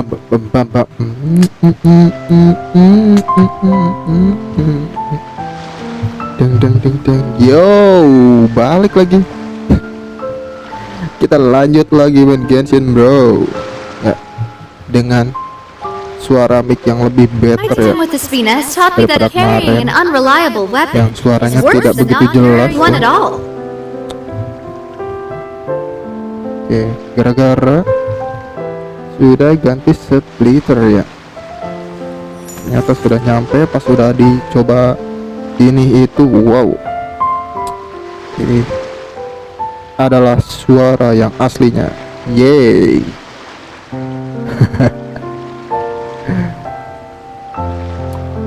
bam bam bam bam. Deng deng deng deng. Yo, balik lagi. Kita lanjut lagi main Genshin, bro. Ya, dengan suara mic yang lebih better ya daripada kemarin yang suaranya tidak begitu jelas ya. Oke, gara-gara sudah ganti splitter ya, ternyata sudah nyampe. Pas sudah dicoba ini itu, wow, ini adalah suara yang aslinya. Yeay.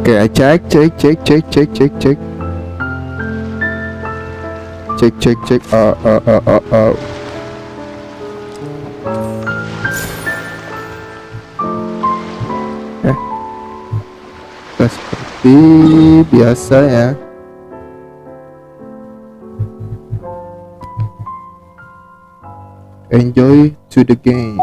Oke, cek seperti biasa ya. Enjoy to the game.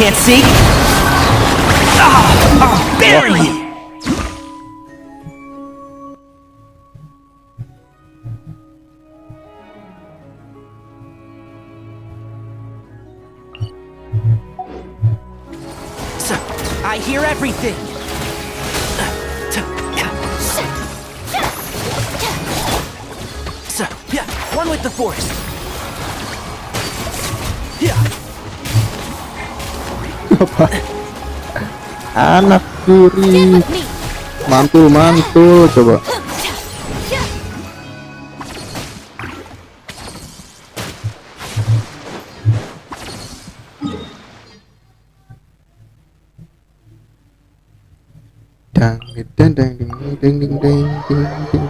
Can't see. Bury you. So, I hear everything. So, yeah, one with the force. Yeah. Anak kuri, mantul coba. Dang dang dang ding ding ding ding ding.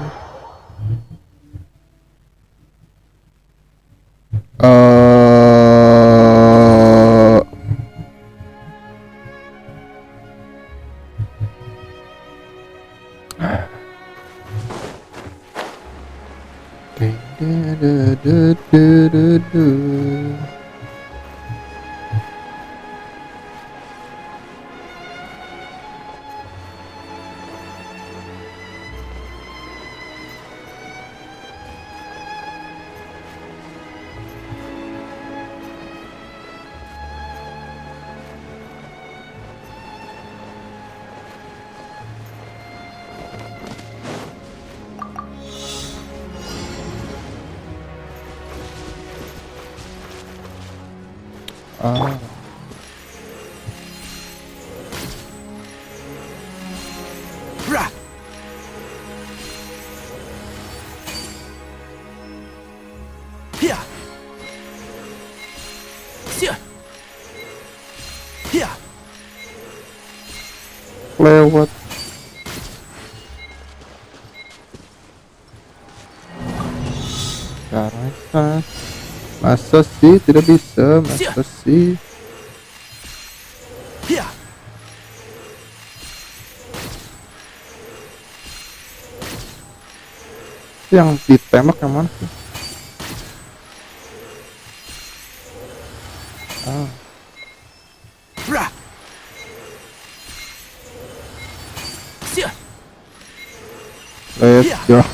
Lewat. Karena masa sih tidak bisa, masa sih. Yang ditembak yang mana sih? Let's go.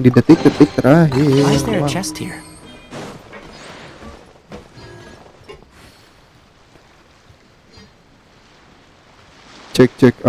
Di detik-detik terakhir. Why is there a chest here? Cek.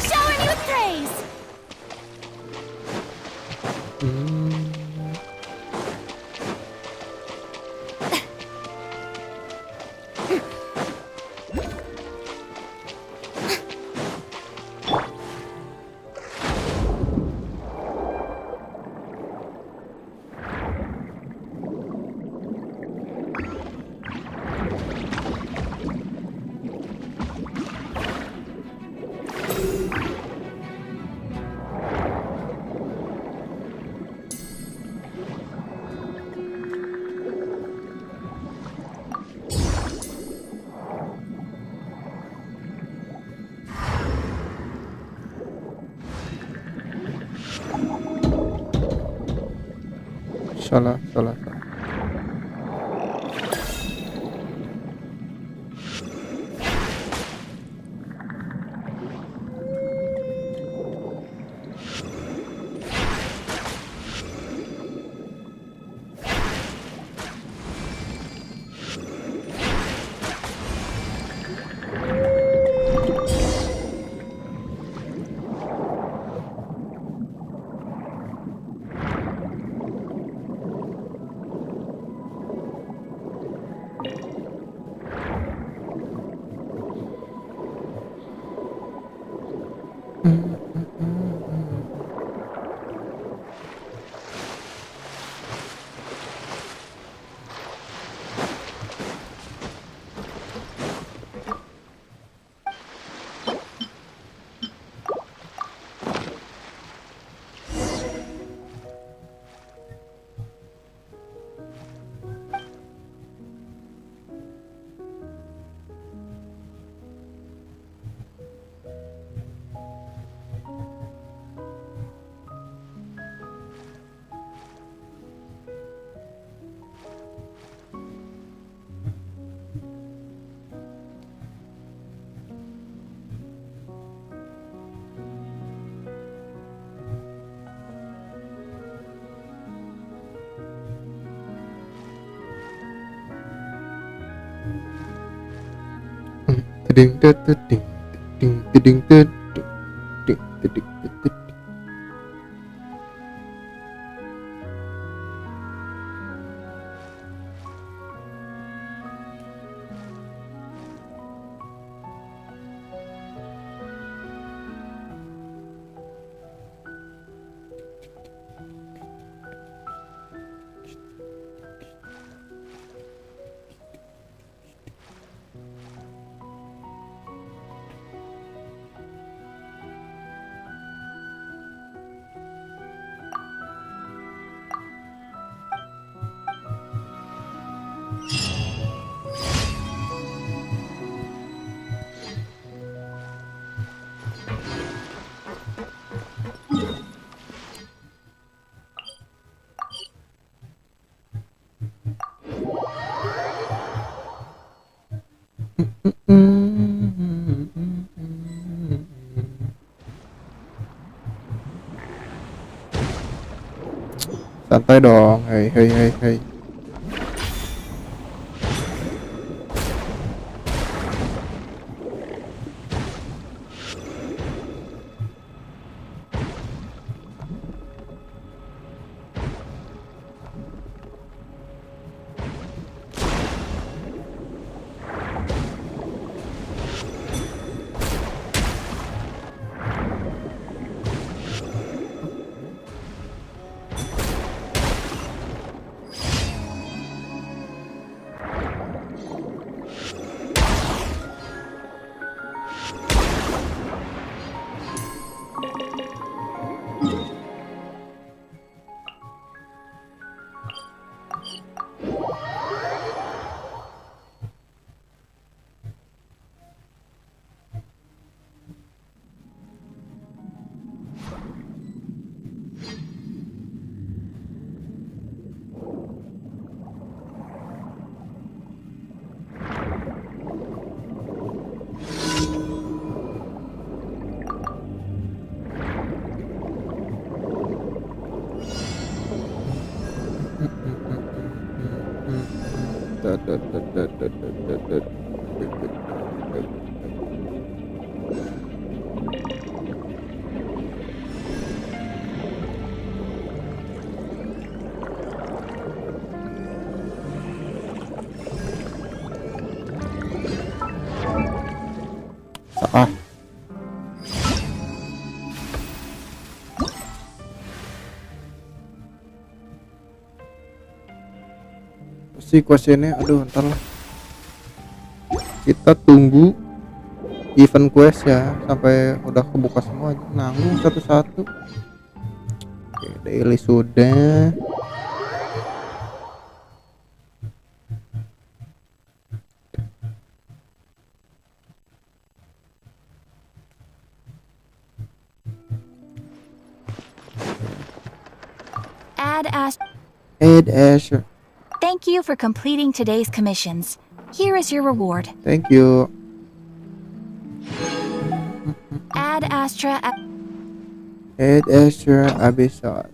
Shower me with praise. salah. Tiding tiding tiding tiding tiding tiding tiding tiding. Santai dong, hei. Ah, si questnya, aduh, ntar lah. Kita tunggu event quest ya sampai udah kebuka semua, nanggung satu-satu. Oke, daily sudah. Add as Ed Asher. Thank you for completing today's commissions. Here is your reward. Thank you. Ad Astra. Ed Asher Abyssos.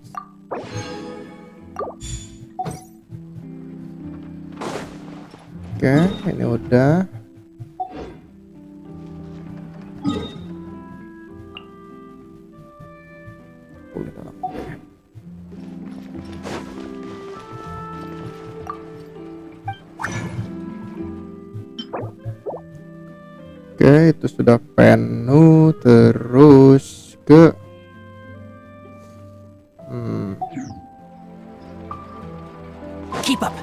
Oke, ini udah. Oke, itu sudah penuh. Terus ke Keep up.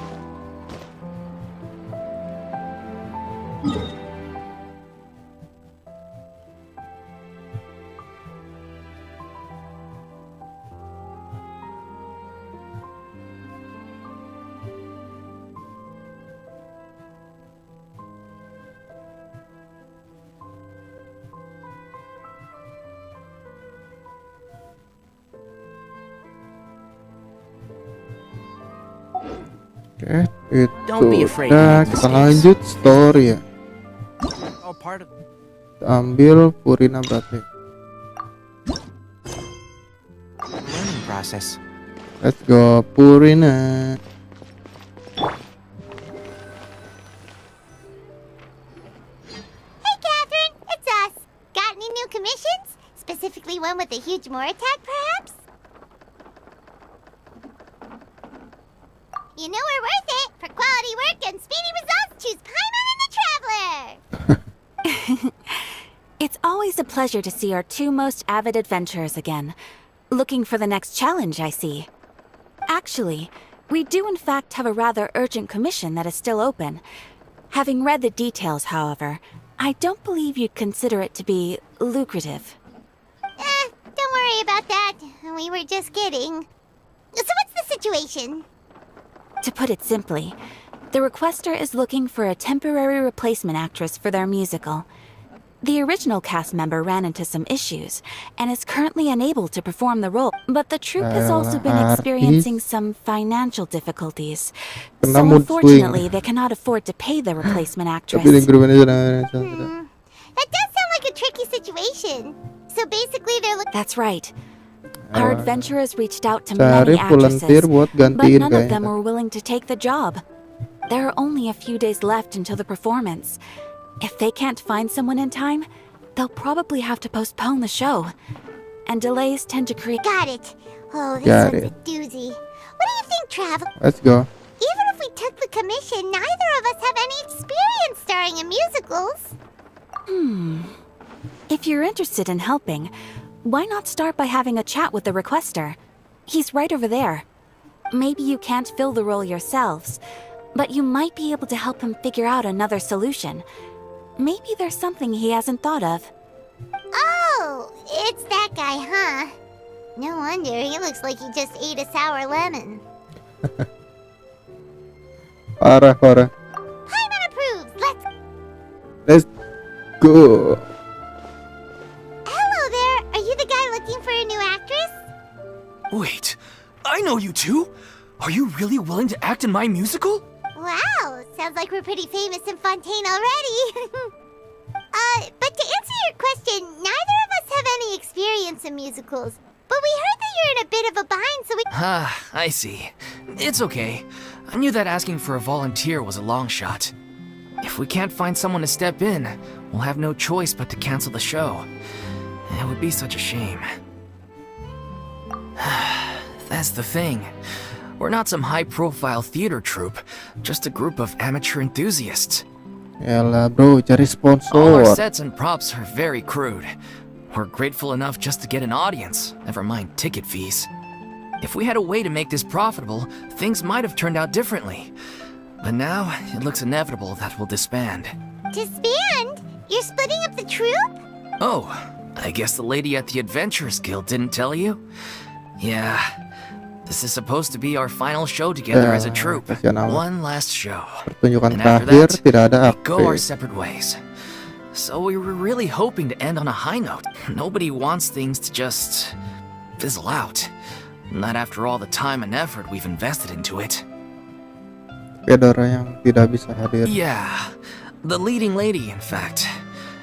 Oke, itu Don't be afraid to udah. make Kita mistakes. lanjut story ya. All part of Kita ambil Purina berarti. the learning process. Let's go Purina. Hey, Catherine, it's us. Got any new commissions? Specifically one with a huge more attack, perhaps? You know we're worth it. For quality work and speedy results, choose Paimon and the Traveler. It's always a pleasure to see our two most avid adventurers again. Looking for the next challenge, I see. Actually, we do in fact have a rather urgent commission that is still open. Having read the details, however, I don't believe you'd consider it to be lucrative. Don't worry about that. We were just kidding. So what's the situation? To put it simply, the requester is looking for a temporary replacement actress for their musical. The original cast member ran into some issues and is currently unable to perform the role, but the troupe has also been experiencing some financial difficulties. Kena So mood unfortunately, swing. they cannot afford to pay the replacement actress. Tapi di grup ini sudah. That does sound like a tricky situation. So basically they're looking... That's right. Our adventurers reached out to Cari many volunteer actresses, buat but gantiin none of them kayaknya. were willing to take the job. There are only a few days left until the performance. If they can't find someone in time, they'll probably have to postpone the show. And delays tend to create... Got it. Oh, this Got one's it. a doozy. What do you think, Travel? Let's go. Even if we took the commission, neither of us have any experience starring in musicals. If you're interested in helping, why not start by having a chat with the requester? He's right over there. Maybe you can't fill the role yourselves, but you might be able to help him figure out another solution. Maybe there's something he hasn't thought of. Oh, it's that guy, huh? No wonder, he looks like he just ate a sour lemon. Parah. Paimon approves, Let's go. Hello there, are you the guy looking for a new actress? Wait, I know you two. Are you really willing to act in my musical? Wow, sounds like we're pretty famous in Fontaine already. But to answer your question, neither of us have any experience in musicals. But we heard that you're in a bit of a bind, so we... Ah, I see. It's okay. I knew that asking for a volunteer was a long shot. If we can't find someone to step in, we'll have no choice but to cancel the show. It would be such a shame. That's the thing. We're not some high-profile theater troupe, just a group of amateur enthusiasts. Yalah bro, cari All our sponsor. sets and props are very crude. We're grateful enough just to get an audience, never mind ticket fees. If we had a way to make this profitable, things might have turned out differently. But now, it looks inevitable that we'll disband. Disband? You're splitting up the troupe? Oh, I guess the lady at the Adventurers Guild didn't tell you? Yeah, this is supposed to be our final show together as a troupe. kasihan amat. One last show. Pertunjukan And after terakhir that, tidak ada we go our aktris. separate ways. So we were really hoping to end on a high note. Nobody wants things to just fizzle out. Not after all the time and effort we've invested into it. Ada orang yang tidak bisa hadir. Yeah, the leading lady, in fact.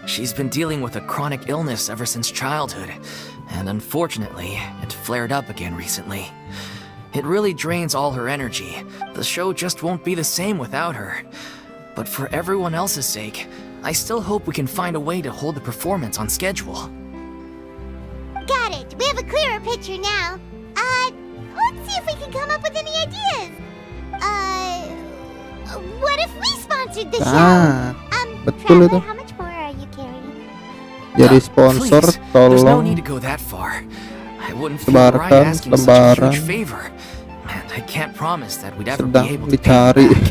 She's been dealing with a chronic illness ever since childhood, and unfortunately, it flared up again recently. It really drains all her energy. The show just won't be the same without her. But for everyone else's sake, I still hope we can find a way to hold the performance on schedule. Got it. We have a clearer picture now. Let's see if we can come up with any ideas. What if we sponsored the show? Betul itu. How much more are you carrying? Jadi sponsor, Please, there's no tolong need to go that far. I wouldn't feel right sebarkan asking such a lembaran huge favor, and I can't promise that we'd ever be sedang able to pay dicari, back.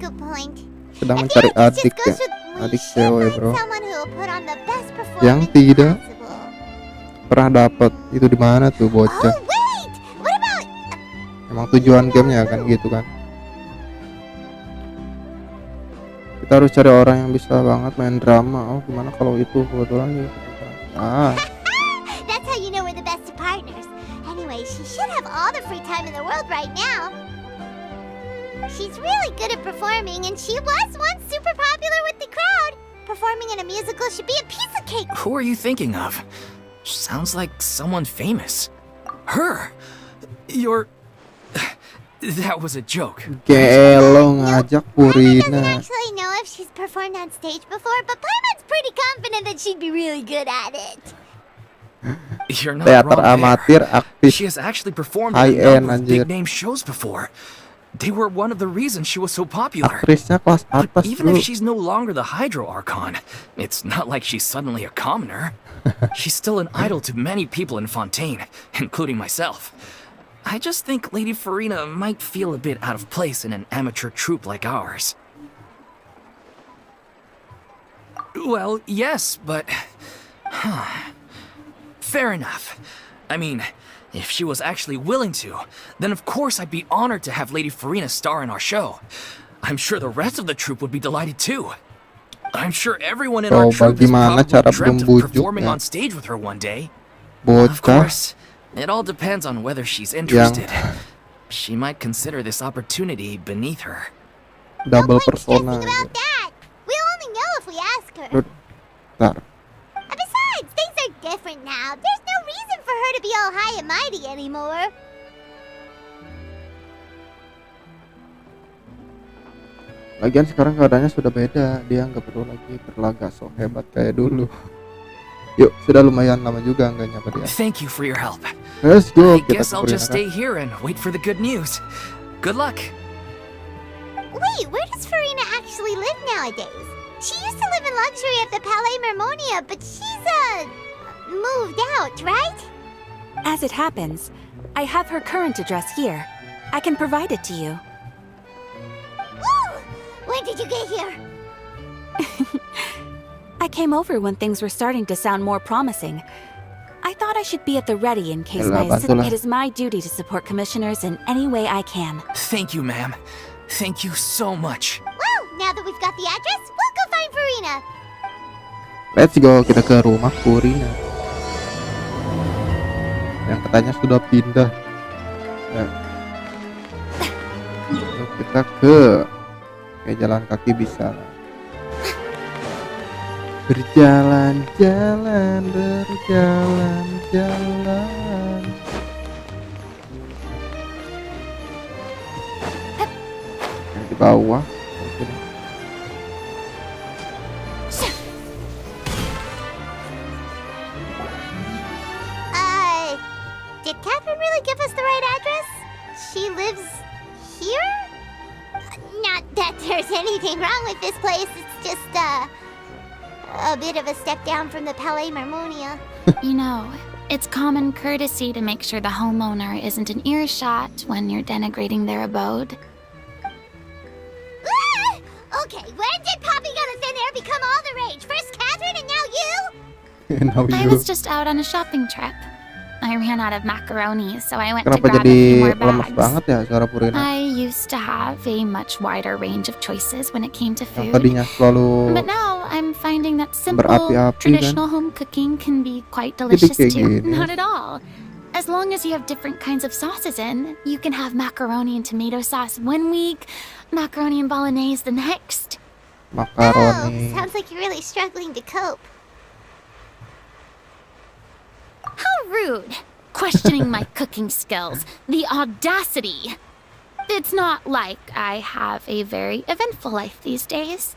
Good point. sedang I mencari feel like this adik just goes ya, with we adik should cewek find bro, someone who will put on the best yang performance tidak possible. pernah dapat itu di mana tuh Oh bocah. wait, what about? Emang tujuan gamenya kan gitu kan. Kita harus cari orang yang bisa banget main drama. Oh gimana kalau itu kebetulan ya. That's how you know we're the best of partners. Anyway, she should have all the free time in the world right now. She's really good at performing, and she was once super popular with the crowd. Performing in a musical should be a piece of cake. Who are you thinking of? Sounds like someone famous. Her! You're... That was a joke. Gelo ngajak Paimon doesn't Purina. actually know if she's performed on stage before, but Paimon's pretty confident that she'd be really good at it. You're not Teater wrong amatir there. aktif She has actually performed high in a end, number of anjir. big-name shows before. They were one of the reasons she was so popular. Aktrisnya kelas But atas even bro. if she's no longer the Hydro Archon, it's not like she's suddenly a commoner. She's still an idol to many people in Fontaine, including myself. I just think Lady Farina might feel a bit out of place in an amateur troupe like ours. Well, yes, but... Fair enough. I mean, if she was actually willing to, then of course I'd be honored to have Lady Farina star in our show. I'm sure the rest of the troupe would be delighted too. I'm sure everyone in our troupe has bagaimana probably cara dreamt of performing membujuknya? on stage with her one day. Of Bocah course, it all depends on whether she's interested. She might consider this opportunity beneath her. double No point persona. stressing about that. We'll only know if we ask her. Bentar. And besides, things are different now. There's no reason for her to be all high and mighty anymore. Lagian sekarang keadaannya sudah beda. Dia nggak perlu lagi berlagak so hebat kayak dulu. Yuk, sudah lumayan lama juga nggak nyapa dia. Thank you for your help. Let's go. I Kita guess I'll ke just Purina, stay here and wait for the good news. Good luck. Wait, where does Farina actually live nowadays? She used to live in luxury at the Palais Mermonia, but she's, moved out, right? As it happens, I have her current address here. I can provide it to you. Woo! When did you get here? I came over when things were starting to sound more promising. I thought I should be at the ready in case Yalah, my bantulah. It is my duty to support commissioners in any way I can. Thank you, ma'am. Thank you so much. Well, now that we've got the address, we'll go find Farina. Let's go. Kita ke rumah Purina. Yang katanya sudah pindah. Ya. Yuk, kita ke jalan kaki bisa lah. Berjalan-jalan, berjalan-jalan. Yang di bawah mungkin. Did Catherine really give us the right address? She lives here? Not that there's anything wrong with this place. It's just, a bit of a step down from the Palais Mermonia. You know, it's common courtesy to make sure the homeowner isn't in earshot when you're denigrating their abode. Ah! Okay, when did popping out of thin air become all the rage? First Catherine and now you? Now I you. was just out on a shopping trip. I ran out of macaroni, so I went to Kenapa grab a jadi few more lemes bags. banget ya suara Purina? I used to have a much wider range of choices when it came to Yang food. tadinya selalu But now I'm finding that simple, berapi-api, traditional home cooking can be quite Jadi delicious kayak too. gini. Not at all. As long as you have different kinds of sauces in, you can have macaroni and tomato sauce one week, macaroni and bolognese the next. Makaroni. Oh, sounds like you're really struggling to cope. How rude! Questioning my cooking skills. The audacity! It's not like I have a very eventful life these days.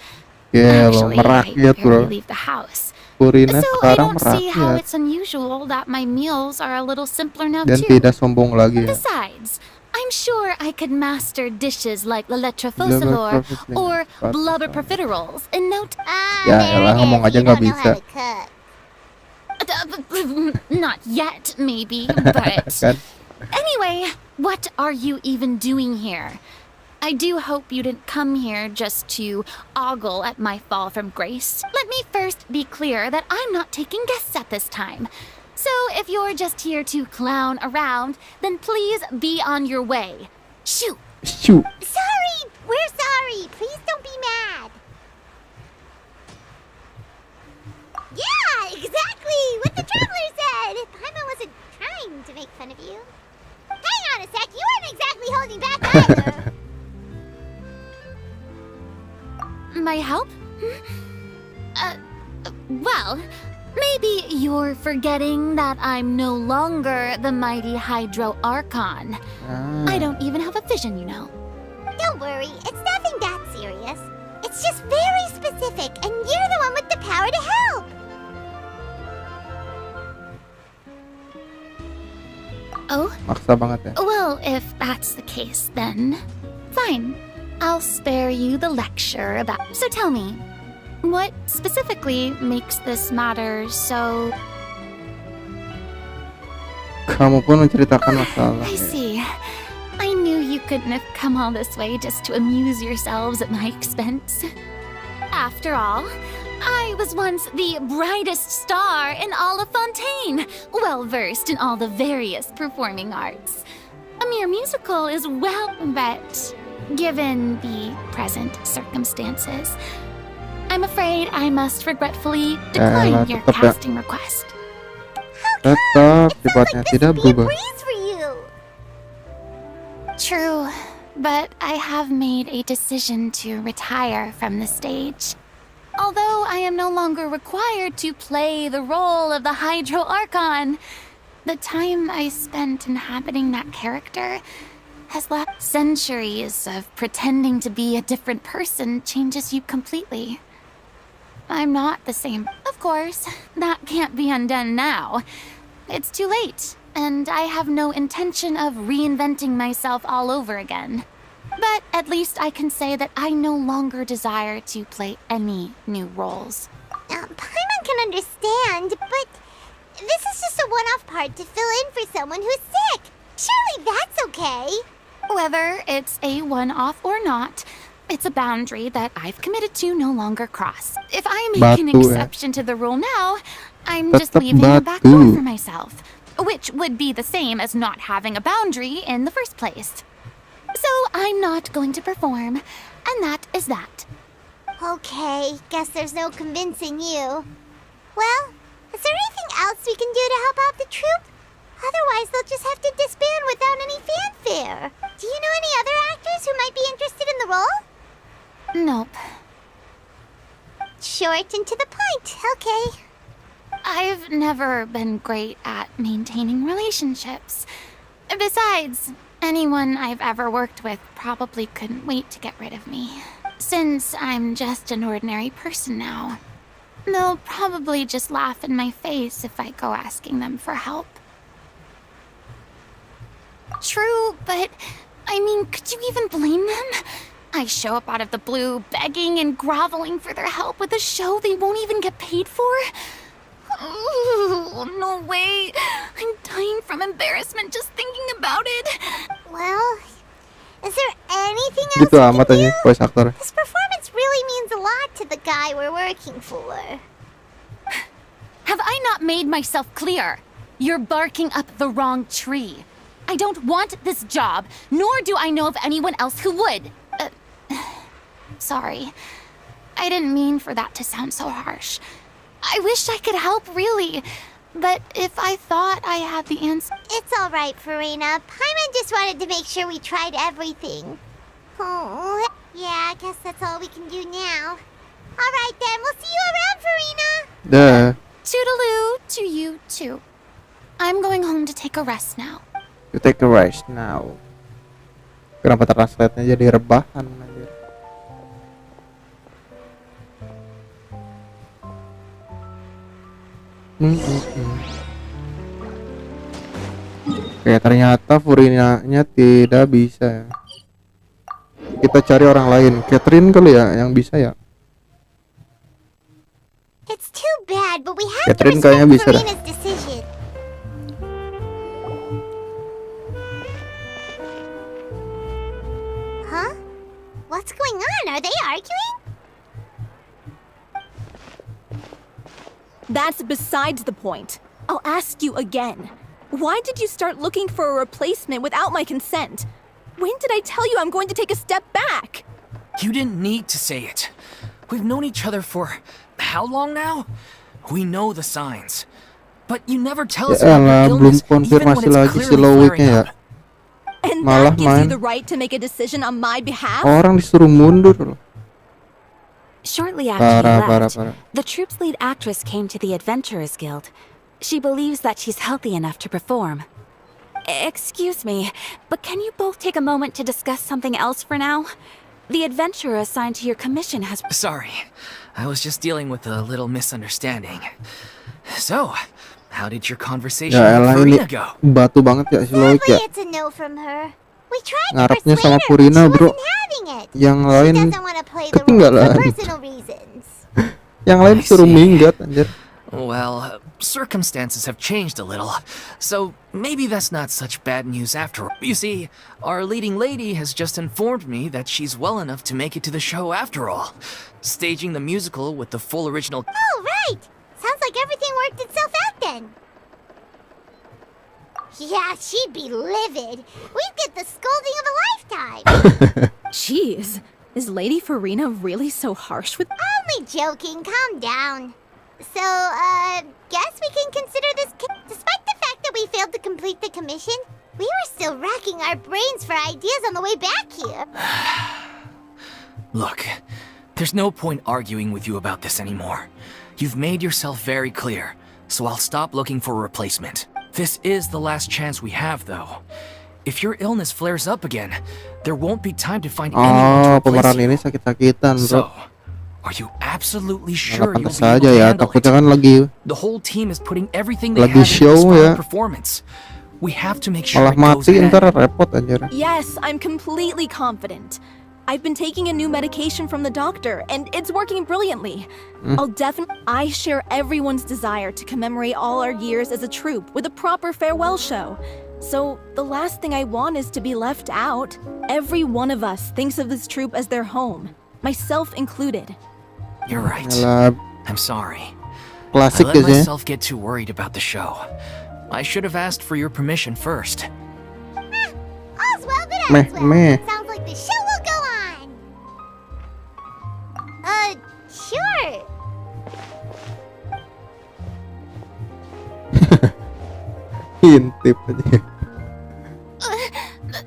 Gelo, Actually, I merakyat bro. barely leave the house. Purina So I sekarang don't see how merakyat. it's unusual that my meals are a little simpler now Dan too. tidak sombong lagi ya. Besides, I'm sure I could master dishes like la lettre Blubber faucillor profiterole. or blubber profiteroles in no time. Ya there elah, it ngomong is. aja You nggak don't know how bisa. to cook. Not yet, maybe, but... Kan? Anyway, what are you even doing here? I do hope you didn't come here just to ogle at my fall from grace. Let me first be clear that I'm not taking guests at this time. So if you're just here to clown around, then please be on your way. Shoot! Shoo. Sorry! We're sorry! Please don't be mad! Yeah, exactly! What the traveler said! Paimon wasn't trying to make fun of you. Hang on a sec, you weren't exactly holding back either! My help? Well, maybe you're forgetting that I'm no longer the mighty Hydro Archon. I don't even have a vision, you know. Don't worry, it's nothing that serious. It's just very specific, and you're the one with the power to help! Oh? Maksa banget ya. Well, if that's the case, then fine. I'll spare you the lecture about... So tell me, what specifically makes this matter so... Kamu pun menceritakan masalah. I Ya. see. I knew you couldn't have come all this way just to amuse yourselves at my expense. After all, I was once the brightest star in all of Fontaine, well-versed in all the various performing arts. A mere musical is well, but given the present circumstances, I'm afraid I must regretfully decline your tetap ya. casting request. Tetap sifatnya This tidak would be a berubah. breeze for you! True, but I have made a decision to retire from the stage. Although I am no longer required to play the role of the Hydro Archon, the time I spent inhabiting that character has left. Centuries of pretending to be a different person changes you completely. I'm not the same. Of course, that can't be undone now. It's too late, and I have no intention of reinventing myself all over again. But at least I can say that I no longer desire to play any new roles. Paimon can understand, but this is just a one-off part to fill in for someone who's sick. Surely that's okay. Whether it's a one-off or not, it's a boundary that I've committed to no longer cross. If I make an Batu, ya. exception to the rule now, I'm just Tetap leaving a back batu. door for myself, which would be the same as not having a boundary in the first place. So I'm not going to perform, and that is that. Okay, guess there's no convincing you. Well, is there anything else we can do to help out the troupe? Otherwise, they'll just have to disband without any fanfare. Do you know any other actors who might be interested in the role? Nope. Short and to the point, okay. I've never been great at maintaining relationships. Besides, anyone I've ever worked with probably couldn't wait to get rid of me. Since I'm just an ordinary person now, they'll probably just laugh in my face if I go asking them for help. True, but I mean, could you even blame them? I show up out of the blue, begging and groveling for their help with a show they won't even get paid for? Ooh, no way. I'm dying from embarrassment just thinking about it. Well, is there anything else Gitu we amat can aja do? voice actor. This performance really means a lot to the guy we're working for. Have I not made myself clear? You're barking up the wrong tree. I don't want this job, nor do I know of anyone else who would. Sorry. I didn't mean for that to sound so harsh. I wish I could help, really. But if I thought I had the answer... It's alright, Farina. Paimon just wanted to make sure we tried everything. Oh, yeah, I guess that's all we can do now. Alright then, we'll see you around, Farina! Dah. Toodaloo to you too. I'm going home to take a rest now. You take a rest now. Kenapa translate-nya jadi rebahan anjir? Oke, ternyata Furinanya tidak bisa. Kita cari orang lain. Catherine kali ya yang bisa ya. It's too bad, but we have to Catherine respect kayaknya bisa dah. Farina's decision. Huh? What's going on? Are they arguing? That's besides the point. I'll ask you again. Why did you start looking for a replacement without my consent? When did I tell you I'm going to take a step back? You didn't need to say it. We've known each other for how long now? We know the signs. But you never tell us Ya about elah, your belum illness, even when konfirmasi it's lagi si clearly Lowick-nya flaring ya. up. And Malah that gives you main. the right to make a decision on my behalf? Orang disuruh mundur loh. Shortly after Parah, you parah, left, parah. the troop's lead actress came to the Adventurers Guild. She believes that she's healthy enough to perform. Excuse me, but can you both take a moment to discuss something else for now? The adventurer assigned to your commission has... Sorry, I was just dealing with a little misunderstanding. So, how did your conversation Ya with elah, ini Farina go? batu banget ya si Lowick Sadly, ya. it's a no from her. We tried to Ngarepnya persuade sama her, Furina, but she bro. wasn't having it. Yang She lain doesn't want to play the role ketinggalan. for personal reasons. Yang lain I disuruh see. minggat anjir. Well, circumstances have changed a little, so maybe that's not such bad news after all. You see, our leading lady has just informed me that she's well enough to make it to the show after all, staging the musical with the full original. Oh, right! Sounds like everything worked itself out then. Yeah, she'd be livid. We'd get the scolding of a lifetime. Jeez, is Lady Farina really so harsh with... Only joking, calm down. So, guess we can consider this despite the fact that we failed to complete the commission, we were still racking our brains for ideas on the way back here. Look, there's no point arguing with you about this anymore. You've made yourself very clear, so I'll stop looking for a replacement. This is the last chance we have, though. If your illness flares up again, there won't be time to find anyone to Oh, replace pemeran you. ini sakit-sakitan, bro. So, are you absolutely sure Nggak you'll pantas be able saja to ya, handle takutnya it? kan lagi The whole team is putting everything they Lagi have into show this final ya. performance. We have to make sure malah it goes mati ahead. ntar repot anjir. Yes, I'm completely confident. I've been taking a new medication from the doctor, and it's working brilliantly. I share everyone's desire to commemorate all our years as a troupe with a proper farewell show. So, the last thing I want is to be left out. Every one of us thinks of this troupe as their home, myself included. You're right. Yalah, I'm sorry. klasik I let guys ya. myself get too worried about the show. I should have asked for your permission first. All's well that Meh, ends well. meh. Sounds like the show will go on. Sure. Intip aja.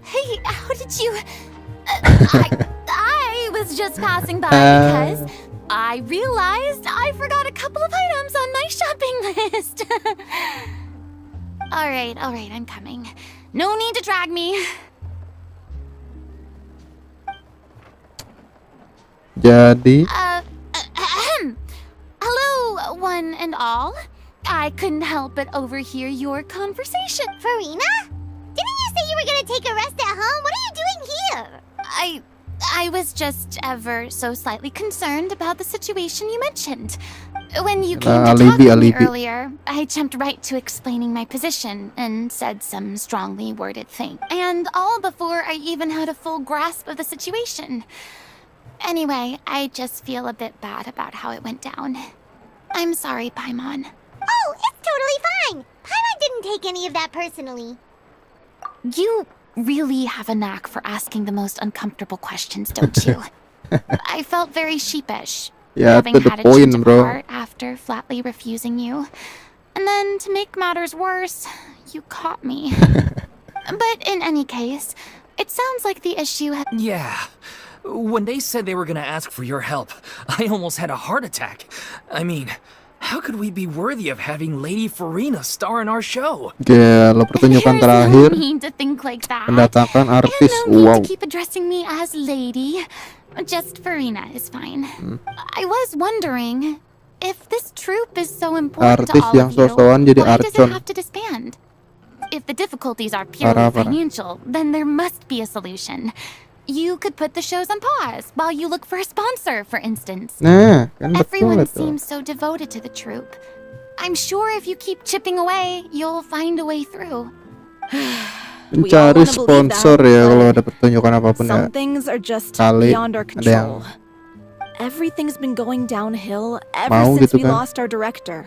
Hey, how did you... I was just passing by because I realized I forgot a couple of items on my shopping list. All right, I'm coming. No need to drag me. Jadi Hello, one and all. I couldn't help but overhear your conversation. Farina? Didn't you say you were gonna take a rest at home? What are you doing here? I was just ever so slightly concerned about the situation you mentioned. When you came to talk to me earlier, I jumped right to explaining my position and said some strongly worded things. And all before I even had a full grasp of the situation. Anyway, I just feel a bit bad about how it went down. I'm sorry, Paimon. Oh, it's totally fine. Paimon didn't take any of that personally. You really have a knack for asking the most uncomfortable questions, don't you? I felt very sheepish, ya having to the had a change point of bro. heart after flatly refusing you. And then, to make matters worse, you caught me. But in any case, it sounds like the issue has... Yeah. When they said they were gonna ask for your help, I almost had a heart attack. I mean, how could we be worthy of having Lady Farina star in our show? Gila, pertunjukan There's terakhir no need to think like that. mendatangkan artis. And no need Wow. to keep addressing me as lady. Just Farina is fine. I was wondering if this troupe is so important Artis to all yang of you. so-soan jadi Why does it Archon. have to disband? If the difficulties are purely Parah. financial, then there must be a solution. You could put the shows on pause while you look for a sponsor, for instance. Nah, kan betul Everyone itu. seems so devoted to the troupe. I'm sure if you keep chipping away, you'll find a way through. We all Mencari wanna believe sponsor that, ya but kalau ada pertunjukan apapun ya. some things are just Kali beyond our ada yang control. Everything's been going downhill mau ever since gitu we kan. lost our director.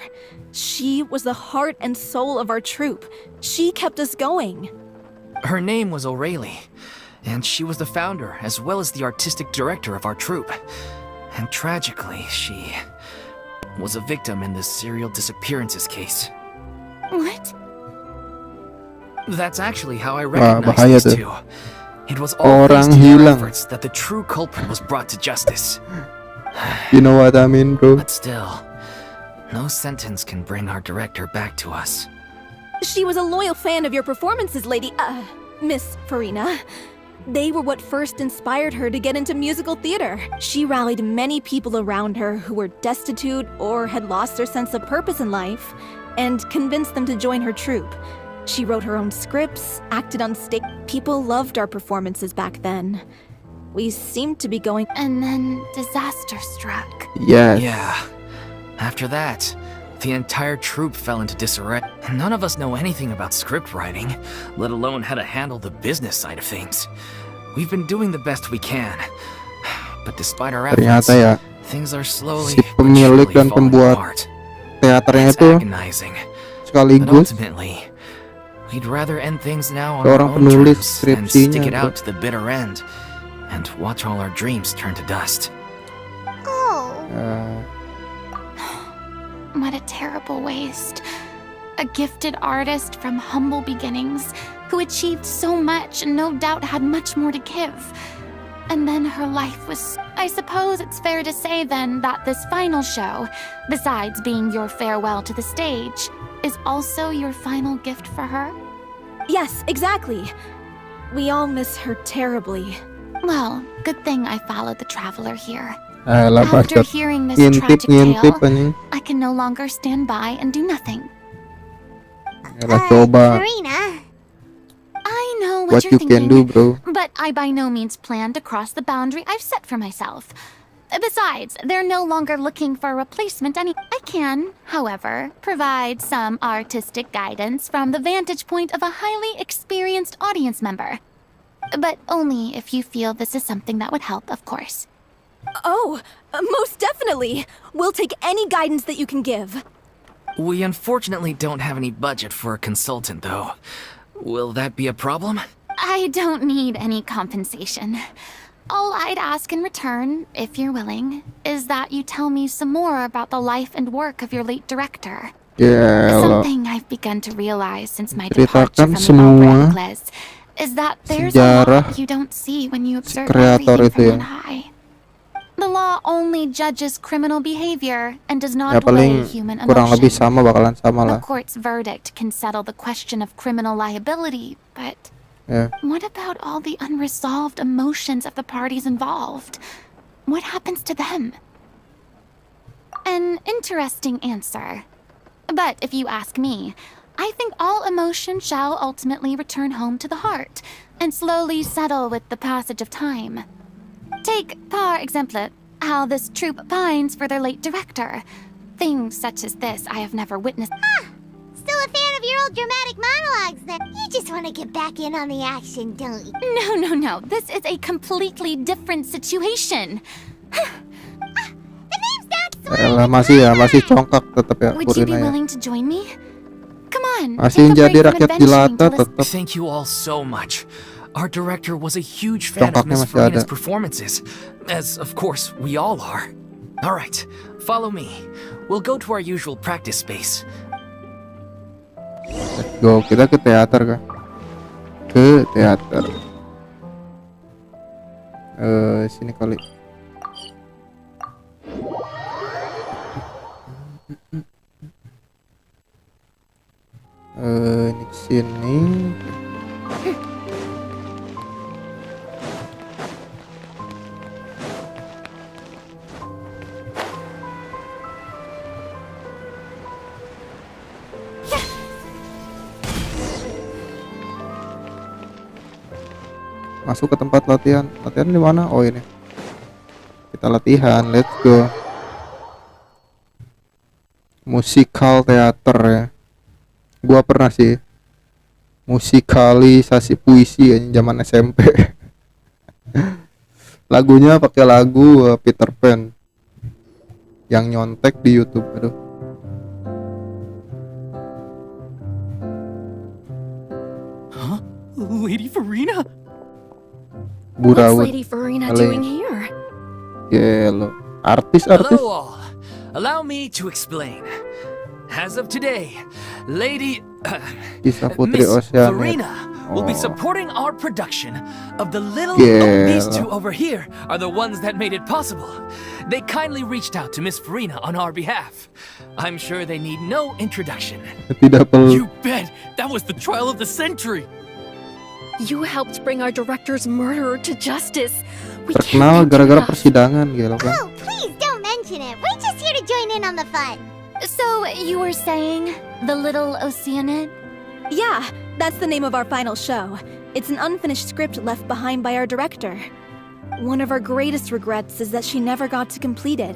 She was the heart and soul of our troupe. She kept us going. Her name was O'Reilly, and she was the founder as well as the artistic director of our troupe. And tragically, she was a victim in this serial disappearances case. What? That's actually how I bahaya recognized tuh. these two. It was all Orang thanks to their hilang. efforts that the true culprit was brought to justice. You know what I mean, bro? But still, no sentence can bring our director back to us. She was a loyal fan of your performances, Miss Farina. They were what first inspired her to get into musical theater. She rallied many people around her who were destitute or had lost their sense of purpose in life, and convinced them to join her troupe. She wrote her own scripts, acted on stage. People loved our performances back then. We seemed to be going... And then disaster struck. Yes. Yeah. After that, the entire troupe fell into disarray. None of us know anything about script writing, let alone how to handle the business side of things. We've been doing the best we can. But despite our efforts, Ternyata ya, things are slowly si but pemilik surely dan falling pembuat apart. teaternya It's itu agonizing. But sekaligus ultimately, we'd rather end things now on seorang our own penulis terms than skripsinya, stick it bro. out to the bitter end and watch all our dreams turn to dust. Oh. What a terrible waste. A gifted artist from humble beginnings who achieved so much and no doubt had much more to give. And then her life was... I suppose it's fair to say then that this final show, besides being your farewell to the stage, is also your final gift for her? Yes, exactly. We all miss her terribly. Well, good thing I followed the traveler here. Alah, After bastard. hearing this Ngintip, tragic tale, anjing. I can no longer stand by and do nothing. Alah, coba Farina. I know what you're you can thinking, do, bro. but I by no means plan to cross the boundary I've set for myself. Besides, they're no longer looking for a replacement I can, however, provide some artistic guidance from the vantage point of a highly experienced audience member. But only if you feel this is something that would help, of course. Oh, most definitely. We'll take any guidance that you can give. We unfortunately don't have any budget for a consultant, though. Will that be a problem? I don't need any compensation. All I'd ask in return, if you're willing, is that you tell me some more about the life and work of your late director. Gila. Something I've begun to realize since my departure Ceritakan from the semua Opera Inglés is that there's a sejarah lot you don't see when you observe kreator everything itu from ya. on high. The law only judges criminal behavior and does Ya not paling weigh human kurang lebih emotion. sama, bakalan sama The lah. court's verdict can settle the question of criminal liability, but Ya. what about all the unresolved emotions of the parties involved? What happens to them? An interesting answer. But if you ask me, I think all emotion shall ultimately return home to the heart and slowly settle with the passage of time. Take, par exemple, how this troupe pines for their late director. Things such as this I have never witnessed. Still a fan of your old dramatic monologues then. You just want to get back in on the action, don't you? No. This is a completely different situation. The name's not Alah, masih congkak tetap ya Would you be Kurina ya. willing to join me? Come on. Masih take a jadi break from rakyat adventuring jelata to listen- tetap. Thank you all so much. Our director was a huge fan of Congkaknya Miss masih Farina's ada. performances, as of course we all are. All right, follow me. We'll go to our usual practice space. Let's go, kita ke teater kah? Ke teater. Sini kali. Ini sini. Masuk ke tempat latihan. Latihan di mana? Oh ini. Kita latihan. Let's go. Musikal teater ya. Gua pernah sih musikalisasi puisi ya, zaman SMP. Lagunya pakai lagu Peter Pan yang nyontek di YouTube. Aduh. Huh? Lady Farina? Burawut. Farina here? Gelo. Artis. Hello all. Allow me to explain. As of today, Lady Kisah Putri Miss Oceanet. Farina will be Oh. supporting our production of the little. Yeah. These two over here are the ones that made it possible. They kindly reached out to Miss Farina on our behalf. I'm sure they need no introduction. Tidak perlu. You bet. That was the trial of the century. You helped bring our director's murderer to justice. We Terkenal gara-gara persidangan gitu kan. Oh, please don't mention it. We're just here to join in on the fun. So, you were saying the little Oceanid? Yeah, that's the name of our final show. It's an unfinished script left behind by our director. One of our greatest regrets is that she never got to complete it.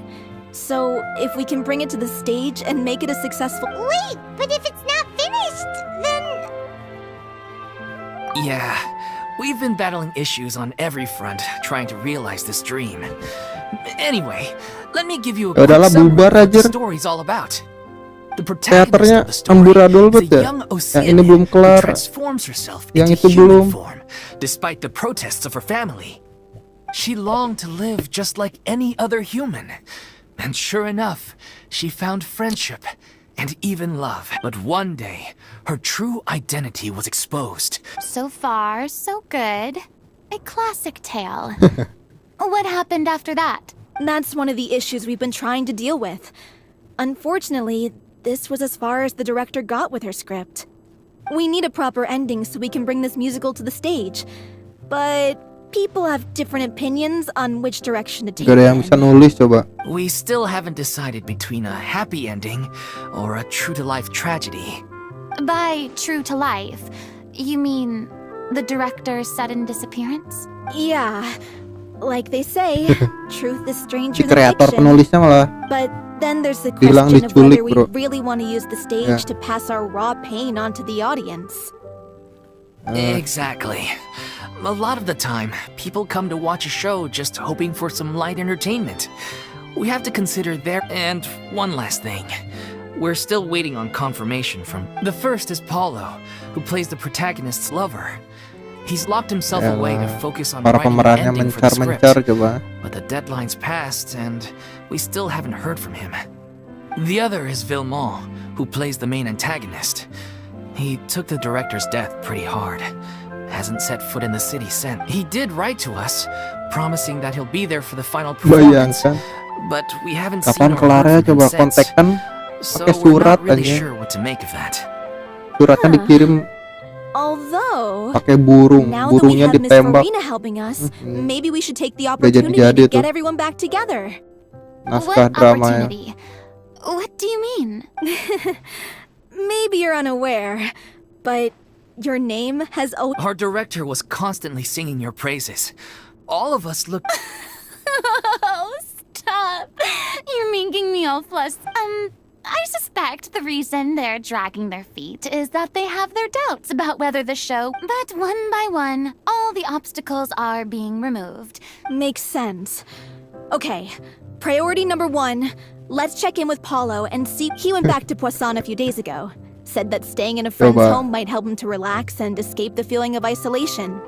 So, if we can bring it to the stage and make it a successful... Wait, but if it's not finished, then... Yeah, we've been battling issues on every front trying to realize this dream. Anyway, let me give you a quick Udahlah, summary bubar of what the aja. story's all about. The Teaternya protagonist of the story amburadul is a banget ya. young Yang ini belum Oceanian who kelar. transforms herself Yang into itu human belum. form, despite the protests of her family. She longed to live just like any other human. And sure enough, she found friendship and even love. But one day, her true identity was exposed. So far, so good. A classic tale. What happened after that? That's one of the issues we've been trying to deal with. Unfortunately, this was as far as the director got with her script. We need a proper ending so we can bring this musical to the stage. But people have different opinions on which direction to take Gak ada yang it bisa in. nulis coba. We still haven't decided between a happy ending or a true-to-life tragedy. By true to life, you mean the director's sudden disappearance? Yeah, like they say, truth is Si stranger than kreator fiction. penulisnya malah But then there's the Bilang question of diculik, whether we bro. really want to use the stage Yeah. to pass our raw pain onto the audience. Exactly. A lot of the time, people come to watch a show just hoping for some light entertainment. We have to consider their... And one last thing. We're still waiting on confirmation from... The first is Paulo, who plays the protagonist's lover. He's locked himself away to Yalah, focus on para writing an pemerannya ending for the mencar-mencar script. coba. But the deadline's passed, and we still haven't heard from him. The other is Villemont, who plays the main antagonist. He took the director's death pretty hard. Hasn't set foot in the city since. He did write to us, promising that he'll be there for the final performance. Bayangkan But we haven't seen kapan or heard kelarnya from him coba, since. kontekan So pakai we're surat not really aja. sure what to make of that. Suratnya Huh. dikirim Although, pakai burung, now that we burungnya have Miss ditembak. Farina helping us, Mhm. maybe we should take the Udah opportunity jadi-jadi to get tuh. everyone back together. Naskah What drama ya. opportunity? What do you mean? Maybe you're unaware, but your name has always... Our director was constantly singing your praises. All of us looked... Oh, stop. You're making me all flustered. I suspect the reason they're dragging their feet is that they have their doubts about whether the show... But one by one, all the obstacles are being removed. Makes sense. Okay, priority number 1. Let's check in with Paulo and see... He went back to Poisson a few days ago. Said that staying in a friend's Coba. home might help him to relax and escape the feeling of isolation.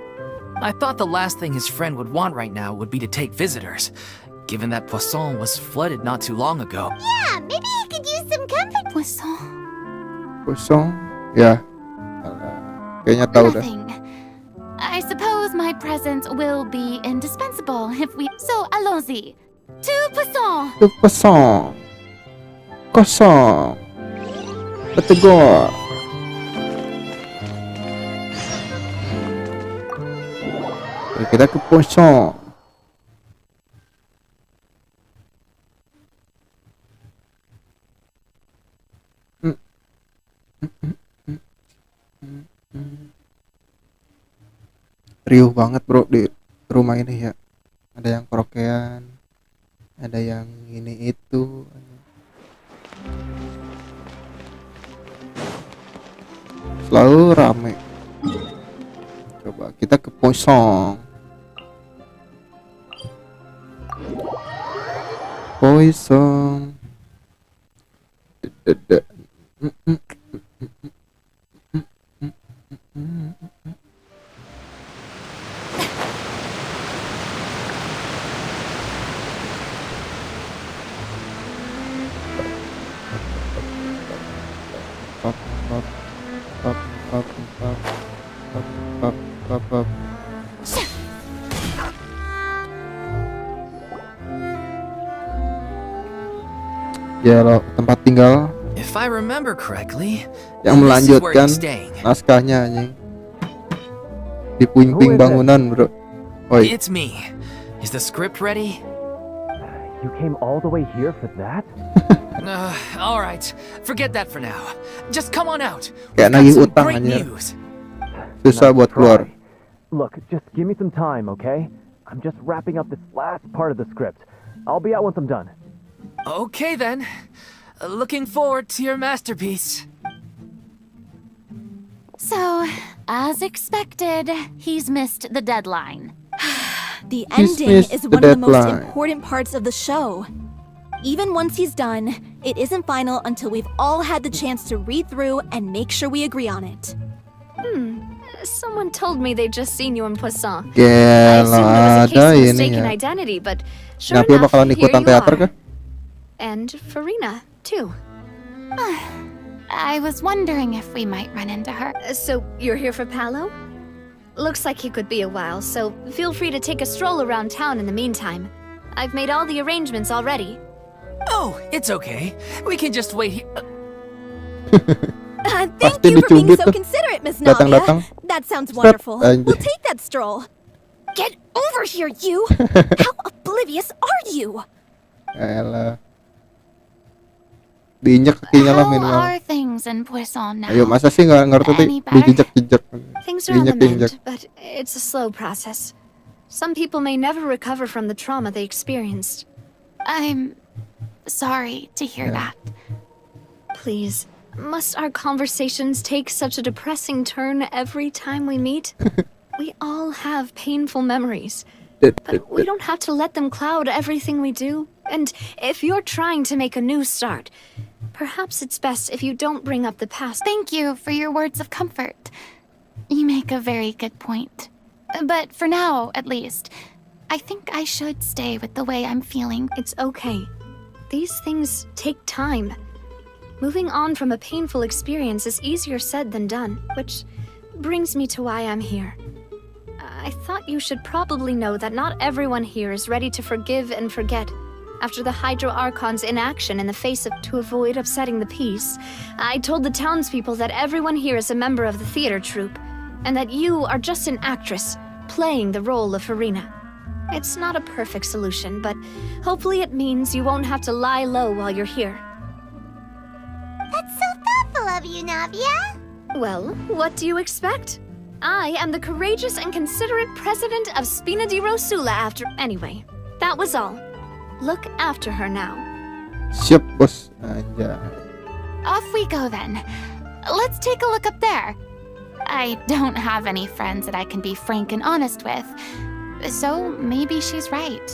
I thought the last thing his friend would want right now would be to take visitors, given that Poisson was flooded not too long ago. Yeah, maybe he could use some company. Poisson. Kosong. Ya, kayaknya tahu dah. Nothing. I suppose my presence will be indispensable if we. So, allons-y. 2%. Itu kosong. Kosong. Betegor. Kita ke kosong. Riuh banget bro di rumah ini ya. Ada yang karaokean, ada yang ini itu. Selalu rame. Coba kita ke Poisson. Poisson. Dedede. Ya lo tempat tinggal If I remember correctly, yang this is where melanjutkan he's staying. naskahnya anjing. Di puing-puing bangunan bro. Oi, It's me. Is the script ready? You came all the way here for that? All right. Forget that for now. Just come on out. Kayak We've got nagih some utang great anjir. news. Susah buat keluar. Look, just give me some time, okay? I'm just wrapping up this last part of the script. I'll be out once I'm done. Okay then. Looking forward to your masterpiece. So, as expected, he's missed the deadline. The He's ending missed is the one of the most deadline. important parts of the show. Even once he's done, it isn't final until we've all had the chance to read through and make sure we agree on it. Someone told me they'd just seen you in Poisson. I Gila assumed it was a case ada of ini mistaken ya. identity, but sure Napi enough, bakalan here ikutan you teater are. kah? And Farina, too. I was wondering if we might run into her. So, you're here for Palo? Looks like he could be a while, so feel free to take a stroll around town in the meantime. I've made all the arrangements already. Oh, it's okay. We can just wait here. Thank Pasti you for being dicubit so tuh. considerate, Miss Datang-datang. Navia. That sounds Set, wonderful. anjir. We'll take that stroll. Get over here, you! How oblivious are you? Elah. Diinjak kakinya lah How minimal. are things in Poisson now? Ayo masa sih nggak ngerti Any better? dijejak-jejak. Things are on the Diinjak-injak. mend, but it's a slow process. Some people may never recover from the trauma they experienced. I'm sorry to hear that. Please, must our conversations take such a depressing turn every time we meet? We all have painful memories, but we don't have to let them cloud everything we do. And if you're trying to make a new start, perhaps it's best if you don't bring up the past. Thank you for your words of comfort. You make a very good point. But for now, at least, I think I should stay with the way I'm feeling. It's okay. These things take time. Moving on from a painful experience is easier said than done, which brings me to why I'm here. I thought you should probably know that not everyone here is ready to forgive and forget. After the Hydro Archon's inaction in the face of to avoid upsetting the peace, I told the townspeople that everyone here is a member of the theater troupe, and that you are just an actress playing the role of Farina. It's not a perfect solution, but hopefully it means you won't have to lie low while you're here. That's so thoughtful of you, Navia. Well, what do you expect? I am the courageous and considerate president of Spina di Rosula after... Anyway, that was all. Look after her now. Siap bos. Anjay. Off we go then. Let's take a look up there. I don't have any friends that I can be frank and honest with, so maybe she's right.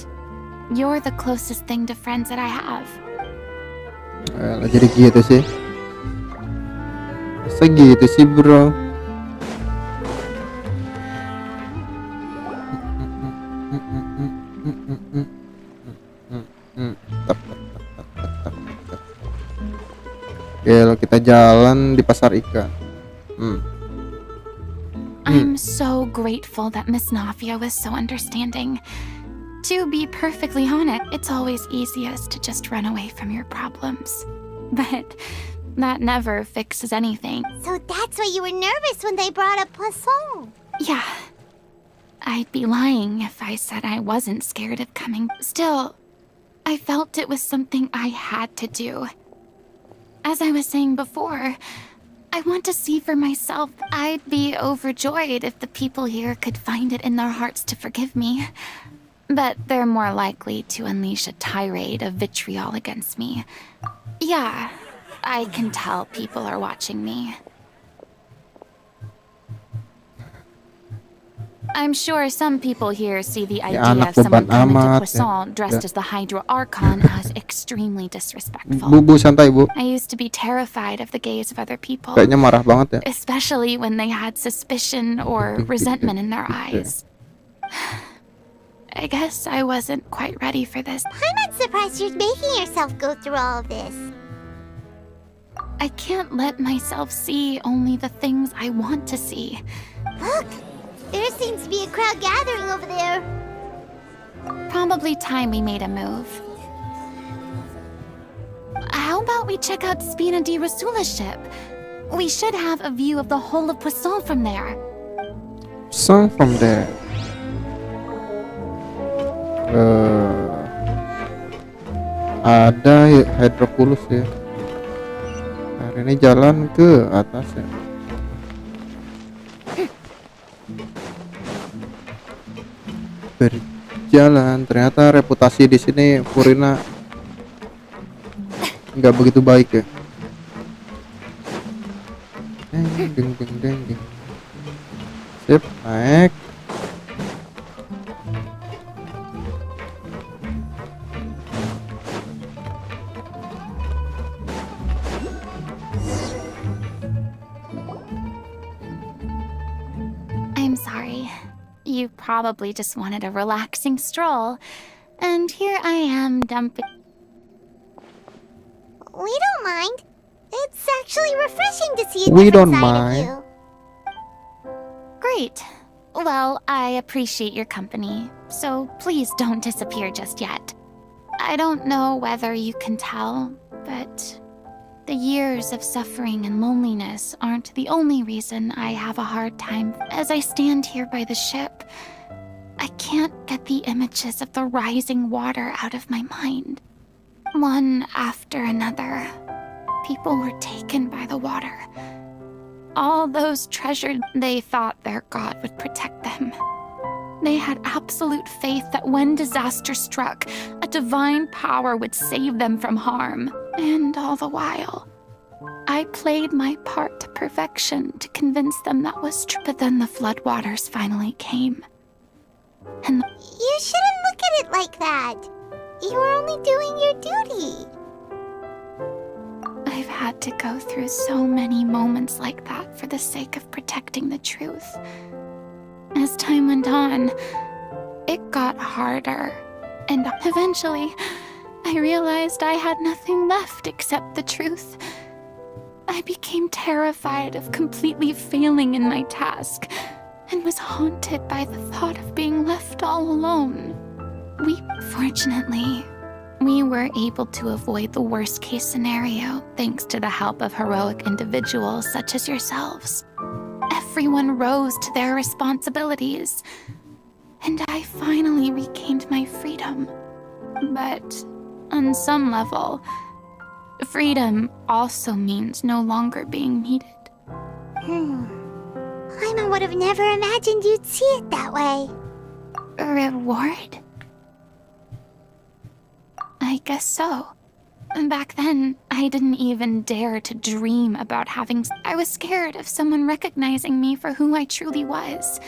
You're the closest thing to friends that I have. Elah, jadi gitu sih. Masa gitu sih bro. Oke, lalu kita jalan di pasar ikan. grateful that Miss Nafia was so understanding. To be perfectly honest, it's always easiest to just run away from your problems. But that never fixes anything. So that's why you were nervous when they brought up Poisson. Yeah. I'd be lying if I said I wasn't scared of coming. Still, I felt it was something I had to do. As I was saying before, I want to see for myself. I'd be overjoyed if the people here could find it in their hearts to forgive me. But they're more likely to unleash a tirade of vitriol against me. Yeah, I can tell people are watching me. I'm sure some people here see the idea of someone coming to Poisson dressed as the Hydro Archon as extremely disrespectful. Bu, santai, Bu. I used to be terrified of the gaze of other people, Kayaknya marah banget ya. especially when they had suspicion or resentment in their eyes. I guess I wasn't quite ready for this. I'm not surprised you're making yourself go through all of this. I can't let myself see only the things I want to see. Look! There seems to be a crowd gathering over there. Probably time we made a move. How about we check out Spina di Rasula's ship? We should have a view of the whole of Poisson from there. Song from there. Ada Hydropulus ya. Hari ini jalan ke atas ya. Berjalan, ternyata reputasi di sini Furina nggak begitu baik ya. Ding ding ding ding. Sip, naik. I'm sorry. You probably just wanted a relaxing stroll, and here I am dumping. We don't mind. It's actually refreshing to see a We different don't side mind. of you. Great. Well, I appreciate your company, so please don't disappear just yet. I don't know whether you can tell, but the years of suffering and loneliness aren't the only reason I have a hard time. As I stand here by the ship, I can't get the images of the rising water out of my mind. One after another, people were taken by the water. All those treasured, they thought their god would protect them. They had absolute faith that when disaster struck, a divine power would save them from harm. And all the while, I played my part to perfection to convince them that was true. But then the floodwaters finally came. And You shouldn't look at it like that. You were only doing your duty. I've had to go through so many moments like that for the sake of protecting the truth. As time went on, it got harder, and eventually, I realized I had nothing left except the truth. I became terrified of completely failing in my task, and was haunted by the thought of being left all alone. Fortunately, we were able to avoid the worst-case scenario thanks to the help of heroic individuals such as yourselves. Everyone rose to their responsibilities, and I finally regained my freedom. But on some level, freedom also means no longer being needed. Paimon would have never imagined you'd see it that way. A reward? I guess so. Back then, I didn't even dare to dream about having... I was scared of someone recognizing me for who I truly was.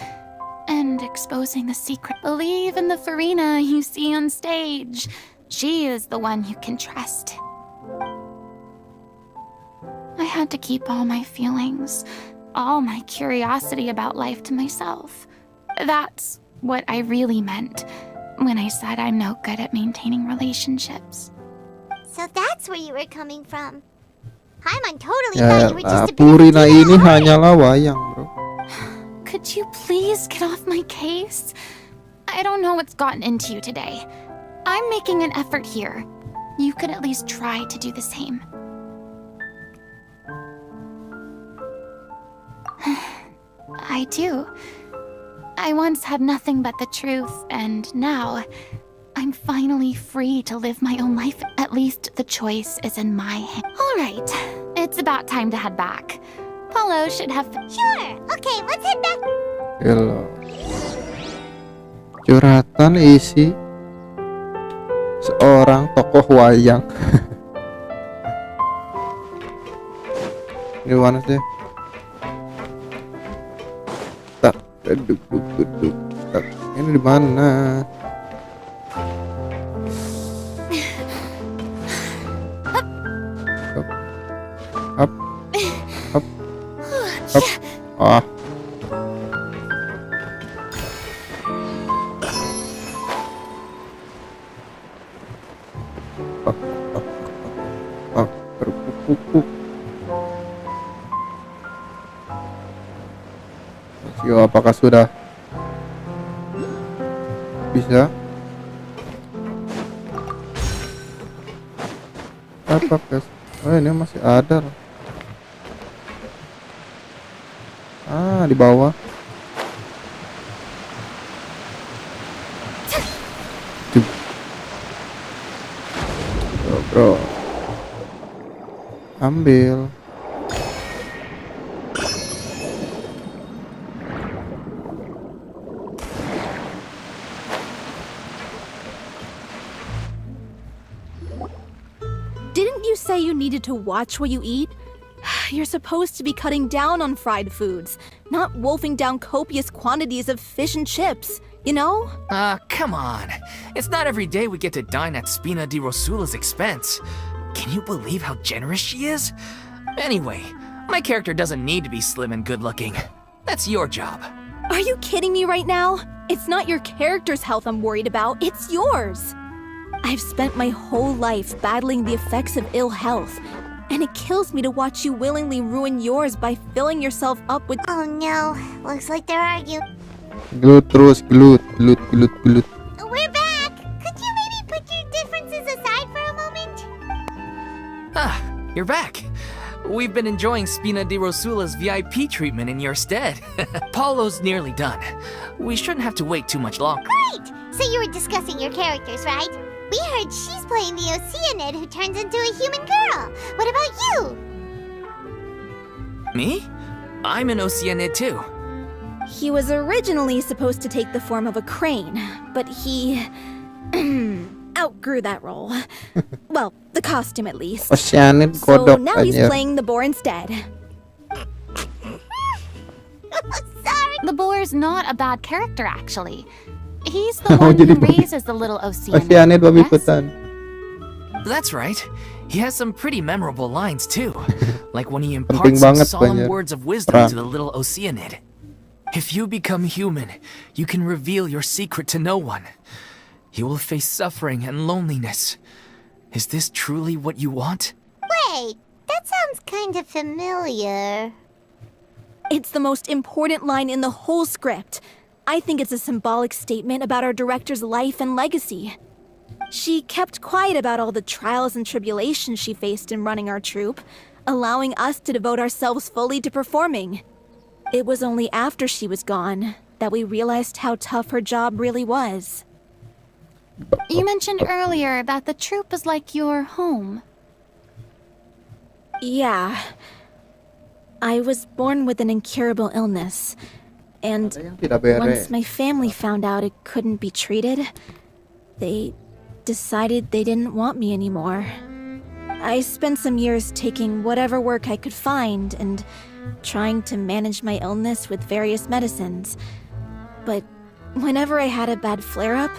And exposing the secret. Believe in the Farina you see on stage. She is the one you can trust. I had to keep all my feelings, all my curiosity about life to myself. That's what I really meant when I said I'm no good at maintaining relationships. So that's where you were coming from. Paimon totally Ya thought you were just a bit of a Purina ini diva. hanyalah wayang, bro. Could you please get off my case? I don't know what's gotten into you today. I'm making an effort here. You could at least try to do the same. I do. I once had nothing but the truth, and now I'm finally free to live my own life. At least the choice is in my hand. All right, it's about time to head back. Paulo should have... Sure. Okay, let's head back. Gila. Curhatan isi seorang tokoh wayang. Ini mana sih? Tak, duduk. Tak, ini di mana? Up. Ah. Berkuku. Yo, apakah sudah bisa? Apa guys? Oh, ini masih ada. Di bawah. Bro. Ambil. Didn't you say you needed to watch what you eat? You're supposed to be cutting down on fried foods, not wolfing down copious quantities of fish and chips, you know? Come on. It's not every day we get to dine at Spina di Rosula's expense. Can you believe how generous she is? Anyway, my character doesn't need to be slim and good-looking. That's your job. Are you kidding me right now? It's not your character's health I'm worried about, it's yours. I've spent my whole life battling the effects of ill health, and it kills me to watch you willingly ruin yours by filling yourself up with— Oh no, looks like they're arguing. Glut terus, glut. We're back! Could you maybe put your differences aside for a moment? Ah, you're back. We've been enjoying Spina di Rosula's VIP treatment in your stead. Paulo's nearly done. We shouldn't have to wait too much longer. Great! So you were discussing your characters, right? We heard she's playing the Oceanid who turns into a human girl. What about you? Me? I'm an Oceanid too. He was originally supposed to take the form of a crane, but he outgrew that role. Well, the costume at least. Oceanid So kodok now he's aja. playing the boar instead. Sorry. The boar's not a bad character, actually. He's the Oh, one who jadi babi. raises the little Oceanid. Oceanid babi Yes? hutan. That's right. He has some pretty memorable lines too. Like when he imparts some banget, solemn Banyak. words of wisdom Perang. to the little Oceanid. If you become human, you can reveal your secret to no one. You will face suffering and loneliness. Is this truly what you want? Wait, that sounds kind of familiar. It's the most important line in the whole script. I think it's a symbolic statement about our director's life and legacy. She kept quiet about all the trials and tribulations she faced in running our troupe, allowing us to devote ourselves fully to performing. It was only after she was gone that we realized how tough her job really was. You mentioned earlier that the troupe is like your home. Yeah. I was born with an incurable illness, and Ada yang tidak beres. once my family found out it couldn't be treated, they decided they didn't want me anymore. I spent some years taking whatever work I could find and trying to manage my illness with various medicines. But whenever I had a bad flare-up,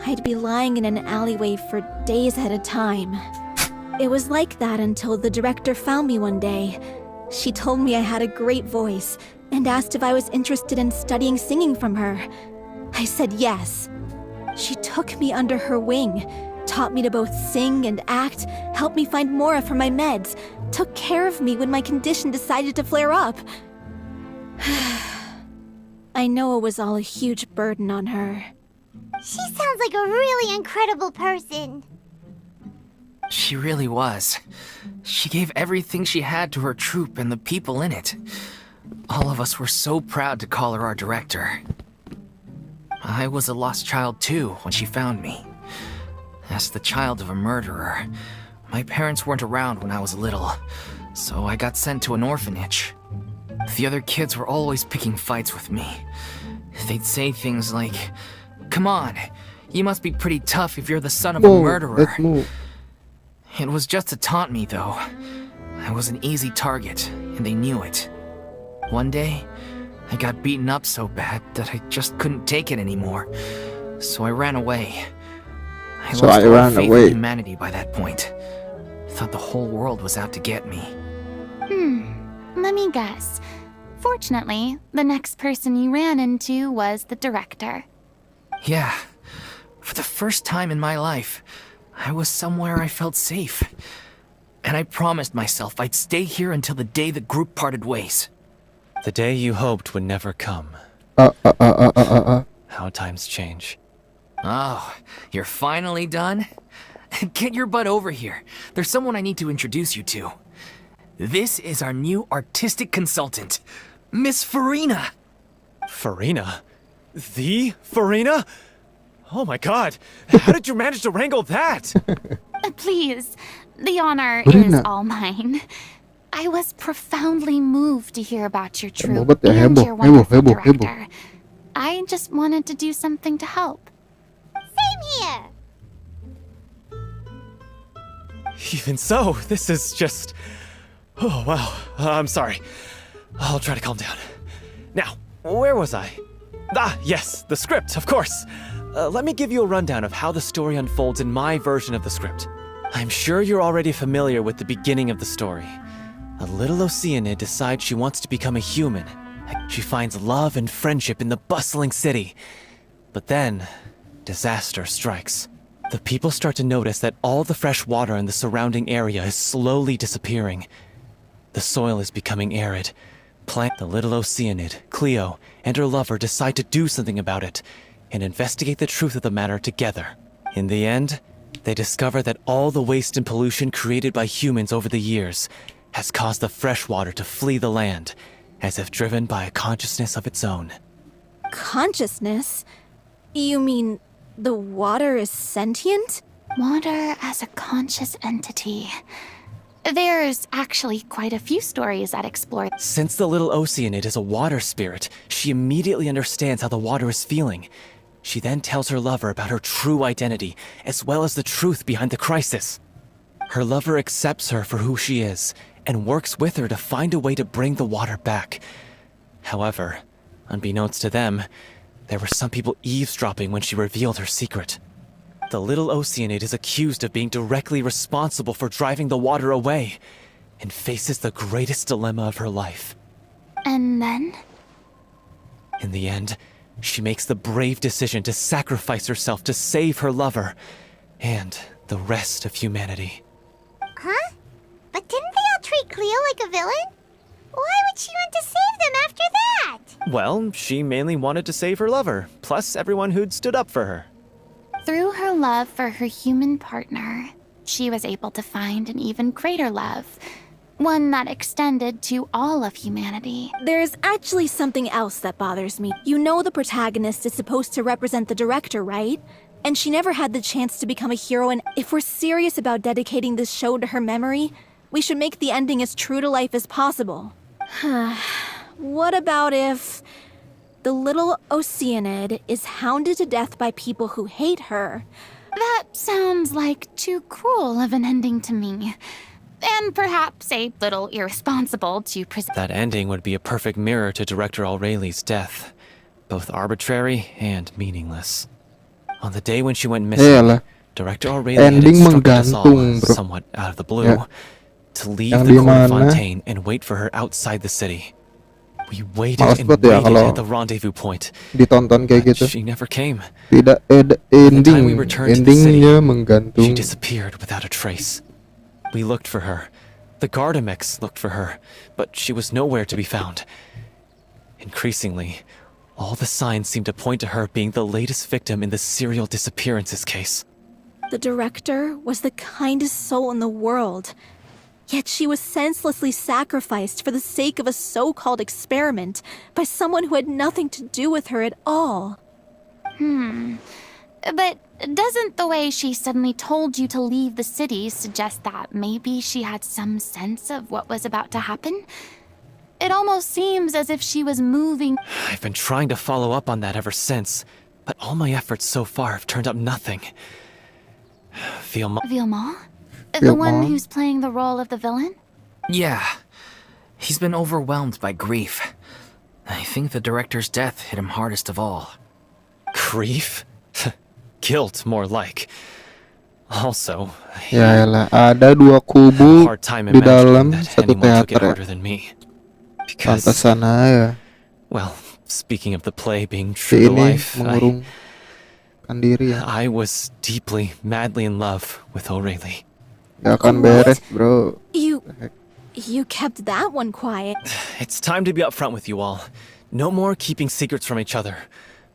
I'd be lying in an alleyway for days at a time. It was like that until the director found me one day. She told me I had a great voice and asked if I was interested in studying singing from her. I said yes. She took me under her wing, taught me to both sing and act, helped me find Mora for my meds, took care of me when my condition decided to flare up. I know it was all a huge burden on her. She sounds like a really incredible person. She really was. She gave everything she had to her troupe and the people in it. All of us were so proud to call her our director. I was a lost child too when she found me. As the child of a murderer, my parents weren't around when I was little, so I got sent to an orphanage. The other kids were always picking fights with me. They'd say things like, "Come on, you must be pretty tough if you're the son of a Whoa, murderer." let's move. It was just to taunt me, though. I was an easy target, and they knew it. One day, I got beaten up so bad that I just couldn't take it anymore. So I ran away. I lost all faith in humanity by that point. Thought the whole world was out to get me. Let me guess. Fortunately, the next person you ran into was the director. Yeah. For the first time in my life, I was somewhere I felt safe. And I promised myself I'd stay here until the day the group parted ways. The day you hoped would never come. How times change. Oh, you're finally done? Get your butt over here. There's someone I need to introduce you to. This is our new artistic consultant, Miss Farina. Farina? The Farina? Oh my god, how did you manage to wrangle that? Please, the honor Farina. is all mine. I was profoundly moved to hear about your troupe Hebat ya, and heboh, your wonderful heboh, heboh. director. I just wanted to do something to help. Same here. Even so, this is just... Oh, wow. I'm sorry. I'll try to calm down. Now, where was I? Ah, yes, the script, of course. Let me give you a rundown of how the story unfolds in my version of the script. I'm sure you're already familiar with the beginning of the story. A little Oceanid decides she wants to become a human. She finds love and friendship in the bustling city. But then, disaster strikes. The people start to notice that all the fresh water in the surrounding area is slowly disappearing. The soil is becoming arid. The little Oceanid, Cleo, and her lover decide to do something about it and investigate the truth of the matter together. In the end, they discover that all the waste and pollution created by humans over the years has caused the fresh water to flee the land, as if driven by a consciousness of its own. Consciousness? You mean the water is sentient? Water as a conscious entity. There's actually quite a few stories that explore. Since the little Oceanid is a water spirit, she immediately understands how the water is feeling. She then tells her lover about her true identity, as well as the truth behind the crisis. Her lover accepts her for who she is, and works with her to find a way to bring the water back. However, unbeknownst to them, there were some people eavesdropping when she revealed her secret. The little Oceanid is accused of being directly responsible for driving the water away, and faces the greatest dilemma of her life. And then? In the end, she makes the brave decision to sacrifice herself to save her lover, and the rest of humanity. Huh? But didn't they all treat Cleo like a villain? Why would she want to save them after that? Well, she mainly wanted to save her lover, plus everyone who'd stood up for her. Through her love for her human partner, she was able to find an even greater love. One that extended to all of humanity. There's actually something else that bothers me. You know the protagonist is supposed to represent the director, right? And she never had the chance to become a hero, and if we're serious about dedicating this show to her memory, we should make the ending as true to life as possible. What about if the little Oceanid is hounded to death by people who hate her? That sounds like too cruel of an ending to me. And perhaps a little irresponsible to present. That ending would be a perfect mirror to Director Aureli's death, both arbitrary and meaningless. On the day when she went missing, Iyalah. Director Aurelia had Ending instructed us all, menggantung, bro. somewhat out of the blue, Ya. to leave Yang the di court mana? Fontaine and wait for her outside the city. We waited Males and banget ya waited kalau at the rendezvous point, ditonton kayak but gitu. she never came. Tidak time we ending, returned to the city, endingnya She menggantung. disappeared without a trace. We looked for her. The Gardamex looked for her, but she was nowhere to be found. Increasingly, All the signs seem to point to her being the latest victim in the serial disappearances case. The director was the kindest soul in the world. Yet she was senselessly sacrificed for the sake of a so-called experiment by someone who had nothing to do with her at all. But doesn't the way she suddenly told you to leave the city suggest that maybe she had some sense of what was about to happen? It almost seems as if she was moving. I've been trying to follow up on that ever since, but all my efforts so far have turned up nothing. Vilma? The Vilma? one who's playing the role of the villain? Yeah. He's been overwhelmed by grief. I think the director's death hit him hardest of all. Grief? Guilt, more like. Also, Ya elah, ada dua kubu hard time di dalam imagining that satu anyone took it teater ya. harder than me. Because, Pantesan aja well, speaking of the play being si true to ini life, mengurungkan diri ya. I was deeply, madly in love with O'Reilly. Gak akan beres, bro. You kept that one quiet. It's time to be upfront with you all. No more keeping secrets from each other.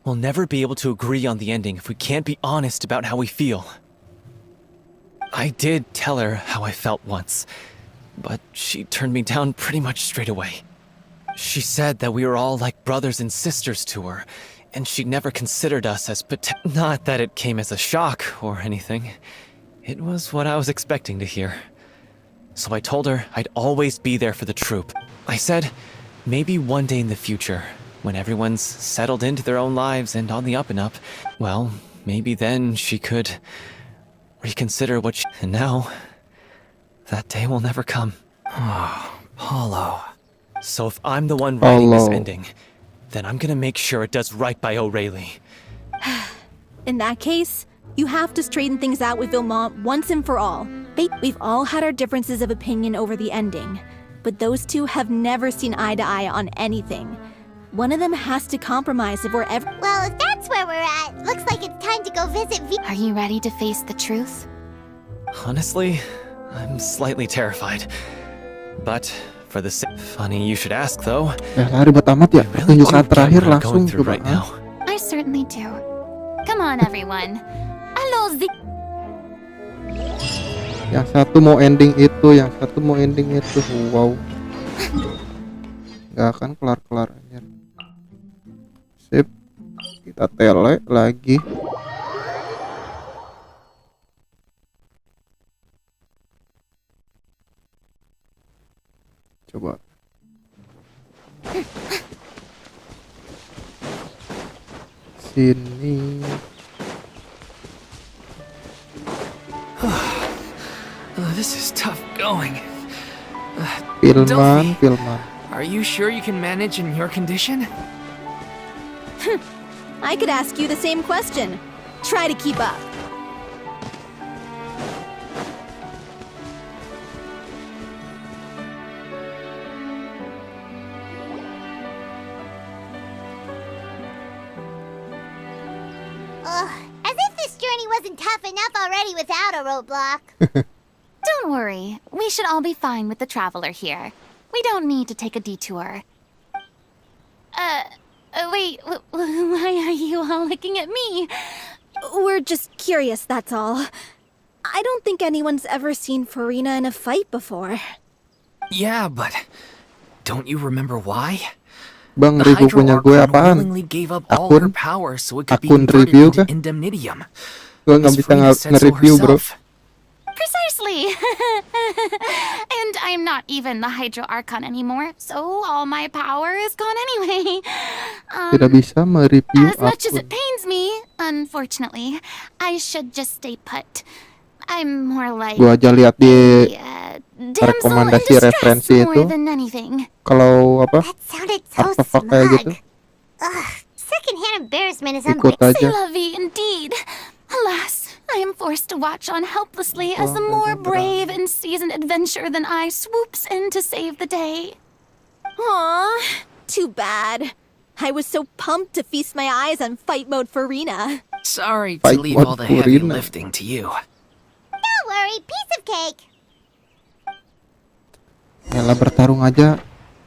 We'll never be able to agree on the ending if we can't be honest about how we feel. I did tell her how I felt once, but she turned me down pretty much straight away. She said that we were all like brothers and sisters to her, and she'd never considered us as not that it came as a shock or anything. It was what I was expecting to hear. So I told her I'd always be there for the troupe. I said, maybe one day in the future, when everyone's settled into their own lives and on the up and up, well, maybe then she could reconsider what she... And now, that day will never come. Oh, Paulo. So if I'm the one writing this Paulo. ending, then I'm gonna make sure it does right by O'Reilly. In that case, you have to straighten things out with Vilma once and for all. We've all had our differences of opinion over the ending, but those two have never seen eye to eye on anything. One of them has to compromise if we're ever... Well, if that's where we're at, looks like it's time to go visit Are you ready to face the truth? Honestly, I'm slightly terrified. But for the sake... Funny you should ask, though. Lah ribet amat ya. I really Pertunjukan do get terakhir what I'm langsung going through coba. right now. I certainly do. Come on, everyone. Allons-y. Yang satu mau ending itu, yang satu mau ending itu. Wow. Gak akan kelar-kelar aja. Sip. Kita tele lagi. Coba. Sini. This is tough going. Filman, Delphi, filman. are you sure you can manage in your condition? I could ask you the same question. Try to keep up. As if this journey wasn't tough enough already without a roadblock. Don't worry. We should all be fine with the traveler here. We don't need to take a detour. Wait, why are you all looking at me? We're just curious, that's all. I don't think anyone's ever seen Farina in a fight before. Yeah, but don't you remember why? Bang, The review Hydro punya gue Archon apaan? willingly gave up all her Akun? power so it could be Akun converted review into kah? indemnitium. Gue gak Miss bisa Farina said so nge-review, bro. herself. Precisely. And I'm not even the Hydro Archon anymore, so all my power is gone anyway. Tidak bisa mereview As much as akun. it pains me, unfortunately, I should just stay put. I'm more like Gue aja lihat di damsel in rekomendasi distress referensi more itu. than anything. Kalau apa That sounded so artefak kayak gitu, smug. Ugh, secondhand embarrassment is ikut unbearable. aja. Lovey indeed. Alas, I am forced to watch on helplessly as a Oh, more bener-bener. brave and seasoned adventurer than I swoops in to save the day. Aw, too bad. I was so pumped to feast my eyes on fight mode Farina. Sorry to Fight leave all the heavy Farina. lifting to you. Don't worry, piece of cake. Yalah bertarung aja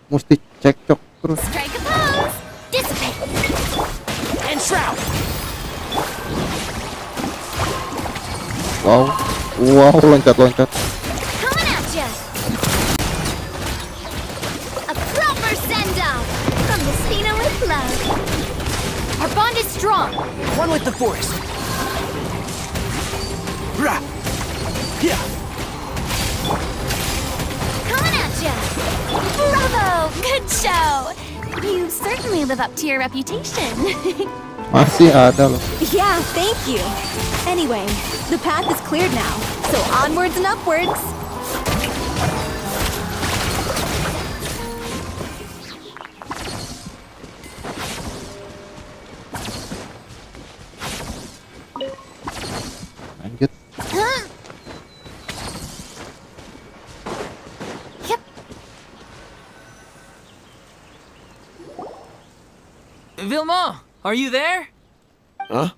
mesti cekcok terus. Strike a pose! Dissipate! Shroud! Wow, loncat. Coming at ya! A proper send-off from the Spina with love. Our bond is strong. One with the force. Rah! Yeah! Coming at ya! Bravo! Good show! You certainly live up to your reputation. Masih ada loh. Yeah, thank you. Anyway, the path is cleared now, so onwards and upwards. Lanjut. Yep. Vilma, are you there? Huh?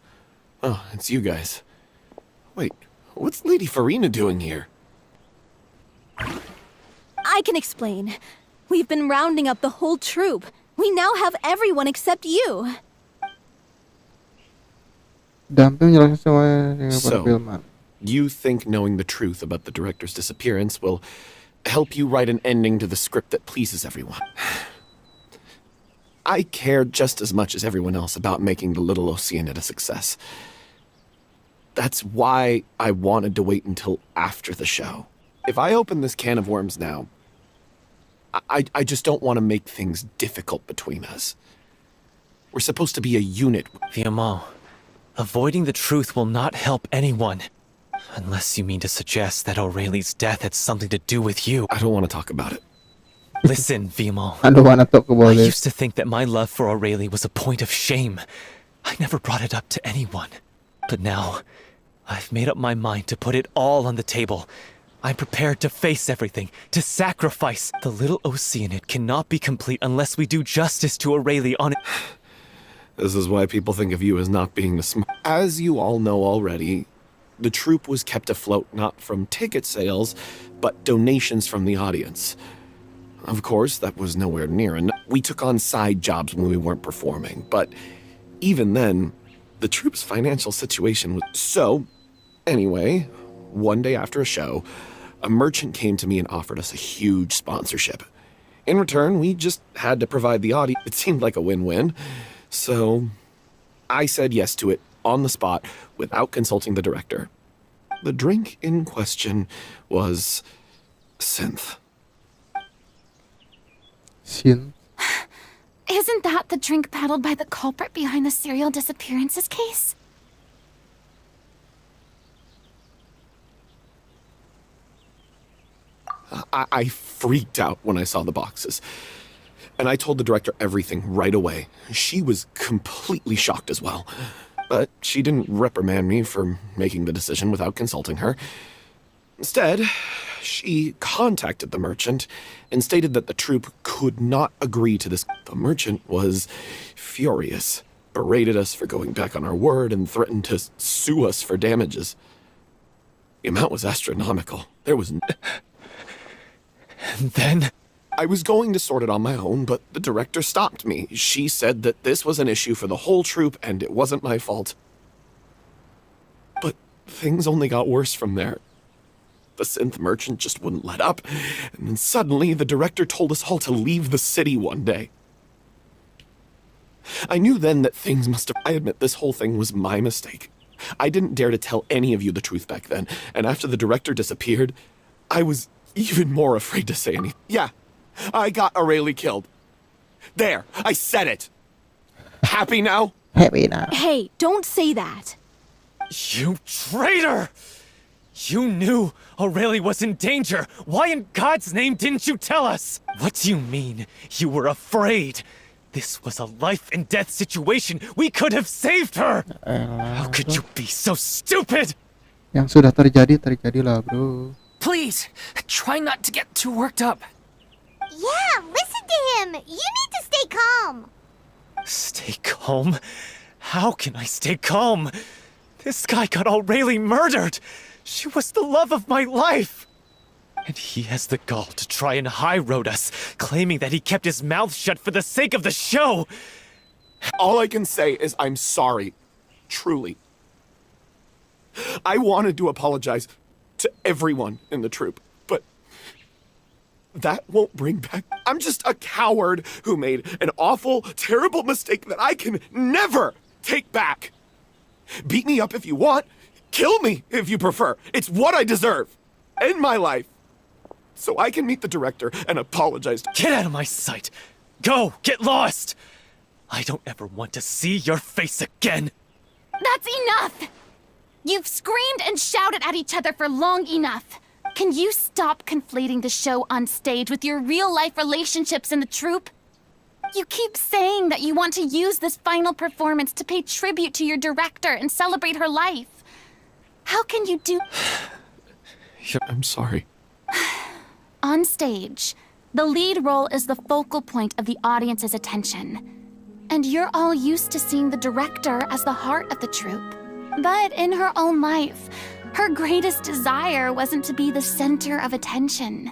Oh, it's you guys. Wait, what's Lady Farina doing here? I can explain. We've been rounding up the whole troop. We now have everyone except you. Damping menjelaskan semuanya dengan So, perfilman. You think knowing the truth about the director's disappearance will help you write an ending to the script that pleases everyone. I care just as much as everyone else about making the Little Oceanid a success. That's why I wanted to wait until after the show. If I open this can of worms now, I just don't want to make things difficult between us. We're supposed to be a unit. Viamão, avoiding the truth will not help anyone. Unless you mean to suggest that Aurelie's death had something to do with you. I don't want to talk about it. Listen, Viamão. I don't wanna talk I about it. used to think that my love for Aurelie was a point of shame. I never brought it up to anyone. But now, I've made up my mind to put it all on the table. I'm prepared to face everything, to sacrifice. The Little Oceanid cannot be complete unless we do justice to Aurelie on it. This is why people think of you as not being the smart. As you all know already, the troupe was kept afloat not from ticket sales, but donations from the audience. Of course, that was nowhere near enough. We took on side jobs when we weren't performing, but even then, the troupe's financial situation was... So, anyway, one day after a show, a merchant came to me and offered us a huge sponsorship. In return, we just had to provide the audience. It seemed like a win-win. So, I said yes to it on the spot without consulting the director. The drink in question was synth. Sin. Isn't that the drink paddled by the culprit behind the serial disappearances case? I freaked out when I saw the boxes. And I told the director everything right away. She was completely shocked as well. But she didn't reprimand me for making the decision without consulting her. Instead, she contacted the merchant and stated that the troupe could not agree to this. The merchant was furious, berated us for going back on our word, and threatened to sue us for damages. The amount was astronomical. There was... And then... I was going to sort it on my own, but the director stopped me. She said that this was an issue for the whole troupe and it wasn't my fault. But things only got worse from there. The synth merchant just wouldn't let up, and then suddenly the director told us all to leave the city one day. I knew then that things must have... I admit this whole thing was my mistake. I didn't dare to tell any of you the truth back then, and after the director disappeared, I was even more afraid to say anything. Yeah, I got Aurelie killed. There, I said it. Happy now? Happy now. Hey, don't say that. You traitor! You knew Aurelie was in danger. Why in God's name didn't you tell us? What do you mean? You were afraid. This was a life and death situation. We could have saved her. How could you be so stupid? Yang sudah terjadi, terjadilah, bro. Please, try not to get too worked up. Yeah, listen to him. You need to stay calm. Stay calm? How can I stay calm? This guy got Aurelie murdered. She was the love of my life. And he has the gall to try and high-road us, claiming that he kept his mouth shut for the sake of the show. All I can say is I'm sorry. Truly. I wanted to apologize to everyone in the troupe, but that won't bring back. I'm just a coward who made an awful, terrible mistake that I can never take back. Beat me up if you want. Kill me if you prefer. It's what I deserve. End my life. So I can meet the director and apologize. Get out of my sight! Go! Get lost! I don't ever want to see your face again! That's enough! You've screamed and shouted at each other for long enough. Can you stop conflating the show on stage with your real-life relationships in the troupe? You keep saying that you want to use this final performance to pay tribute to your director and celebrate her life. How can you do... I'm sorry. On stage, the lead role is the focal point of the audience's attention. And you're all used to seeing the director as the heart of the troupe. But in her own life, her greatest desire wasn't to be the center of attention.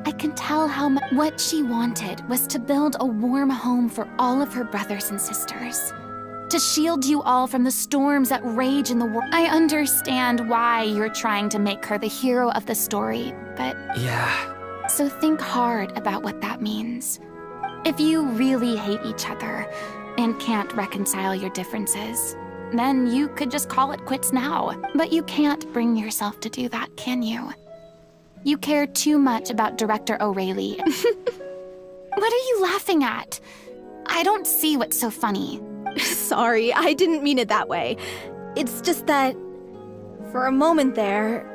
I can tell how what she wanted was to build a warm home for all of her brothers and sisters. To shield you all from the storms that rage in the world. I understand why you're trying to make her the hero of the story, but... Yeah. So think hard about what that means. If you really hate each other and can't reconcile your differences, then you could just call it quits now. But you can't bring yourself to do that, can you? You care too much about Director O'Reilly. What are you laughing at? I don't see what's so funny. Sorry, I didn't mean it that way. It's just that, for a moment there,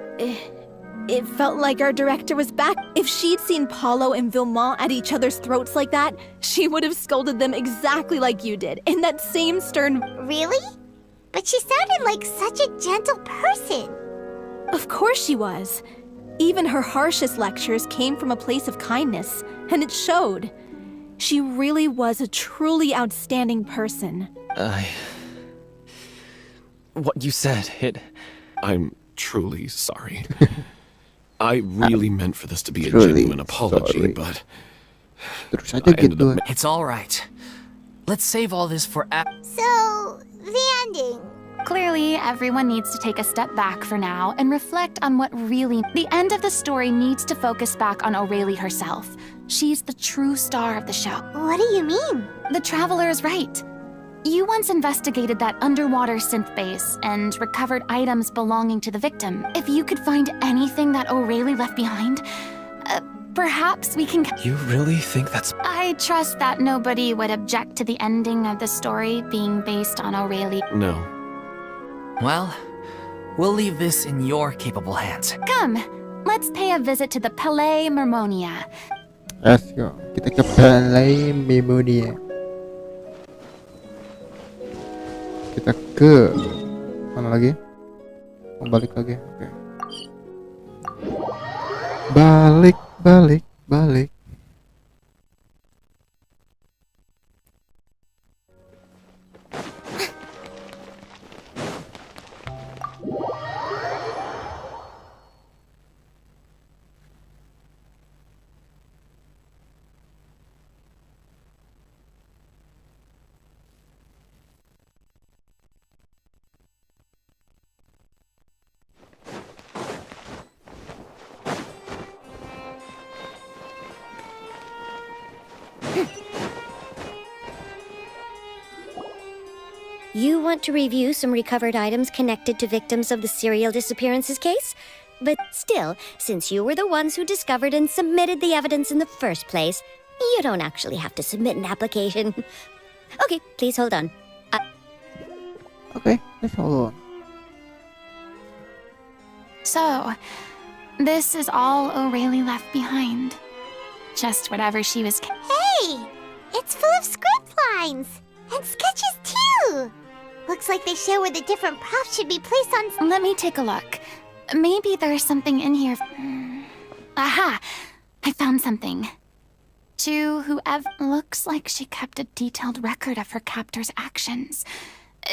it felt like our director was back. If she'd seen Paulo and Vilmont at each other's throats like that, she would have scolded them exactly like you did, in that same stern... Really? But she sounded like such a gentle person. Of course she was. Even her harshest lectures came from a place of kindness, and it showed. She really was a truly outstanding person. What you said, I'm truly sorry. I really meant for this to be a Truly genuine apology, sorry. but Terus aja I ended gitu. up It's all right. Let's save all this for So, the ending. Clearly, everyone needs to take a step back for now and reflect on what really... The end of the story needs to focus back on O'Reilly herself. She's the true star of the show. What do you mean? The Traveler is right. You once investigated that underwater synth base and recovered items belonging to the victim. If you could find anything that O'Reilly left behind, perhaps we can... You really think that's... I trust that nobody would object to the ending of the story being based on O'Reilly. no. Well, we'll leave this in your capable hands. Come, let's pay a visit to the Palais Mermonia. Let's go. Kita ke Palais Memonia. Kita ke mana lagi? Oh, balik lagi. Oke. Balik. You want to review some recovered items connected to victims of the serial disappearances case? But still, since you were the ones who discovered and submitted the evidence in the first place, you don't actually have to submit an application. Okay, please hold on. Oke, let's hold on. So, this is all O'Reilly left behind. Just whatever she was... Hey! It's full of script lines! And sketches too! Looks like they show where the different props should be placed on... Let me take a look. Maybe there's something in here. Aha! I found something. To whoever... Looks like she kept a detailed record of her captor's actions.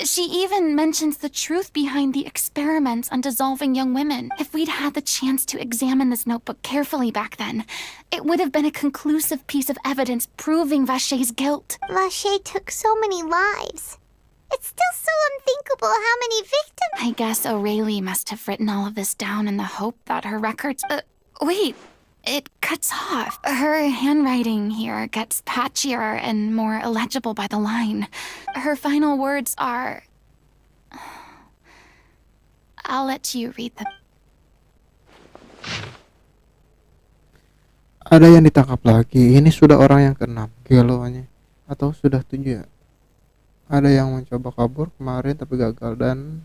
She even mentions the truth behind the experiments on dissolving young women. If we'd had the chance to examine this notebook carefully back then, it would have been a conclusive piece of evidence proving Vacher's guilt. Vacher took so many lives. It's still so unthinkable how many victims. I guess Aurelie must have written all of this down in the hope that her records... wait, it cuts off. Her handwriting here gets patchier and more illegible by the line. Her final words are... I'll let you read them. Ada yang ditangkap lagi. Ini sudah orang yang ke-6 gelonya. Atau sudah 7 ya. Ada yang mencoba kabur kemarin tapi gagal dan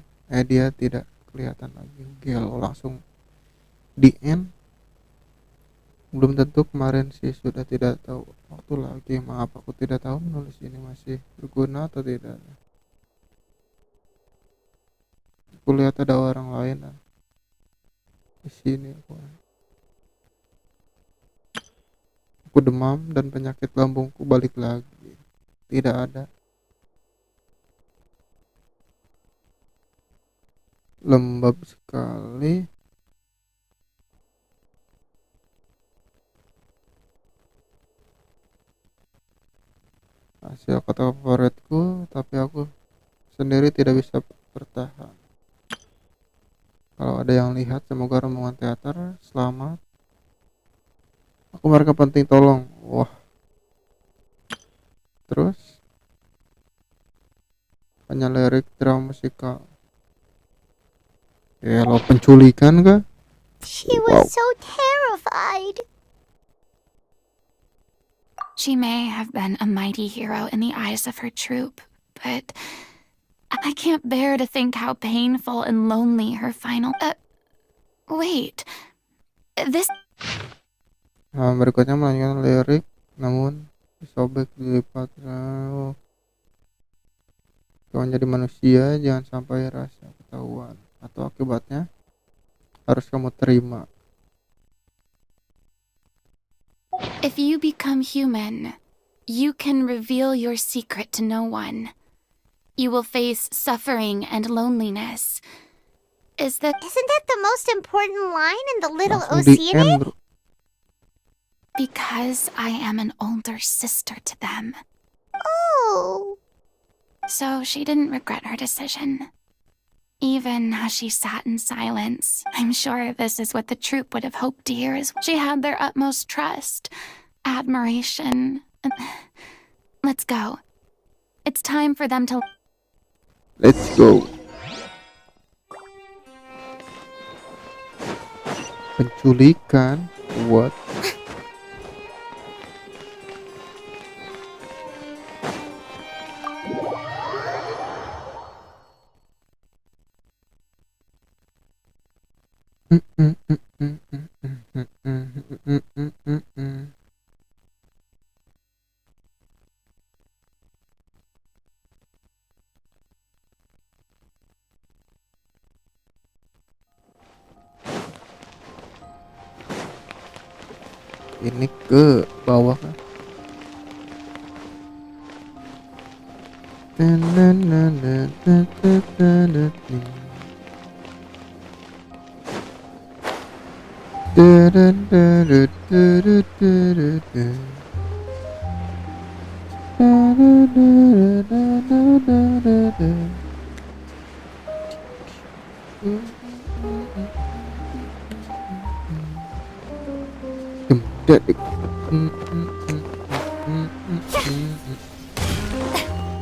dia tidak kelihatan lagi. Gelo langsung di end. Belum tentu kemarin sih sudah tidak tahu waktu lagi. Maaf aku tidak tahu menulis ini masih berguna atau tidak. Aku lihat ada orang lain di sini. Aku demam dan penyakit lambungku balik lagi. Tidak ada. Lembab sekali. Hasil kata favoritku, tapi aku sendiri tidak bisa bertahan. Kalau ada yang lihat, semoga rombongan teater selamat. Aku mereka penting, tolong. Wah. Terus hanya lirik drama musikal. Ya, lo penculikan kah? She was so terrified. She may have been a mighty hero in the eyes of her troop, but I can't bear to think how painful and lonely her final... wait. This... Nah, berikutnya melanjutkan lirik, namun disobek, dilipat. Kalau jadi manusia, jangan sampai rasa ketahuan. Atau akibatnya harus kamu terima. If you become human, you can reveal your secret to no one. You will face suffering and loneliness. Isn't that the most important line in the little Langsung di Osire? end, bro. Because I am an older sister to them. Oh. So she didn't regret her decision. Even as she sat in silence, I'm sure this is what the troupe would have hoped to hear as she had their utmost trust, admiration. Let's go. It's time for them to... Let's go. Penculikan? What? Ini ke bawah kan?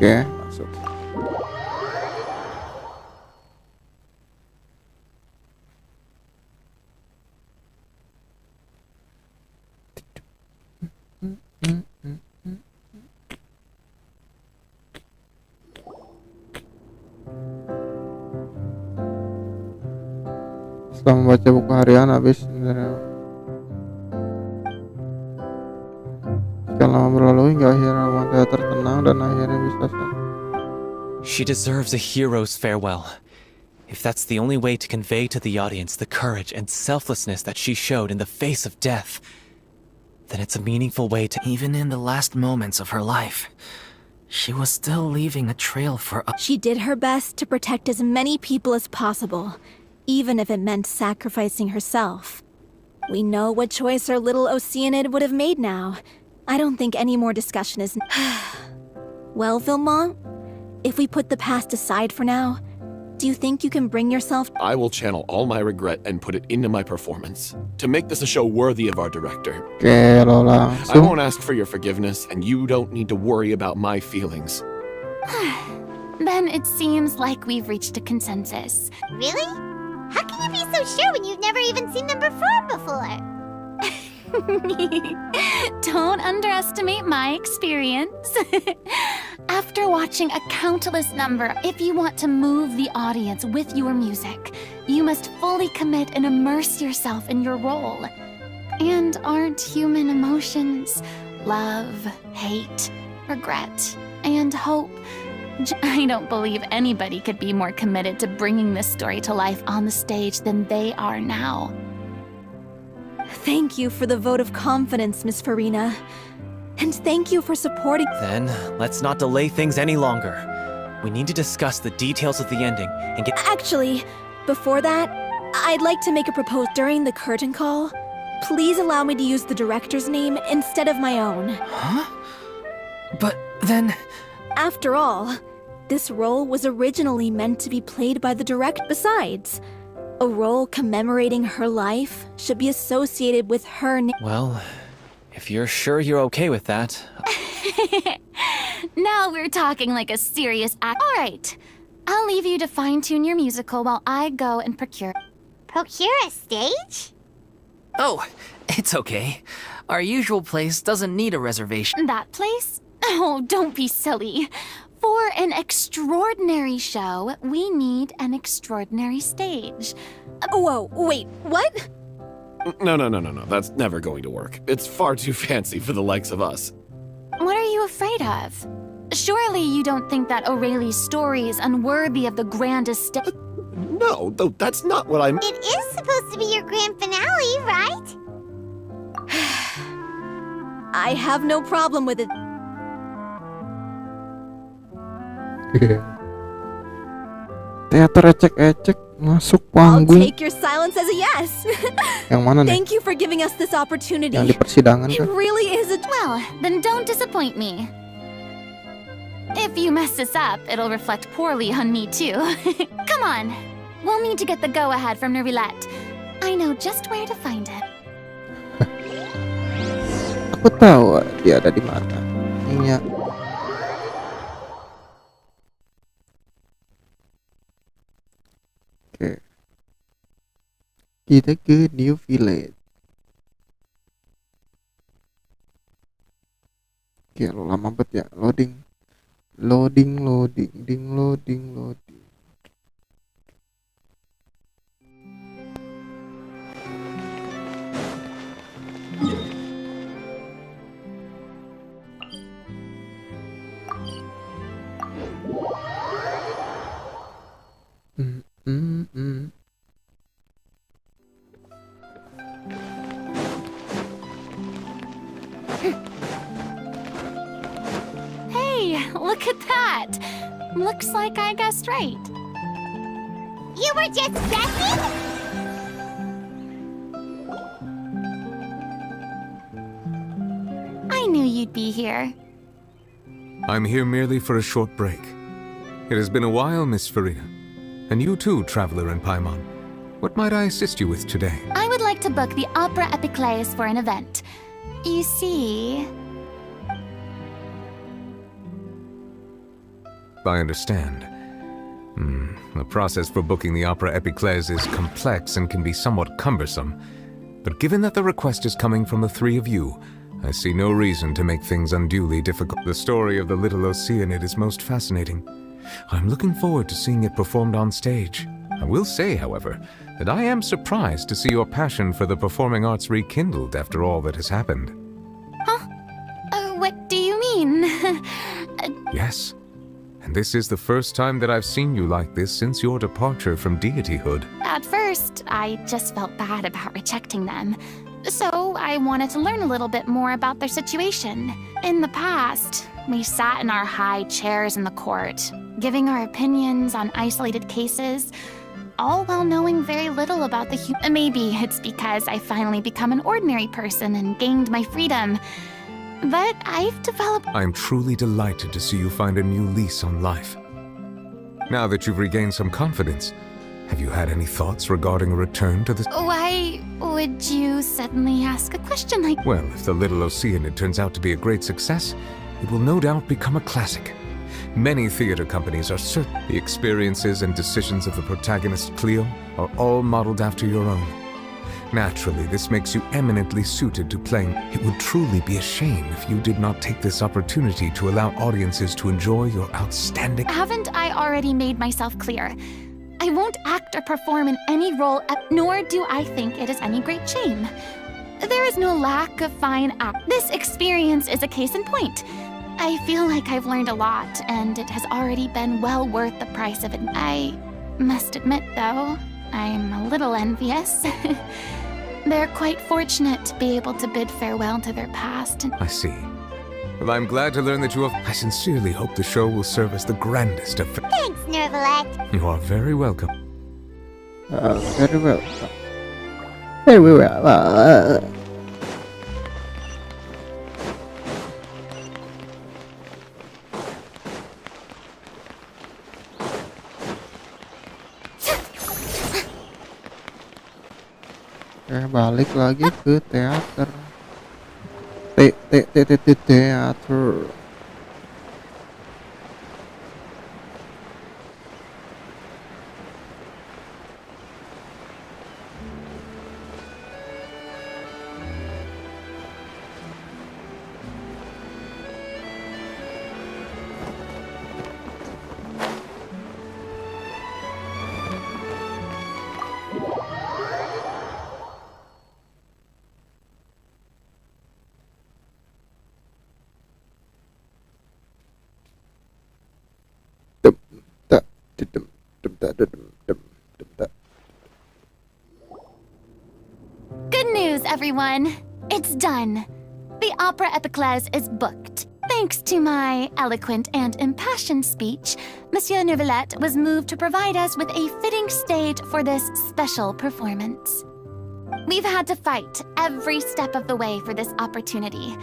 Oke, masuk. Setelah membaca buku harian habis sekian lama berlalu hingga akhirnya ruang teater tenang dan akhirnya bisa She deserves a hero's farewell. If that's the only way to convey to the audience the courage and selflessness that she showed in the face of death, then it's a meaningful way to... Even in the last moments of her life, she was still leaving a trail for us. She did her best to protect as many people as possible, even if it meant sacrificing herself. We know what choice our little Oceanid would have made now. I don't think any more discussion is... Well, Vilmont, if we put the past aside for now, do you think you can bring yourself... I will channel all my regret and put it into my performance to make this a show worthy of our director. Oke, lo I langsung. won't ask for your forgiveness, and you don't need to worry about my feelings. Then it seems like we've reached a consensus. Really? How can you be so sure when you've never even seen them perform before? Don't underestimate my experience. After watching a countless number, if you want to move the audience with your music, you must fully commit and immerse yourself in your role. And aren't human emotions love, hate, regret, and hope? I don't believe anybody could be more committed to bringing this story to life on the stage than they are now. Thank you for the vote of confidence, Miss Farina. And thank you for supporting... Then, let's not delay things any longer. We need to discuss the details of the ending and get... Actually, before that, I'd like to make a proposal during the curtain call. Please allow me to use the director's name instead of my own. Huh? But then... After all, this role was originally meant to be played by the director. Besides, a role commemorating her life should be associated with her name. Well, if you're sure you're okay with that... Now we're talking like a serious act. All right, I'll leave you to fine-tune your musical while I go and procure... Procure a stage? Oh, it's okay. Our usual place doesn't need a reservation. That place? Oh, don't be silly. For an extraordinary show, we need an extraordinary stage. Whoa, wait, what? No. That's never going to work. It's far too fancy for the likes of us. What are you afraid of? Surely you don't think that Aurelie's story is unworthy of the grandest stage? No, though that's not what I'm... It is supposed to be your grand finale, right? I have no problem with it. Teater ecek-ecek masuk I'll panggung. take your silence as a yes. Yang mana nih? Thank you for giving us this opportunity. Yang di persidangan It kah? really is a... Well, then don't disappoint me. If you mess this up, it'll reflect poorly on me too. Come on. We'll need to get the go-ahead from Nervilette. I know just where to find it. Aku tahu dia ada di mana. Iya. Oke. Kita ke New Village. Oke, lo lama banget ya loading. Loading. Hey, look at that. Looks like I guessed right. You were just guessing? I knew you'd be here. I'm here merely for a short break. It has been a while, Miss Farina. And you too, traveler in Paimon. What might I assist you with today? I would like to book the Opera Epiclese for an event. You see... I understand. The process for booking the Opera Epiclese is complex and can be somewhat cumbersome. But given that the request is coming from the three of you, I see no reason to make things unduly difficult. The story of the little Oceanid is most fascinating. I'm looking forward to seeing it performed on stage. I will say, however, that I am surprised to see your passion for the performing arts rekindled after all that has happened. Huh? What do you mean? Yes. And this is the first time that I've seen you like this since your departure from deityhood. At first, I just felt bad about rejecting them. So I wanted to learn a little bit more about their situation. In the past, we sat in our high chairs in the court, giving our opinions on isolated cases, all while knowing very little about the Maybe it's because I finally become an ordinary person and gained my freedom. But I've developed... I'm truly delighted to see you find a new lease on life. Now that you've regained some confidence, have you had any thoughts regarding a return to the... Why would you suddenly ask a question like... Well, if the Little Oceanid turns out to be a great success, it will no doubt become a classic. Many theater companies are certain the experiences and decisions of the protagonist Cleo are all modeled after your own. Naturally, this makes you eminently suited to playing. It would truly be a shame if you did not take this opportunity to allow audiences to enjoy your outstanding... Haven't I already made myself clear? I won't act or perform in any role, nor do I think it is any great shame. There is no lack of fine act. This experience is a case in point. I feel like I've learned a lot, and it has already been well worth the price of it. I must admit, though, I'm a little envious. They're quite fortunate to be able to bid farewell to their past and... I see. Well, I'm glad to learn that you have... I sincerely hope the show will serve as the grandest of... Thanks, Nervalect. You are very welcome. Very well. Very well. Balik lagi ke teater. Teater. Good news, everyone! It's done. The Opera Epiclese is booked. Thanks to my eloquent and impassioned speech, Monsieur Nervalette was moved to provide us with a fitting stage for this special performance. We've had to fight every step of the way for this opportunity,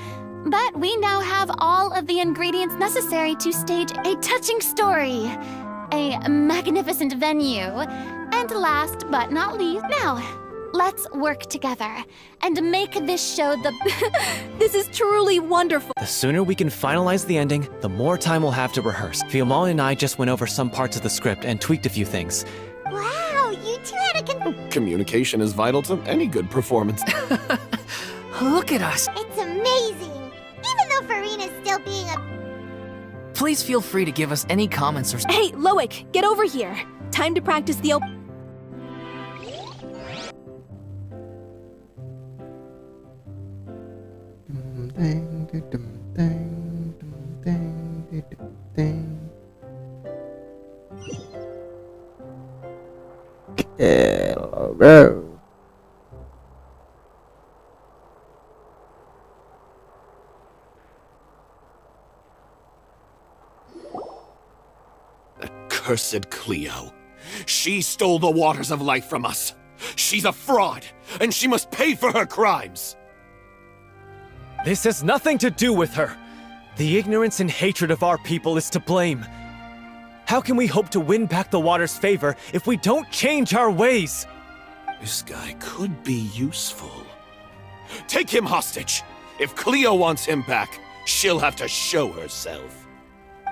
but we now have all of the ingredients necessary to stage a touching story, a magnificent venue, and last but not least, now, let's work together and make this show the... This is truly wonderful. The sooner we can finalize the ending, the more time we'll have to rehearse. Fiamma and I just went over some parts of the script and tweaked a few things. Wow, you two had a Communication is vital to any good performance. Look at us! It's amazing! Even though Farina's still being a... Please feel free to give us any comments or... Hey, Loic, get over here. Time to practice the Hello. Cursed Cleo. She stole the waters of life from us. She's a fraud, and she must pay for her crimes. This has nothing to do with her. The ignorance and hatred of our people is to blame. How can we hope to win back the water's favor if we don't change our ways? This guy could be useful. Take him hostage. If Cleo wants him back, she'll have to show herself.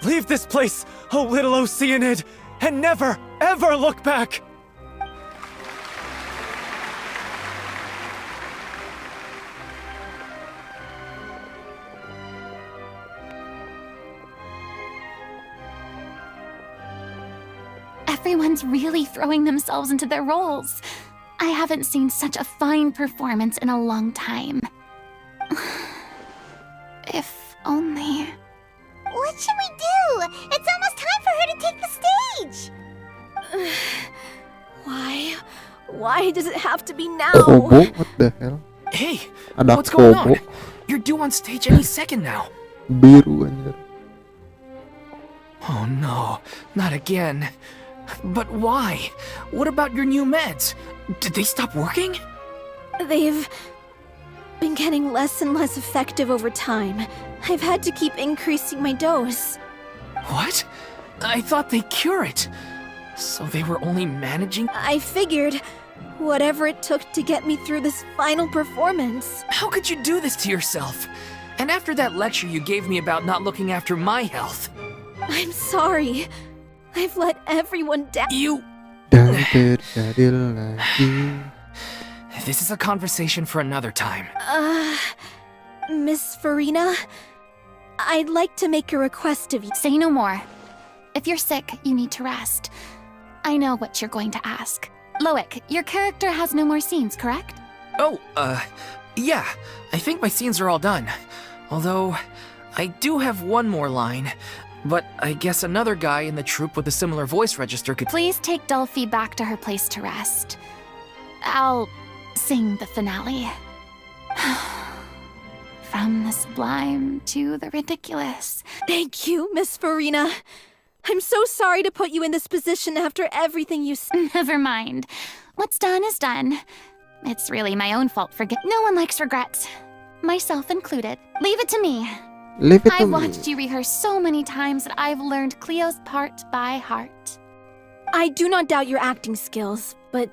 Leave this place, oh little Oceanid, and never, ever look back! Everyone's really throwing themselves into their roles. I haven't seen such a fine performance in a long time. If only... What should we do? It's almost time for her to take the stage! Why does it have to be now? Hobo? What the hell? Hey, Ada what's going hobo. on? You're due on stage any second now. Biru anjir. Oh no, not again. But why? What about your new meds? Did they stop working? They've been getting less and less effective over time. I've had to keep increasing my dose. What? I thought they cure it. So they were only managing? I figured whatever it took to get me through this final performance. How could you do this to yourself? And after that lecture you gave me about not looking after my health. I'm sorry. I've let everyone down. You... Dan terjadi lagi. This is a conversation for another time. Miss Farina, I'd like to make a request of you. Say no more. If you're sick, you need to rest. I know what you're going to ask. Loic, your character has no more scenes, correct? Oh, yeah. I think my scenes are all done. Although, I do have one more line. But I guess another guy in the troupe with a similar voice register could... Please take Delphi back to her place to rest. I'll sing the finale. From the sublime to the ridiculous. Thank you, Miss Farina. I'm so sorry to put you in this position after everything you said. Never mind. What's done is done. It's really my own fault for No one likes regrets. Myself included. Leave it to me. Leave it to I've me. watched you rehearse so many times that I've learned Cleo's part by heart. I do not doubt your acting skills, but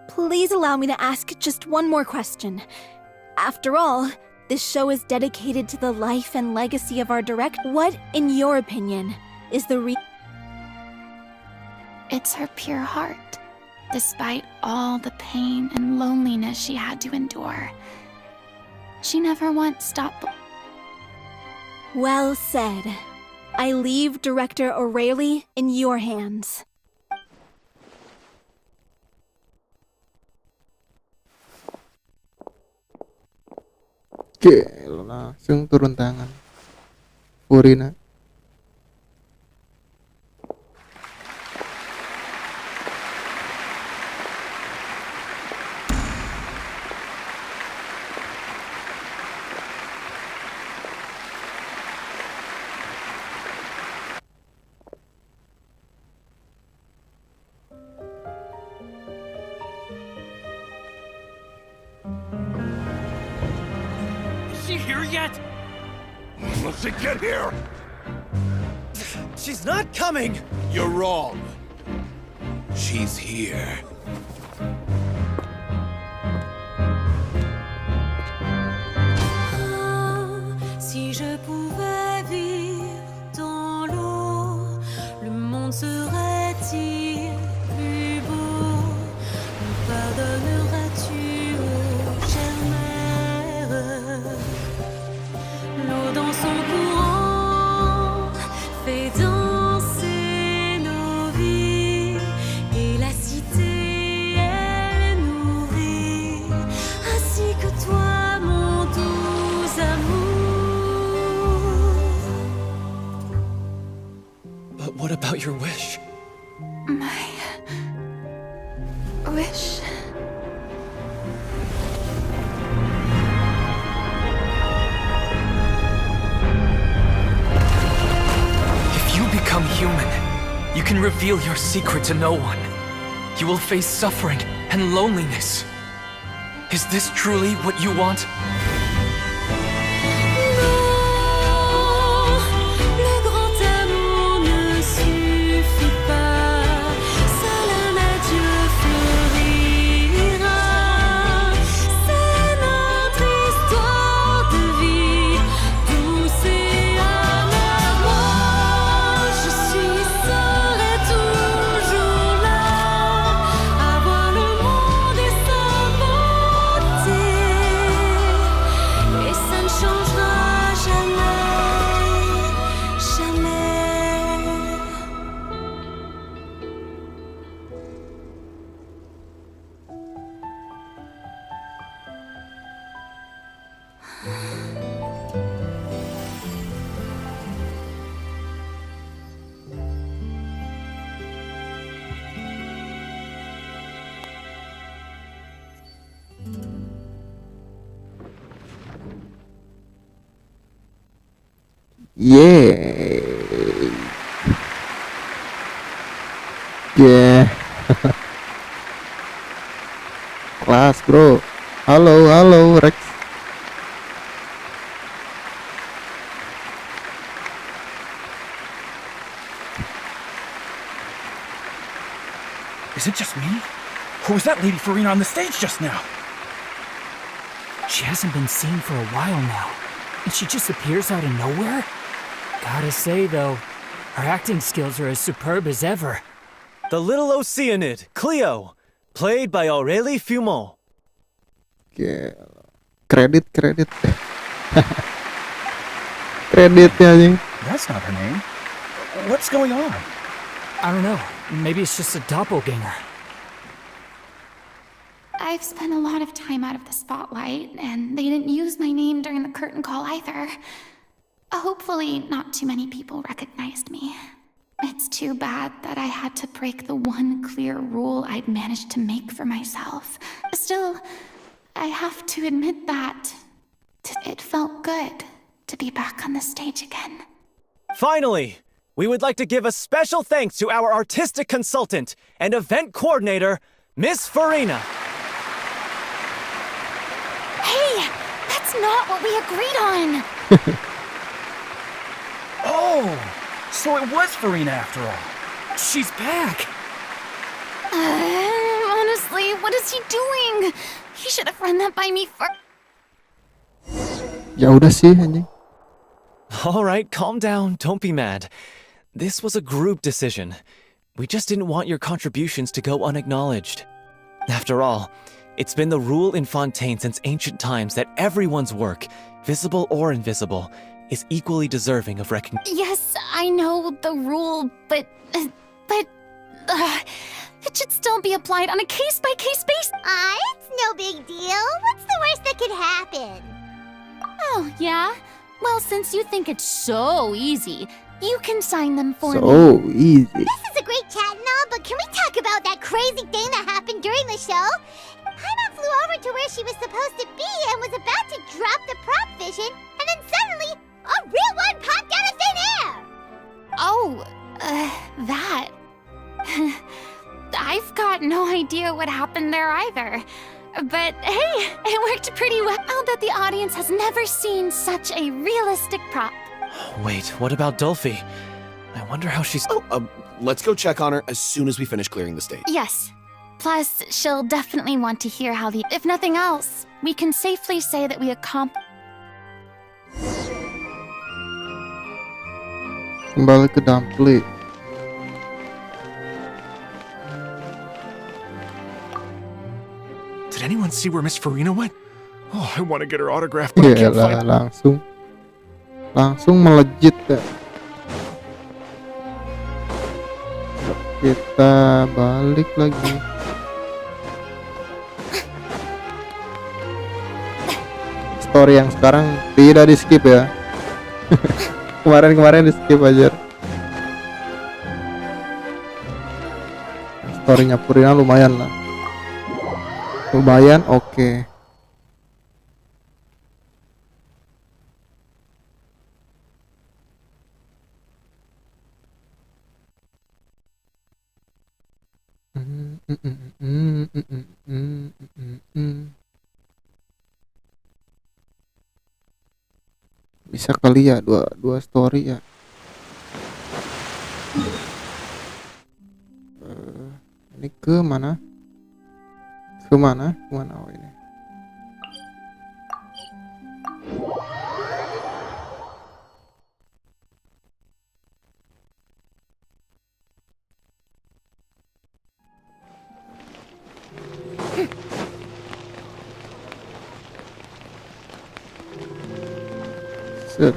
please allow me to ask just one more question. After all, this show is dedicated to the life and legacy of our director. What, in your opinion, is the It's her pure heart, despite all the pain and loneliness she had to endure. She never once stopped. Well said. I leave Director O'Reilly in your hands. Oke, langsung turun tangan. Furina. Must she get here? She's not coming! You're wrong. She's here. Si je pouvais vivre dans l'eau, le monde serait-il plus beau? Me pardonneras-tu, ô chère mère? L'eau dans son courant fait danser nos vies, et la cité elle nourrit, ainsi que toi mon doux amour. But what about your wish? My wish. If you become human, you can reveal your secret to no one. You will face suffering and loneliness. Is this truly what you want? Le grand amour ne suffit pas, seul un adieu fleurira. C'est notre histoire de vie, douce et amère. Moi, je serai toujours là, à voir le monde et sa beauté, et ça ne changera jamais, jamais. Yeay. Yeah. Kelas bro. Halo Rex. Is it just me? Or was that Lady Farina on the stage just now? She hasn't been seen for a while now, and she just appears out of nowhere? Gotta say though, her acting skills are as superb as ever. The little Oceanid, Cleo, played by Aurélie Fumont. Yeah. Kredit. Kreditnya anjing. That's not her name. What's going on? I don't know, maybe it's just a doppelganger. I've spent a lot of time out of the spotlight, and they didn't use my name during the curtain call either. Hopefully, not too many people recognized me. It's too bad that I had to break the one clear rule I'd managed to make for myself. Still, I have to admit that it felt good to be back on the stage again. Finally, we would like to give a special thanks to our artistic consultant and event coordinator, Miss Farina. Hey, that's not what we agreed on. Oh, so it was Farina after all. She's back. Honestly, what is he doing? He should have run that by me first. Ya udah sih anjing. All right, calm down, don't be mad. This was a group decision. We just didn't want your contributions to go unacknowledged. After all, it's been the rule in Fontaine since ancient times that everyone's work, visible or invisible, is equally deserving of recognition. Yes, I know the rule, but it should still be applied on a case-by-case basis. It's no big deal. What's the worst that could happen? Oh, yeah? Well, since you think it's so easy, you can sign them for me. So easy. This is a great chat and all, but can we talk about that crazy thing that happened during the show? Paimon flew over to where she was supposed to be and was about to drop the prop vision, and then suddenly, a real one popped out of thin air! Oh, that. I've got no idea what happened there either. But hey, it worked pretty well. I'll bet the audience has never seen such a realistic prop. Wait, what about Dolphy? I wonder how she's... Let's go check on her as soon as we finish clearing the stage. Yes. Plus, she'll definitely want to hear how the... If nothing else, we can safely say that we accomplished... Kembali ke Dumpli. Did anyone see where Miss Farina went? Oh, I want to get her autograph, but I can't find Iyalah, langsung melejit ya. Kita balik lagi. Story yang sekarang tidak di skip ya. Kemarin di skip aja. Storynya Purina lumayan lah. Lumayan oke. Bisa kali ya dua story ya. Ini ke mana? Kemana oh ini. Set.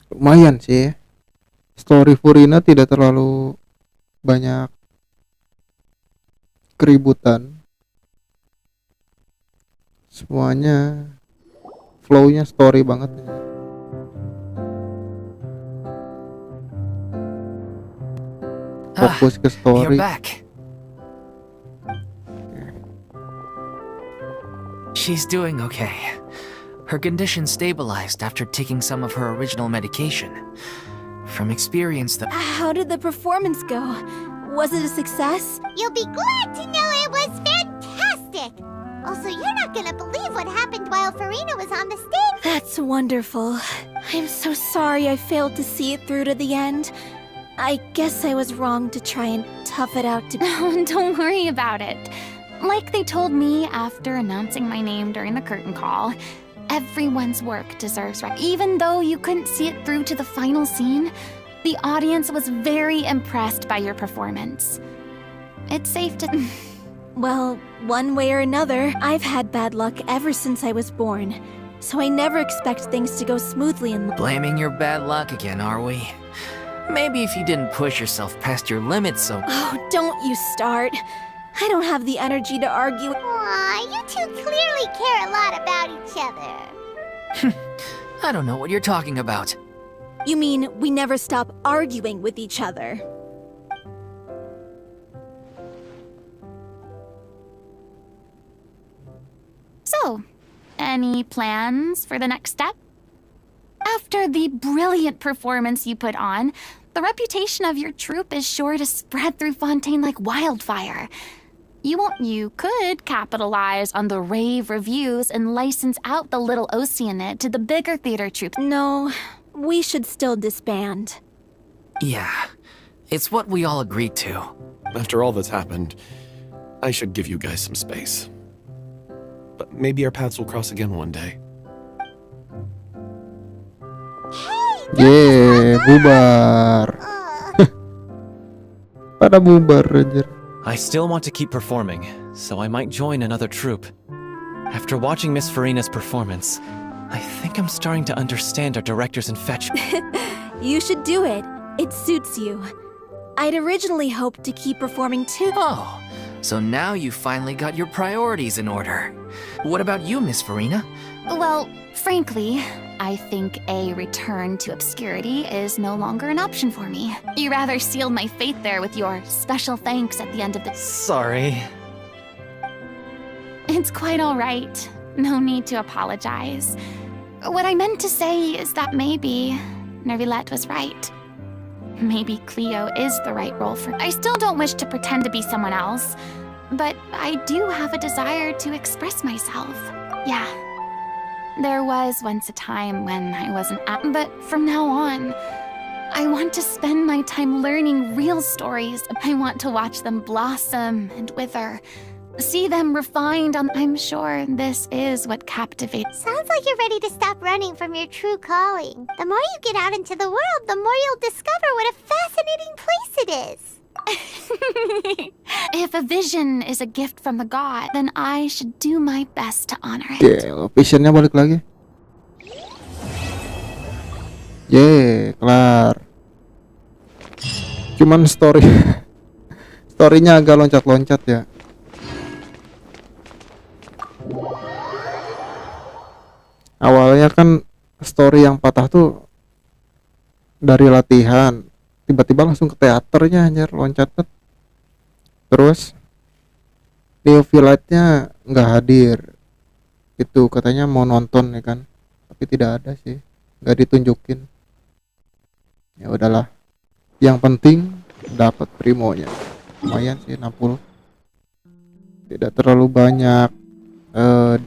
Lumayan sih. Story Furina tidak terlalu banyak keributan. Semuanya flow-nya story banget. Fokus ke story. She's doing okay. Her condition stabilized after taking some of her original medication. From experience, How did the performance go? Was it a success? You'll be glad to know it was fantastic! Also, you're not gonna believe what happened while Farina was on the stage. That's wonderful. I'm so sorry I failed to see it through to the end. I guess I was wrong to try and tough it out to... Oh, don't worry about it. Like they told me after announcing my name during the curtain call, everyone's work deserves respect. Even though you couldn't see it through to the final scene, the audience was very impressed by your performance. It's safe to... Well, one way or another, I've had bad luck ever since I was born. So I never expect things to go smoothly in life. blaming your bad luck again, are we? Maybe if you didn't push yourself past your limits so... Oh, don't you start. I don't have the energy to argue. Aw, you two clearly care a lot about each other. I don't know what you're talking about. You mean we never stop arguing with each other? So, any plans for the next step? After the brilliant performance you put on, the reputation of your troupe is sure to spread through Fontaine like wildfire. You could capitalize on the rave reviews and license out the little Oceanid to the bigger theater troupe. No, we should still disband. Yeah, it's what we all agreed to. After all that's happened, I should give you guys some space. But maybe our paths will cross again one day. Yeay, bubar. Pada bubar anjir. I still want to keep performing, so I might join another troupe. After watching Miss Farina's performance, I think I'm starting to understand our director's infatuation. You should do it. It suits you. I'd originally hoped to keep performing too. Oh, so now you finally got your priorities in order. What about you, Miss Farina? Well, frankly, I think a return to obscurity is no longer an option for me. You rather sealed my fate there with your special thanks at the end of the... Sorry. It's quite all right. No need to apologize. What I meant to say is that maybe Nervillette was right. Maybe Cleo is the right role for... I still don't wish to pretend to be someone else, but I do have a desire to express myself. Yeah. There was once a time when I wasn't but from now on, I want to spend my time learning real stories. I want to watch them blossom and wither. See them refined on... I'm sure this is what captivates... Sounds like you're ready to stop running from your true calling. The more you get out into the world, the more you'll discover what a fascinating place it is. If a vision is a gift from the god, then I should do my best to honor it. Oke, visionnya balik lagi. Yeay, kelar. Cuman storynya agak loncat-loncat ya. Awalnya kan story yang patah tuh dari latihan, tiba-tiba langsung ke teaternya anjir, loncat tuh. Terus Neophyte-nya nggak hadir, itu katanya mau nonton ya kan, tapi tidak ada sih, nggak ditunjukin. Ya udahlah, yang penting dapat primonya, lumayan sih 60, tidak terlalu banyak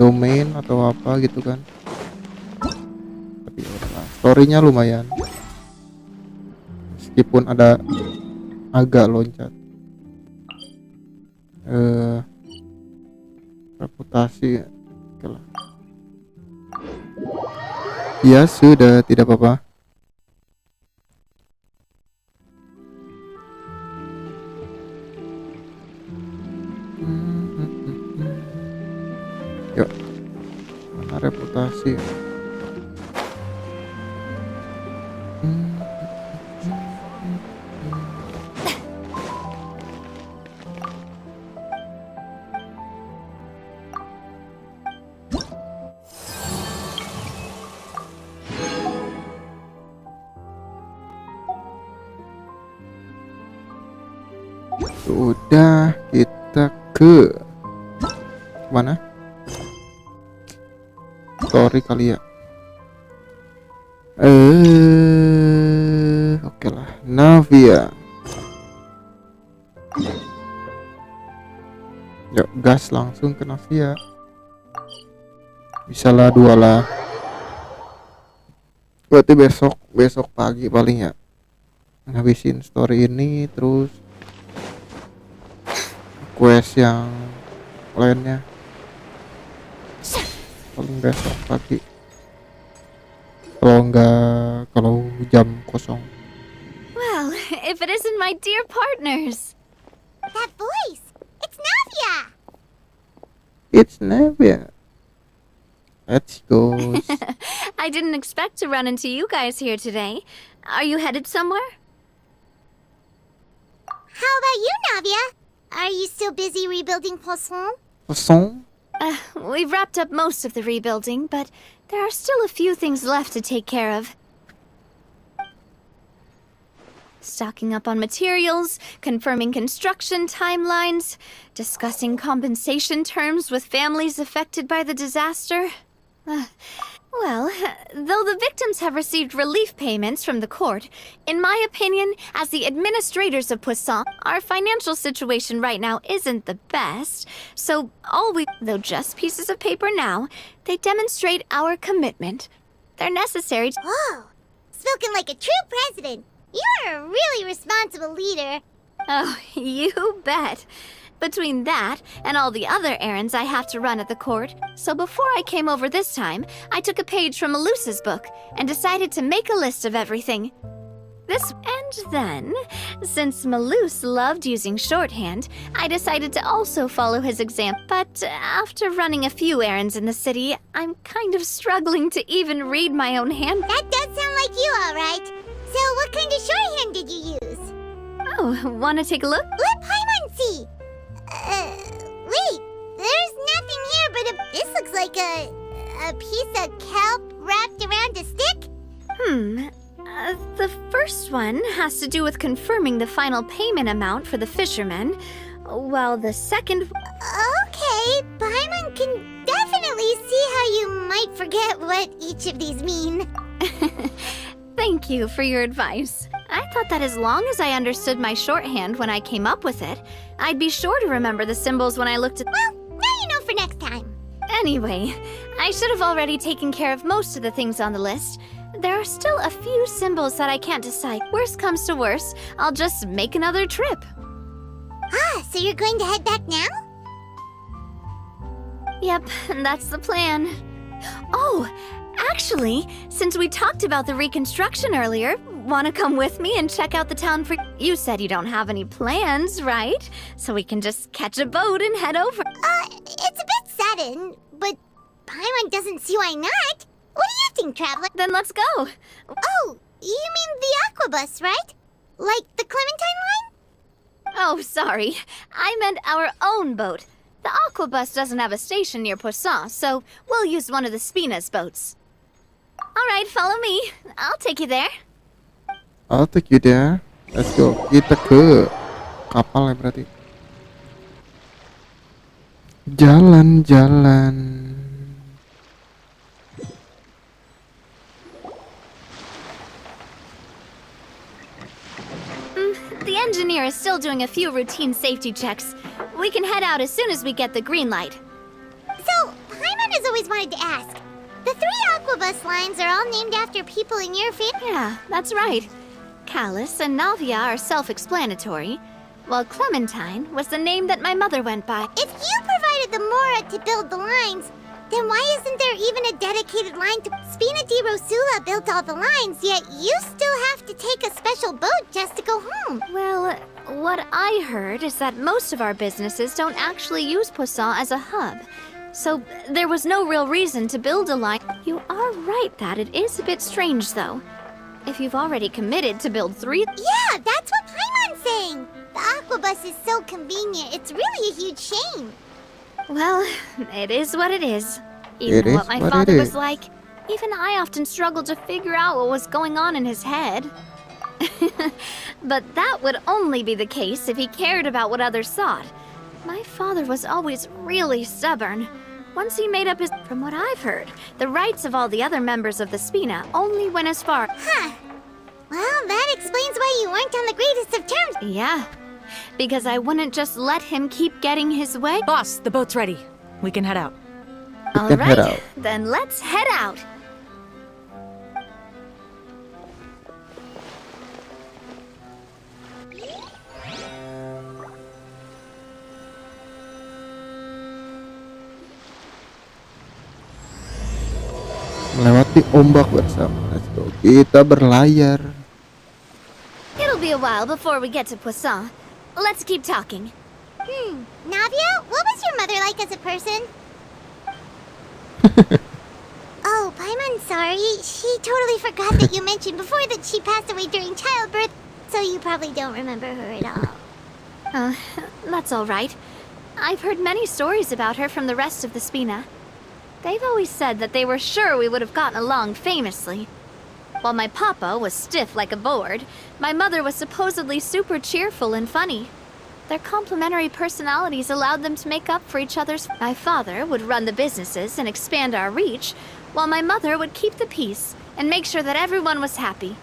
domain atau apa gitu kan, tapi ya udahlah, storynya lumayan meskipun ada agak loncat. Reputasi okelah. Ya sudah, tidak apa-apa. Yuk, mana reputasi? Sudah, kita ke mana? story kali ya. Oke lah, Navia. Yuk, gas langsung ke Navia. Bisa lah 2 lah. Berarti besok pagi paling ya. Ngabisin story ini, terus quest yang lainnya paling besok pagi. Kalau jam kosong. Well, if it isn't my dear partners. That voice! It's Navia! It's Navia. Let's go. I didn't expect to run into you guys here today. Are you headed somewhere? How about you, Navia? Are you still busy rebuilding Poisson? Poisson? We've wrapped up most of the rebuilding, but there are still a few things left to take care of. Stocking up on materials, confirming construction timelines, discussing compensation terms with families affected by the disaster. Well, though the victims have received relief payments from the court, in my opinion, as the administrators of Poisson, our financial situation right now isn't the best. So though just pieces of paper now, they demonstrate our commitment. They're necessary to— Whoa! Spoken like a true president. You're a really responsible leader. Oh, you bet. Between that and all the other errands I have to run at the court. So before I came over this time, I took a page from Malusa's book and decided to make a list of everything. And then, since Malus loved using shorthand, I decided to also follow his example. But after running a few errands in the city, I'm kind of struggling to even read my own hand. That does sound like you, all right. So what kind of shorthand did you use? Oh, wanna take a look? Let Paimon see. Wait, there's nothing here, but this looks like a piece of kelp wrapped around a stick? The first one has to do with confirming the final payment amount for the fishermen, while the second— Okay, Paimon can definitely see how you might forget what each of these mean. Thank you for your advice. I thought that as long as I understood my shorthand when I came up with it, I'd be sure to remember the symbols when I looked at— Well, now you know for next time. Anyway, I should have already taken care of most of the things on the list. There are still a few symbols that I can't decide. Worst comes to worst, I'll just make another trip. So you're going to head back now? Yep, that's the plan. Oh, actually, since we talked about the reconstruction earlier, want to come with me and check out the town for— You said you don't have any plans, right? So we can just catch a boat and head over. It's a bit sudden, but Paimon doesn't see why not. What do you think, Traveler? Then let's go. Oh, you mean the aquabus, right? Like the Clementine line? Oh, sorry. I meant our own boat. The aquabus doesn't have a station near Poisson, so we'll use one of the Spina's boats. All right, follow me. I'll take you there. I'll take you there. Let's go. Kita ke kapal ya berarti. Jalan-jalan. The engineer is still doing a few routine safety checks. We can head out as soon as we get the green light. So, Paimon has always wanted to ask. The 3 aquabus lines are all named after people in your family? Yeah, that's right. Callus and Navia are self-explanatory, while Clementine was the name that my mother went by. If you provided the Mora to build the lines, then why isn't there even a dedicated line to— Spina di Rosula built all the lines, yet you still have to take a special boat just to go home. Well, what I heard is that most of our businesses don't actually use Poisson as a hub. So there was no real reason to build a line. You are right that it is a bit strange, though. If you've already committed to build 3— Yeah, that's what Paimon's saying. The aquabus is so convenient, it's really a huge shame. Well, it is what it is. Even what my father was like, even I often struggled to figure out what was going on in his head. But that would only be the case if he cared about what others thought. My father was always really stubborn. Once he made up his... From what I've heard, the rights of all the other members of the Spina only went as far... Huh. Well, that explains why you weren't on the greatest of terms. Yeah, because I wouldn't just let him keep getting his way. Boss, the boat's ready. We can head out. All can head right, out. then let's head out. Melewati ombak bersama. Let's go. Kita berlayar. It'll be a while before we get to Poisson. Let's keep talking. Navia, what was your mother like as a person? Oh, Paimon, sorry. She totally forgot that you mentioned before that she passed away during childbirth, so you probably don't remember her at all. That's all right. I've heard many stories about her from the rest of the Spina. They've always said that they were sure we would have gotten along famously. While my papa was stiff like a board, my mother was supposedly super cheerful and funny. Their complementary personalities allowed them to make up for each other's... My father would run the businesses and expand our reach, while my mother would keep the peace and make sure that everyone was happy.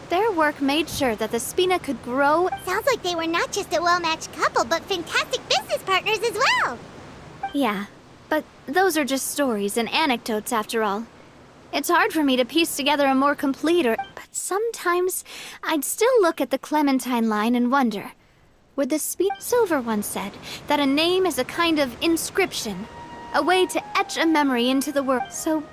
Their work made sure that the Spina could grow... Sounds like they were not just a well-matched couple, but fantastic business partners as well. Yeah, but those are just stories and anecdotes after all. It's hard for me to piece together a more complete or... But sometimes I'd still look at the Clementine line and wonder... Would the Silver once said that a name is a kind of inscription, a way to etch a memory into the world. So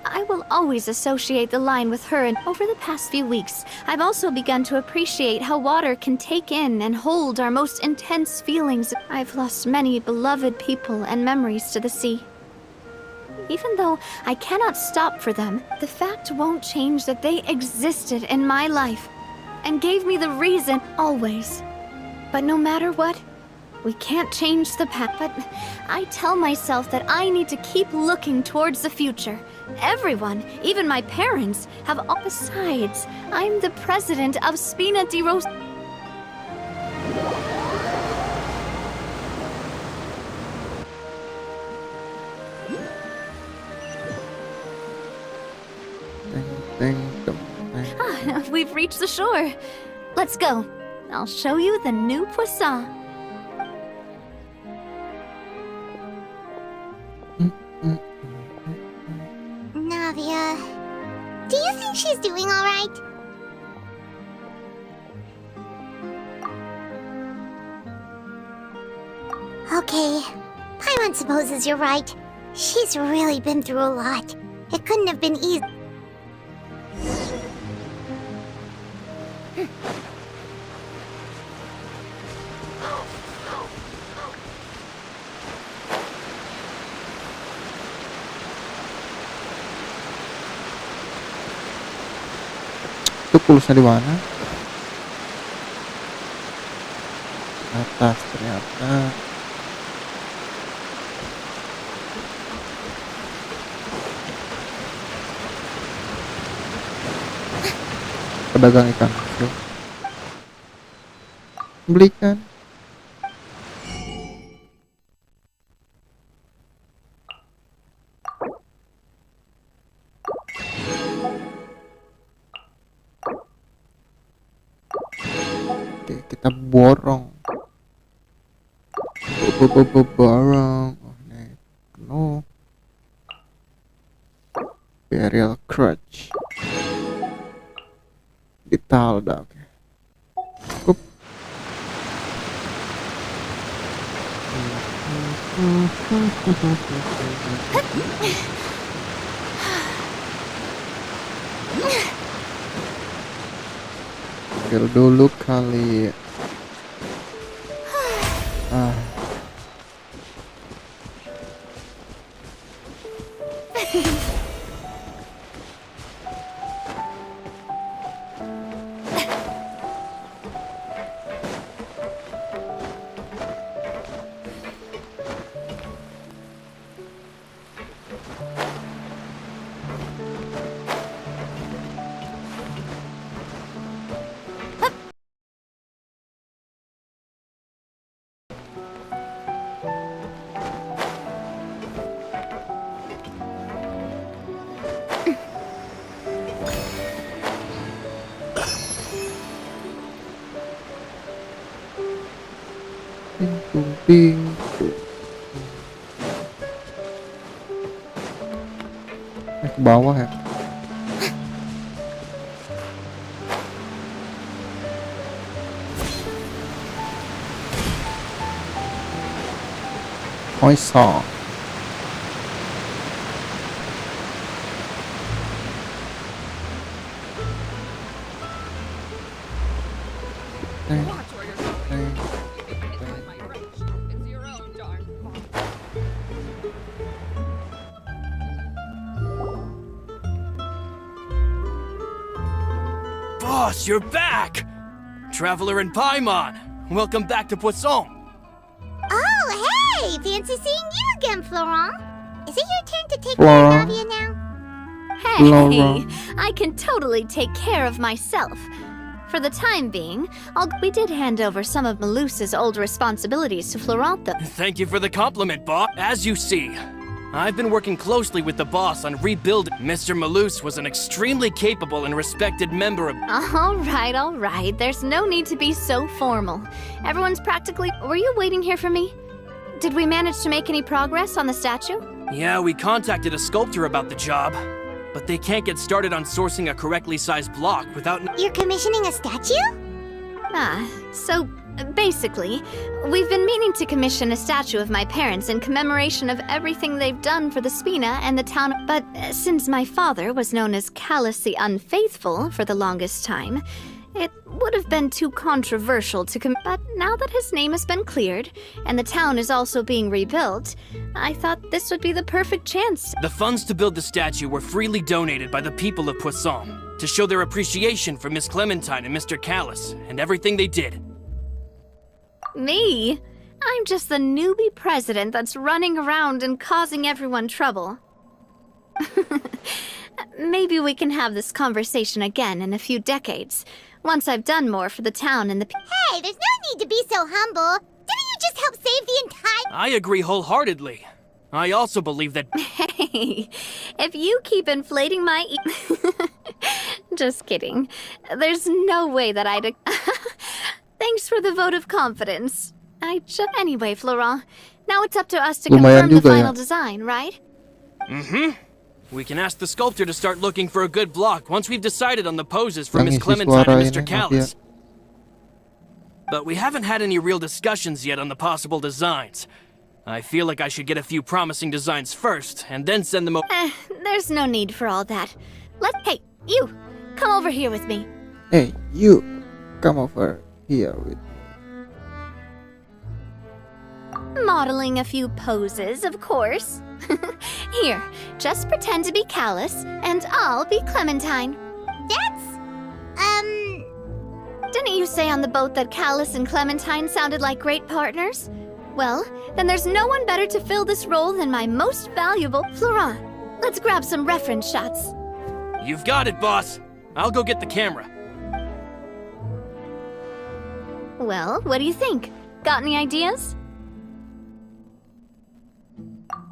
I will always associate the line with her, and over the past few weeks, I've also begun to appreciate how water can take in and hold our most intense feelings. I've lost many beloved people and memories to the sea. Even though I cannot stop for them, the fact won't change that they existed in my life and gave me the reason always. But no matter what, we can't change the past. But I tell myself that I need to keep looking towards the future. Everyone, even my parents, have all... Besides, I'm the president of Spina di Ros... We've reached the shore. Let's go. I'll show you the new Poisson. Navia, do you think she's doing all right? Okay, Paimon supposes you're right. She's really been through a lot. It couldn't have been easy. Itu pulsa di mana? Atas ternyata. Pedagang ikan. Yuk. Belikan. Oke, kita borong. Borong. Oh, nih. No. Burial crutch. Vital dah. Oke. Cukup. Ambil dulu kali. pintu. Ke bawah ya. Oh, I saw. Boss, you're back! Traveler in Paimon, welcome back to Poisson. Oh, hey! Fancy seeing you again, Florent. Is it your turn to take Flora. care of Navia now? Hey, Laura. I can totally take care of myself. For the time being, we did hand over some of Malus's old responsibilities to Florent, though. Thank you for the compliment, boss. As you see, I've been working closely with the boss on rebuilding. Mr. Malus was an extremely capable and respected member of... All right. There's no need to be so formal. Everyone's practically... Were you waiting here for me? Did we manage to make any progress on the statue? Yeah, we contacted a sculptor about the job, but they can't get started on sourcing a correctly sized block without... You're commissioning a statue? So basically, we've been meaning to commission a statue of my parents in commemoration of everything they've done for the Spina and the town. But since my father was known as Callus the Unfaithful for the longest time, it would have been too controversial to but now that his name has been cleared, and the town is also being rebuilt, I thought this would be the perfect chance. The funds to build the statue were freely donated by the people of Poisson to show their appreciation for Miss Clementine and Mr. Callus and everything they did. Me? I'm just the newbie president that's running around and causing everyone trouble. Maybe we can have this conversation again in a few decades, once I've done more for the town and the Hey, there's no need to be so humble. Didn't you just help save the entire... I agree wholeheartedly. I also believe that... Hey, if you keep inflating my Just kidding. There's no way that I'd... Thanks for the vote of confidence. Anyway, Florent, now it's up to us to Lumayan confirm the juga ya. final design, right? Mm-hmm. We can ask the sculptor to start looking for a good block once we've decided on the poses for Yang Miss isi Clementine suara and Mr. ini, Callus. But we haven't had any real discussions yet on the possible designs. I feel like I should get a few promising designs first, and then send them over. There's no need for all that. Hey, you! Come over here with me. Hey, you, come over here with me. Modeling a few poses, of course. Here, just pretend to be Callus, and I'll be Clementine. That's... Didn't you say on the boat that Callus and Clementine sounded like great partners? Well, then there's no one better to fill this role than my most valuable Florent. Let's grab some reference shots. You've got it, boss. I'll go get the camera. Well, what do you think? Got any ideas?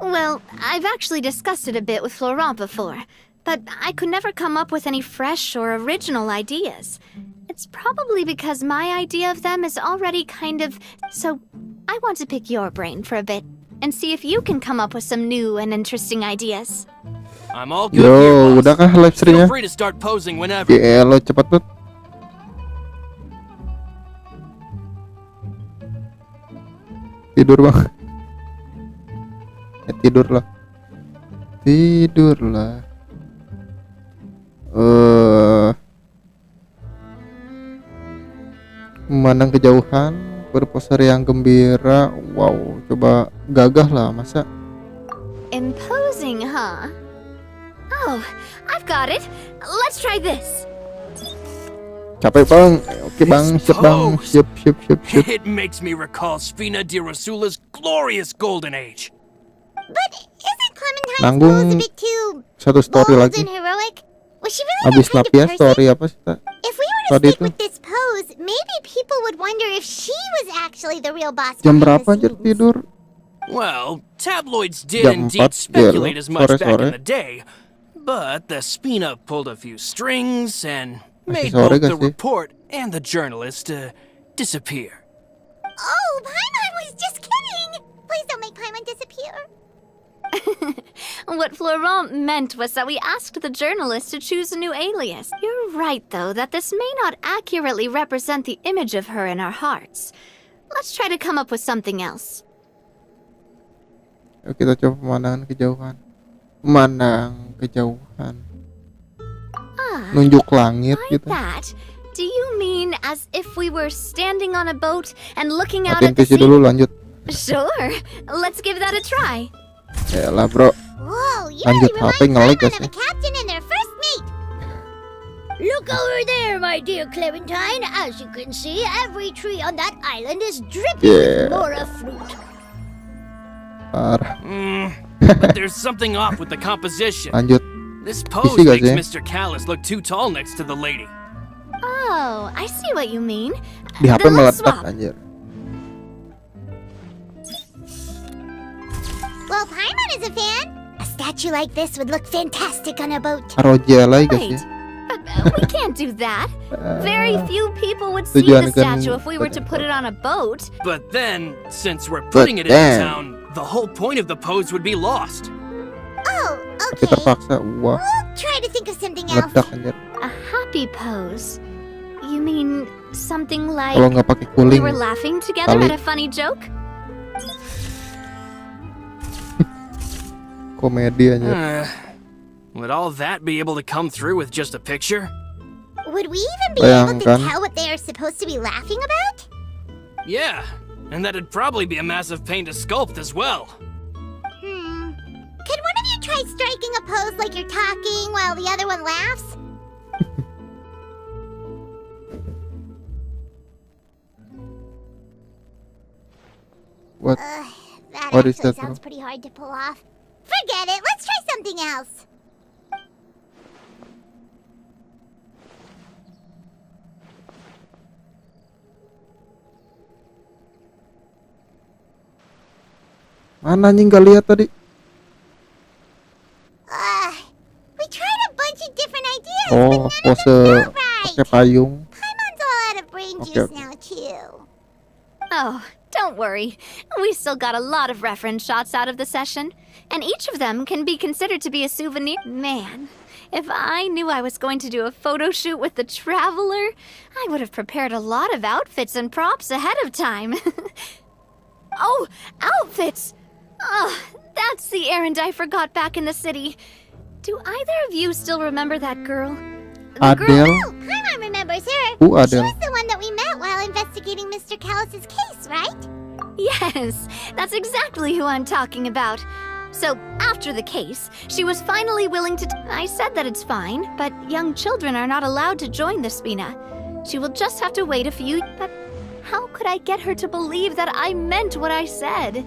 Well, I've actually discussed it a bit with Florent before, but I could never come up with any fresh or original ideas. It's probably because my idea of them is already kind of... So, I want to pick your brain for a bit, and see if you can come up with some new and interesting ideas. I'm all good Yo, here, udah boss. kah live streamnya? Feel free to start posing whenever. Ya lo cepet banget. Tidur bang. Tidurlah. Memandang kejauhan, berposer yang gembira. Wow, coba gagah lah, masa? Imposing, huh? Oh, I've got it. Let's try this. Capek bang. Oke bang, siap bang, siap. It makes me recall Spina di Rasula's glorious golden age. But isn't Clementine's Nanggung pose a bit too satu story bold lagi. and heroic? Was she really Habis that kind of Napia person? story apa sih? If we were to Tadi stick itu with this pose, maybe people would wonder if she was actually the real boss jam behind berapa the anjir scenes. tidur? Well, tabloids did Jam indeed 4 speculate as much back sore-sore. in the day, but the Spina pulled a few strings and Masih made sore both gak the sih? report and the journalist disappear. Oh, Paimon was just kidding! Please don't make Paimon disappear. What Florent meant was that we asked the journalist to choose a new alias. You're right, though, that this may not accurately represent the image of her in our hearts. Let's try to come up with something else. Yuk kita coba pemandangan kejauhan. Memandang kejauhan. Nunjuk langit Like gitu. that? Do you mean as if we were standing on a boat and looking out at the Attention sea? dulu, lanjut. Sure. Let's give that a try. Yalah bro. Whoa, you Lanjut, really HP remind ngelag Paimon guys of a captain and their first mate. Look over there, my dear Clementine. As you can see, every tree on that island is dripping Yeah. with Mora fruit. Parah. But there's something off with the composition. Lanjut. This pose Isi gak makes sih? Mr. Callus look too tall next to the lady. Oh, I see what you mean. Di HP Then let's meletak swap. anjir. Well, Paimon is a fan. A statue like this would look fantastic on a boat. Aroja lagi guys Wait, ya. but we can't do that. Very few people would see the Tujuan kan- statue if we were to put it on a boat. But then, since we're putting it in then- town, the whole point of the pose would be lost. Oh, Tapi okay. terpaksa wah We'll try to think of something else. meledak anjir. A happy pose? You mean something like Kalau nggak pakai we cooling were laughing together kali. at a funny joke? Komedi anjir. Would all that be able to come through with just a picture? Would we even be able to Bayangkan. tell what they are supposed to be laughing about? Yeah, and that'd probably be a massive pain to sculpt as well. Could one of you try striking a pose like you're talking while the other one laughs? What? That What is actually that, sounds bro? pretty hard to pull off. Forget it. Let's try something else. Mana anjing gak lihat tadi? We tried a bunch of different ideas, Oh, but none of pose them felt right. pakai payung. Paimon's all out of brain Okay, juice okay. now, too. Oh, don't worry. We still got a lot of reference shots out of the session, and each of them can be considered to be a souvenir. Man, if I knew I was going to do a photo shoot with the Traveler, I would have prepared a lot of outfits and props ahead of time. Oh, outfits! Oh, that's the errand I forgot back in the city. Do either of you still remember that girl? Adele. Oh, Paimon remembers her. Who, She Adele? was the one that we met while investigating Mr. Callus's case, right? Yes, that's exactly who I'm talking about. So, after the case, she was finally willing to... I said that it's fine, but young children are not allowed to join the Spina. She will just have to wait a few... But how could I get her to believe that I meant what I said?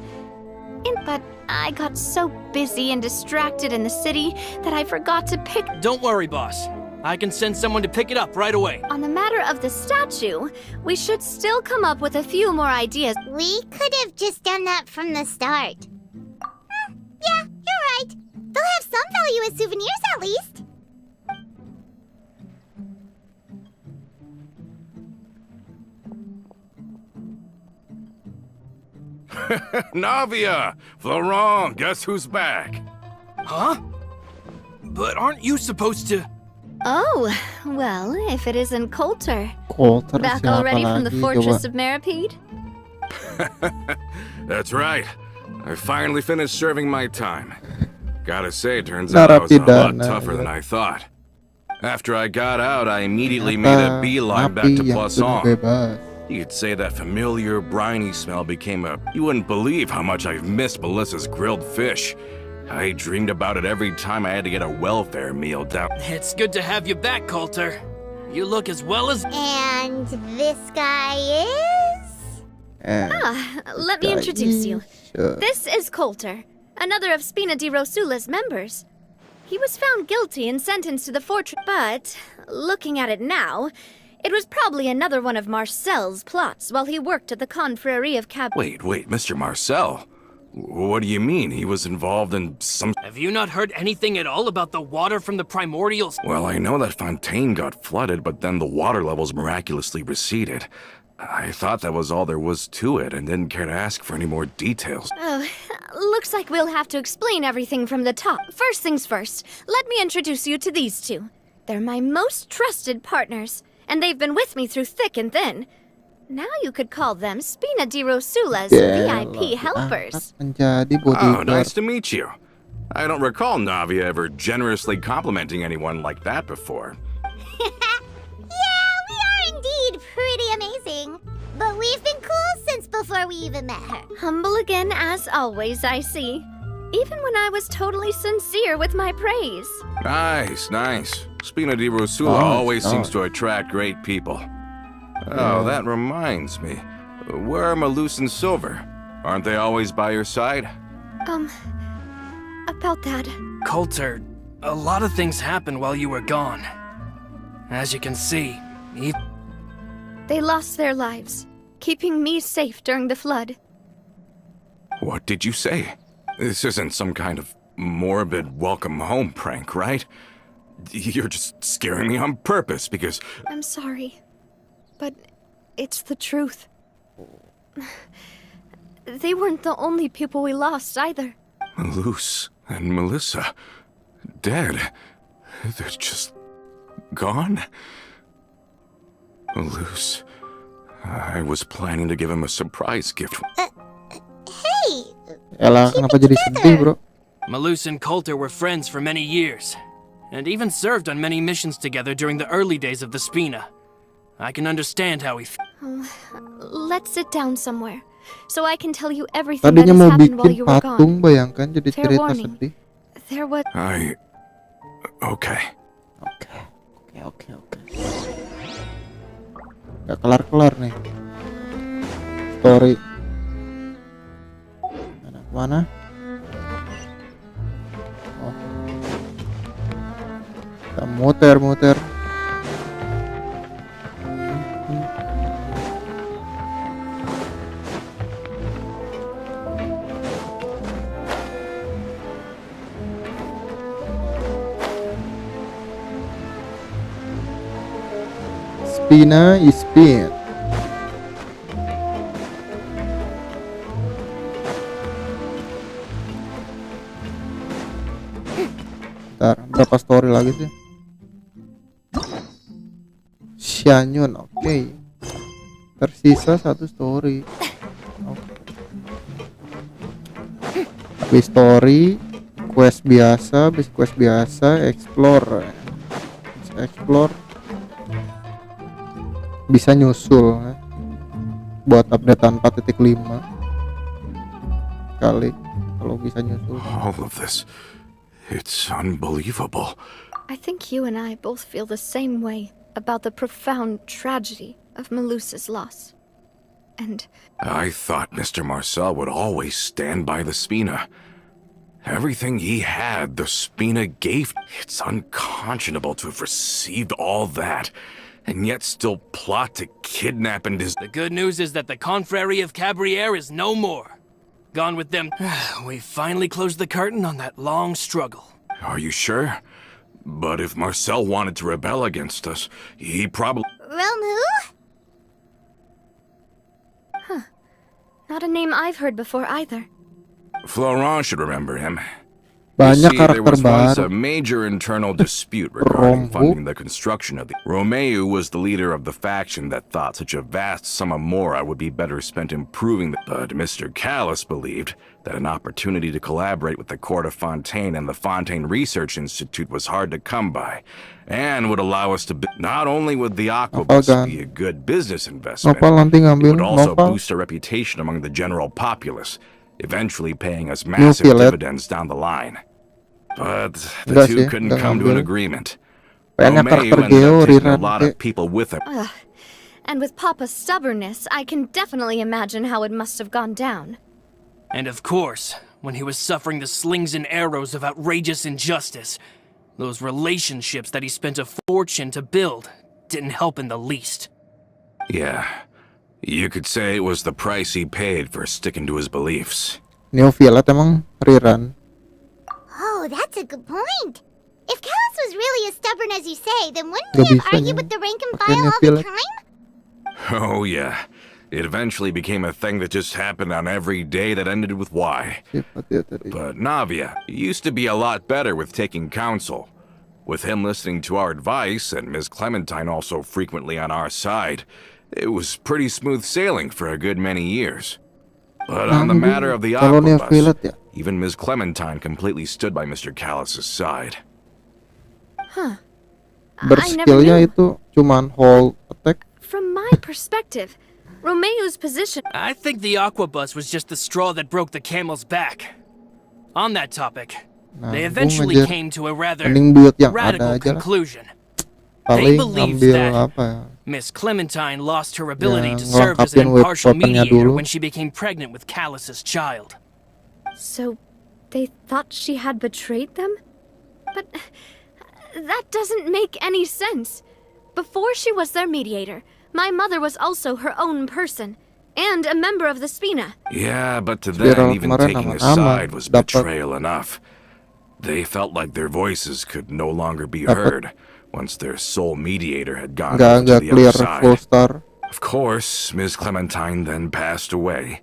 But I got so busy and distracted in the city that I forgot to pick... Don't worry, boss. I can send someone to pick it up right away. On the matter of the statue, we should still come up with a few more ideas. We could have just done that from the start. Yeah, you're right. They'll have some value as souvenirs at least. Navia! Florent, guess who's back? Huh? But aren't you supposed to... Oh, well, if it isn't Coulter. Coulter Back siapa already from the lagi, fortress coba? of Meripede? That's right. I finally finished serving my time. Gotta say, turns out I was a lot Narapidana, tougher than ya. I thought. After I got out, I immediately made a beeline back napi to yang sudah Poisson. bebas. You could say that familiar, briny smell became a... You wouldn't believe how much I've missed Melissa's grilled fish. I dreamed about it every time I had to get a welfare meal down. It's good to have you back, Coulter. You look as well as... And this guy is... Let me introduce you. This is Coulter, another of Spina di Rosula's members. He was found guilty and sentenced to the fortress, but, looking at it now, it was probably another one of Marcel's plots while he worked at the Confrérie of Cab... Wait, Mr. Marcel. What do you mean? He was involved in some... Have you not heard anything at all about the water from the primordials? Well, I know that Fontaine got flooded, but then the water levels miraculously receded. I thought that was all there was to it and didn't care to ask for any more details. Oh, looks like we'll have to explain everything from the top. First things first, let me introduce you to these two. They're my most trusted partners, and they've been with me through thick and thin. Now you could call them Spina di Rosula's VIP helpers. Oh, nice to meet you. I don't recall Navia ever generously complimenting anyone like that before. Yeah, we are indeed pretty amazing. But we've been cool since before we even met her. Humble again as always, I see. Even when I was totally sincere with my praise. Nice, nice. Spina di Rosula always seems to attract great people. Oh, that reminds me. Where are Malus and Silver? Aren't they always by your side? About that. Coulter, a lot of things happened while you were gone. As you can see, They lost their lives, keeping me safe during the flood. What did you say? This isn't some kind of morbid welcome home prank, right? You're just scaring me on purpose because... I'm sorry, but it's the truth. They weren't the only people we lost either. Malus and Melissa, dead. They're just gone? Malus, I was planning to give him a surprise gift. Hey! Elah, kenapa jadi sedih, bro? Malus and Coulter were friends for many years, and even served on many missions together during the early days of the Spina. I can understand how he Let's sit down somewhere, so I can tell you everything that Tadinya has mau happened while bikin you were patung, gone. bayangkan jadi Fair cerita warning. sedih. There was... Okay. Oke. Gak kelar-kelar nih. Story. Mana? Oh. Kita muter-muter. Spina is spin. Bentar, berapa story lagi sih? Xianyun, oke. Tersisa 1 story. Habis story, quest biasa, explore. Bisa nyusul ya. Buat updatean 4.5 kali kalau bisa nyusul. All of this, it's unbelievable. I think you and I both feel the same way about the profound tragedy of Melusa's loss. And I thought Mr. Marcel would always stand by the Spina. Everything he had, the Spina gave. It's unconscionable to have received all that, and yet still plot to kidnap and The good news is that the Confrérie of Cabriere is no more. Gone with them. We finally closed the curtain on that long struggle. Are you sure? But if Marcel wanted to rebel against us, he probably... Realm who? not a name I've heard before either. Florent should remember him. Banyak You see, there was once karakter a baru. major internal dispute regarding funding the construction of the... Romeu was the leader of the faction that thought such a vast sum of mora would be better spent improving the... But Mr. Callis believed that an opportunity to collaborate with the court of Fontaine and the Fontaine Research Institute was hard to come by, and would allow us to... Not only would the aquabus be a good business investment, Nopal nanti it ngambil would also Nopal. boost our reputation among the general populace, eventually paying us massive dividends down the line. But the two couldn't come to an agreement. Banyak Romeu karakter ended Geo up taking a rerun lot of people with him. And with Papa's stubbornness, I can definitely imagine how it must have gone down. And of course, when he was suffering the slings and arrows of outrageous injustice, those relationships that he spent a fortune to build didn't help in the least. Yeah, you could say it was the price he paid for sticking to his beliefs. Neo Violet emang rerun. Oh, that's a good point. If Callus was really as stubborn as you say, then wouldn't Gak we have bisanya argued with the rank and pakai file Neo all the Violet. time? Oh, yeah. It eventually became a thing that just happened on every day that ended with Y. Siapa dia tadi? But Navia used to be a lot better with taking counsel. With him listening to our advice and Ms. Clementine also frequently on our side, it was pretty smooth sailing for a good many years. But on the matter of the Kalau Neo Aquabus, Violet ya. even Ms. Clementine completely stood by Mr. Callus's side. Huh. Berskillnya itu cuman hold attack. From my perspective, Romeo's position. I think the Aquabus was just the straw that broke the camel's back. On that topic, they eventually came to a rather Mending build yang radical ada aja lah. conclusion. Paling They believed ambil that apa ya? Miss Clementine lost her ability Ya, to serve as an ngelengkapin impartial weaponnya mediator dulu. when she became pregnant with Callus's child. So, they thought she had betrayed them? But that doesn't make any sense. Before she was their mediator, my mother was also her own person, and a member of the Spina. Yeah, but to Spiral them, even kemarin taking a aman-aman. side was Dapat- betrayal enough. They felt like their voices could no longer be Dapat- heard once their sole mediator had gone Nggak over to the clear other full side. star. Of course, Ms. Clementine then passed away,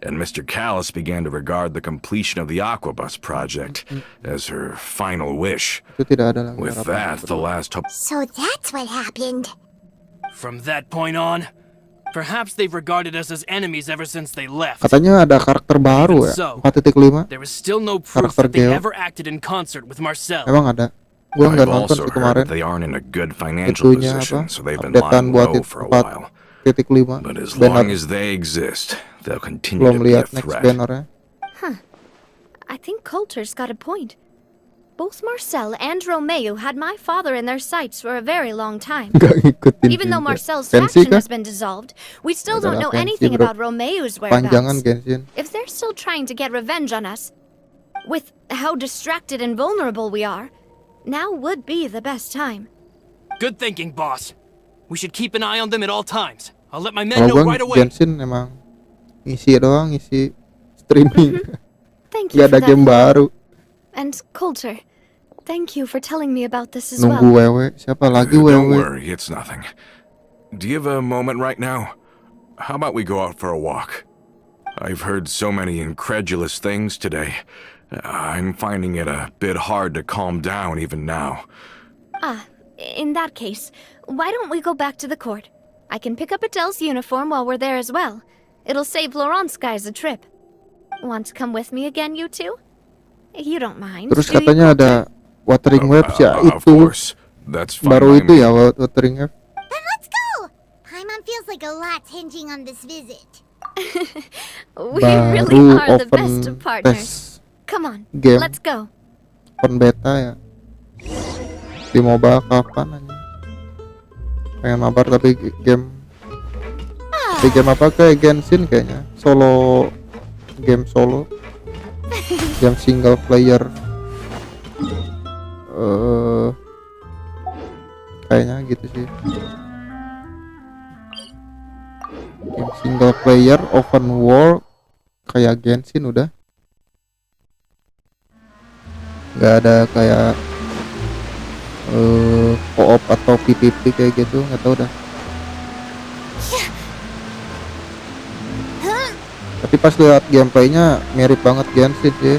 and Mr. Callus began to regard the completion of the Aquabus project as her final wish. Itu tidak ada lagi With harapan. that, the last hope. So that's what happened. From that point on, perhaps they've regarded us as enemies ever since they left. Katanya ada karakter baru ya, 4.5. There is still no proof Karakter that they Geo. ever acted in concert with Marcel. Emang ada. Gua nggak I've nonton also itu heard kemarin. that they aren't in a good financial Itunya position, apa? so they've been Updatean lying buat low for a 4.5. while. But as long as they exist, they'll continue Belum to be a lihat next threat. bannernya. Huh. I think Coulter's got a point. Both Marcel and Romeo had my father in their sights for a very long time. Gak ngikutin Even though juga. Marcel's Genshin faction kah? has been dissolved, we still Adalah don't know Genshin, anything bro. about Romeo's Panjangan whereabouts. Genshin. If they're still trying to get revenge on us, with how distracted and vulnerable we are, now would be the best time. Good thinking, boss. We should keep an eye on them at all times. I'll let my men Kalau know gua right away. Genshin emang ngisi doang, ngisi streaming. Thank you Gak for ada game that. baru. And Coulter, thank you for telling me about this as Nunggu well. wewe. Siapa lagi Don't wewe? worry, it's nothing. Do you have a moment right now? How about we go out for a walk? I've heard so many incredulous things today. I'm finding it a bit hard to calm down even now. Ah, in that case, why don't we go back to the court? I can pick up Adele's uniform while we're there as well. It'll save Laurent's a trip. Want to come with me again, you two? You don't mind, Terus do you? katanya ada watering webs ya Of itu. course. That's fine Baru by itu me. ya watering web. Then let's go! Paimon feels like a lot's hinging on this visit. We really Baru are the open best of partners. test Come on, game. let's go. Open beta ya. Di mobile kapan aja? Pengen mabar tapi game. Di game apa kayak Genshin kayaknya. Solo game solo. Game single player. Kayaknya gitu sih. Game single player open world kayak Genshin udah. Nggak ada kayak co-op atau PvP kayak gitu, nggak tahu dah. Tapi pas lihat gameplaynya mirip banget Genshin sih.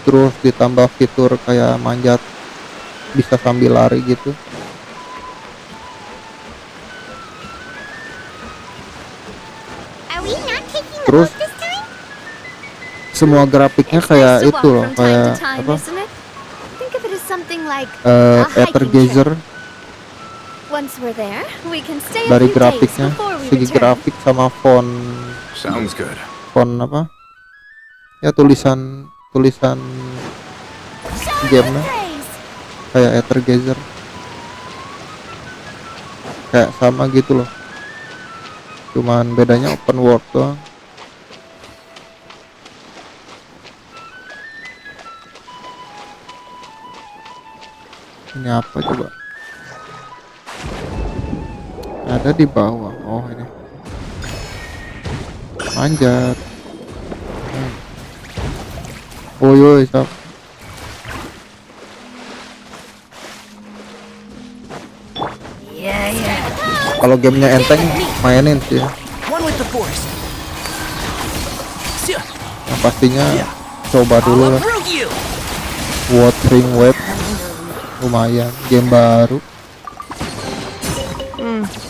Terus ditambah fitur kayak manjat bisa sambil lari gitu. Are we not taking the Terus boat this time? semua grafiknya It's kayak nice to itu walk loh, from time kayak to time, apa? isn't it? Think of it as something like a Ether hiking Geyser. trip. Once we're there, we can stay a Dari few days grafiknya, before we segi return. grafik sama font Sounds good. apa? Ya tulisan gamenya kayak Ether Geyser. Kayak sama gitu loh. Cuman bedanya open world doang. Ini apa coba? Ada di bawah. Oh ini. Manjat. Woi, siap. Kalau gamenya enteng, mainin sih. One with the force. Yang pastinya coba dulu lah. Watering Web, lumayan. Game baru.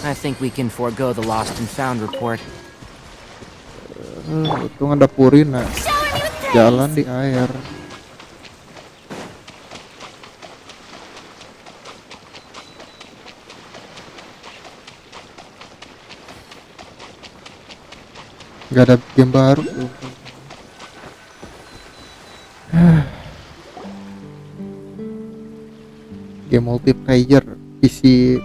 I think we can forego the lost and found report. Untung ada Purina. Jalan di air. Gak ada game baru. Game multiplayer PC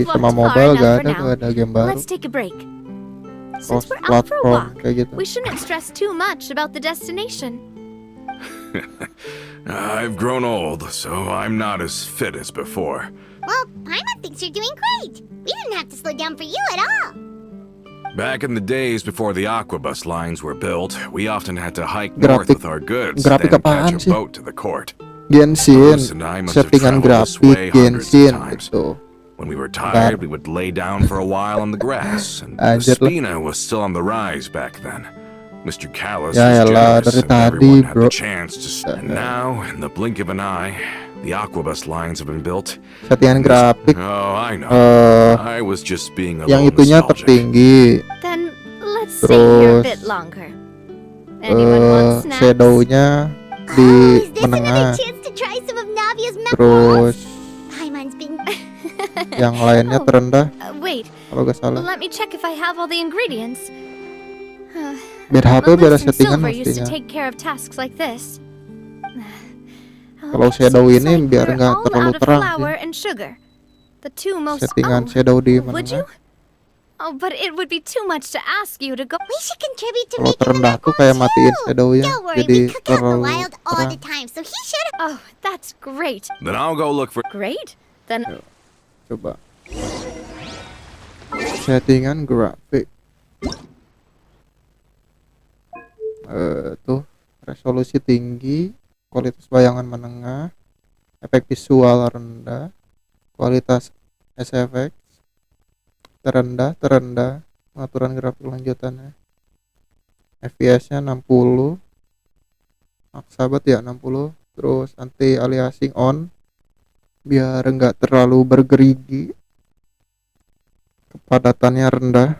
sama mobile gak ada game baru. Let's take a break. Cross Since we're out for a platform walk, kayak gitu. we shouldn't stress too much about the destination. I've grown old, so I'm not as fit as before. Well, Paimon thinks you're doing great. We didn't have to slow down for you at all. Back in the days before the aquabus lines were built, we often had to hike north with our goods, then catch a boat to the court. Genshin, Bagus and I must have settingan traveled this grafik way hundreds of Genshin times. gitu. When we were tired, we would lay down for a while on the grass, and Anjir lah. Spina was still on the rise back then. Mr. Callus Ya was elah, jealous, dari and tadi everyone had bro. the chance to. And now, in the blink of an eye, the aquabus lines have been built. Settingan grafik. Oh, I know. I was just being a Yang little itunya nostalgic. tertinggi. Then let's stay here a bit longer. Anyone want snacks? Shadownya di menengah. Chance to try some of Navia's Terus Paimon's been. yang lainnya terendah. Wait, Kalau gak salah. let me check if I have all the ingredients. Biar HP beda Melissa and settingan Silver used to mestinya. take care of tasks like this. Kalau shadow ini biar nggak All terlalu out of terang flour sih. and sugar. The two most. Settingan shadow di Would menengah. you? Oh, but it would be too much to ask you to go. We should contribute to Kalau terendah tuh kayak matiin shadownya, Don't worry, jadi we cook out in the terlalu wild all terang. the time, so he should. Oh, that's great. Then I'll go look for. Great. Then. Coba. Settingan grafik. Tuh resolusi tinggi, kualitas bayangan menengah, efek visual rendah, kualitas SFX terendah, pengaturan grafik lanjutannya, FPS-nya 60, maksa banget ya 60, terus anti aliasing on, biar enggak terlalu bergerigi, kepadatannya rendah,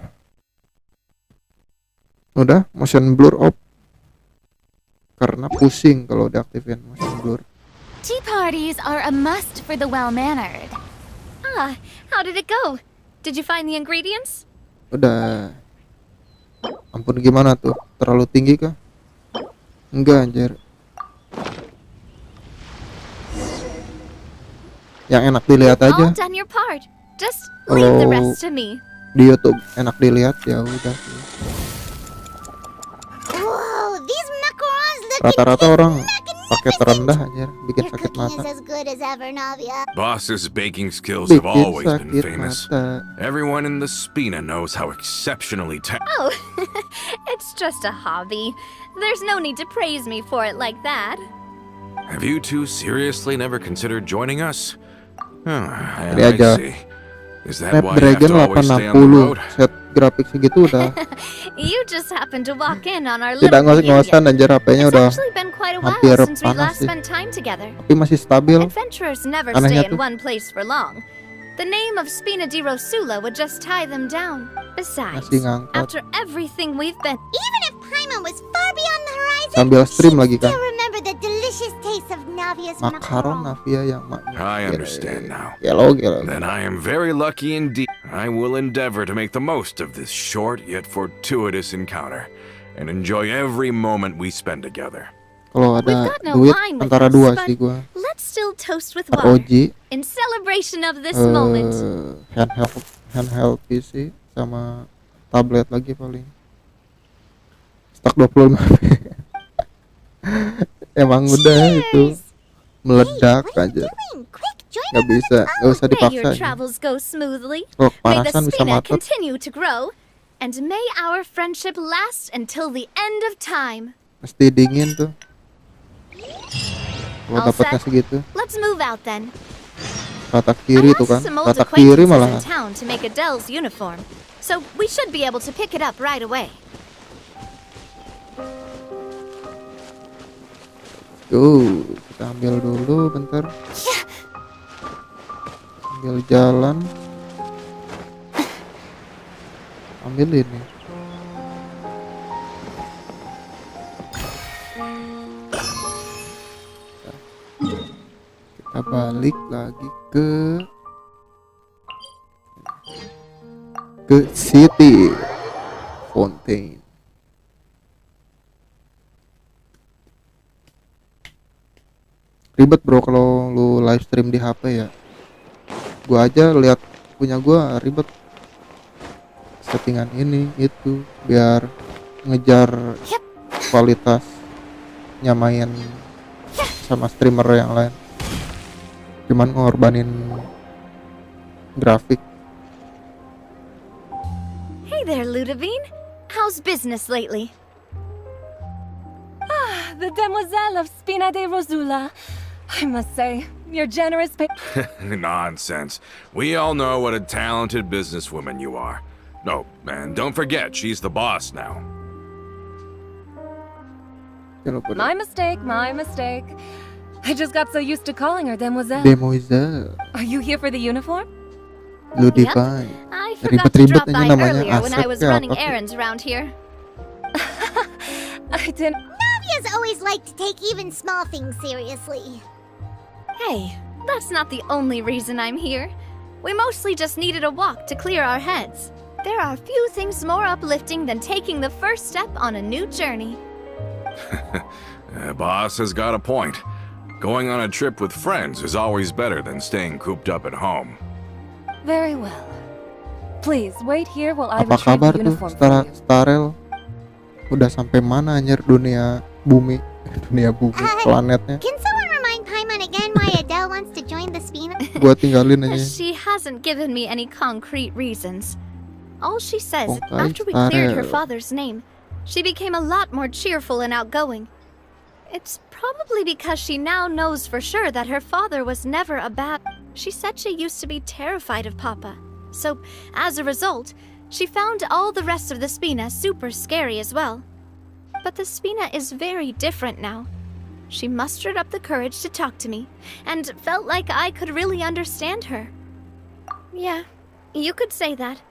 udah motion blur off karena pusing kalau diaktifin motion blur. Tea parties are a must for the well-mannered. Ah, how did it go? Did you find the ingredients? Udah. Ampun, gimana tuh? Terlalu tinggi kah? Enggak anjir. Yang enak dilihat aja. All done your part. Just leave the Kalau rest to me. di YouTube enak dilihat ya udah sih. Whoa, these macarons look. Rata-rata orang pakai terendah anjir, bikin sakit Cooking mata. is as good as ever, Navia. Boss's baking skills have Bikin always been sakit famous. mata. Everyone in the Spina knows how exceptionally Oh, it's just a hobby. There's no need to praise me for it like that. Have you two seriously never considered joining us? I aja. see. Is that why you have Snapdragon to always stay on the 860, road? set grafik segitu udah You just happened to walk in on our tidak little ngos-ngosan anjir, HP-nya It's udah actually been quite a while hampir since we panas last sih. spent time together. Tapi masih stabil. Adventurers never Anehnya stay in tuh. one place for long. The name of Spina di Rosula would just tie them down. Besides, Masih ngangkat. after everything we've been, Even if Paimon was far beyond the horizon, Sambil stream lagi kan. still remember the delicious taste of Navia's Makaron Navia yang I understand now. Gelo. Then I am very lucky indeed. I will endeavor to make the most of this short yet fortuitous encounter and enjoy every moment we spend together. Kalau we've ada got no duit wine with antara us, dua but sih gua. let's still toast with water ROG, in celebration of this moment. handheld PC sama tablet lagi paling. Stak 25. Emang udah itu meledak aja. Gak bisa, gak usah May your dipaksa. travels go smoothly. Kalau May the kepanasan bisa Spina matet. continue to grow, and may our friendship last until the end of time. Mesti dingin tuh. Kalau All dapatnya set? segitu. Let's move out then. Rata kiri I tuh kan. asked some old Rata kiri acquaintances malah. in town to make Adele's uniform, so we should be able to pick it up right away. Tuh, kita ambil dulu bentar. Ambil jalan. Ambil ini. Kita balik lagi ke City Fountain. Ribet bro kalau lu live stream di HP ya. Gua aja lihat punya gua ribet. Settingan ini itu biar ngejar kualitas nyamain sama streamer yang lain. Cuman ngorbanin grafik. Hey there, Ludovine. How's business lately? Ah, the demoiselle of Spina de Rosula. I must say, your generous Nonsense. We all know what a talented businesswoman you are. No, and don't forget, she's the boss now. My mistake, my mistake. I just got so used to calling her demoiselle. Demoiselle. Are you here for the uniform? Ludivine. I forgot to Ribet-ribet drop ini by namanya earlier when I was Asep ya, running apa sih? errands around here. I didn't. Navia's always liked to take even small things seriously. Hey, that's not the only reason I'm here. We mostly just needed a walk to clear our heads. There are few things more uplifting than taking the first step on a new journey. Boss has got a point. Going on a trip with friends is always better than staying cooped up at home. Very well. Please wait here while I Apa retrieve kabar the tuh uniform. Starel? Udah sampai mana anjir dunia bumi planetnya? Can someone remind Paimon again why Adele wants to join the Spina? Gua tinggalin aja. She hasn't given me any concrete reasons. All she says, Bongkai after we cleared her Starel. father's name, she became a lot more cheerful and outgoing. It's probably because she now knows for sure that her father was never a bad... She said she used to be terrified of Papa. So, as a result, she found all the rest of the Spina super scary as well. But the Spina is very different now. She mustered up the courage to talk to me, and felt like I could really understand her. Yeah, you could say that.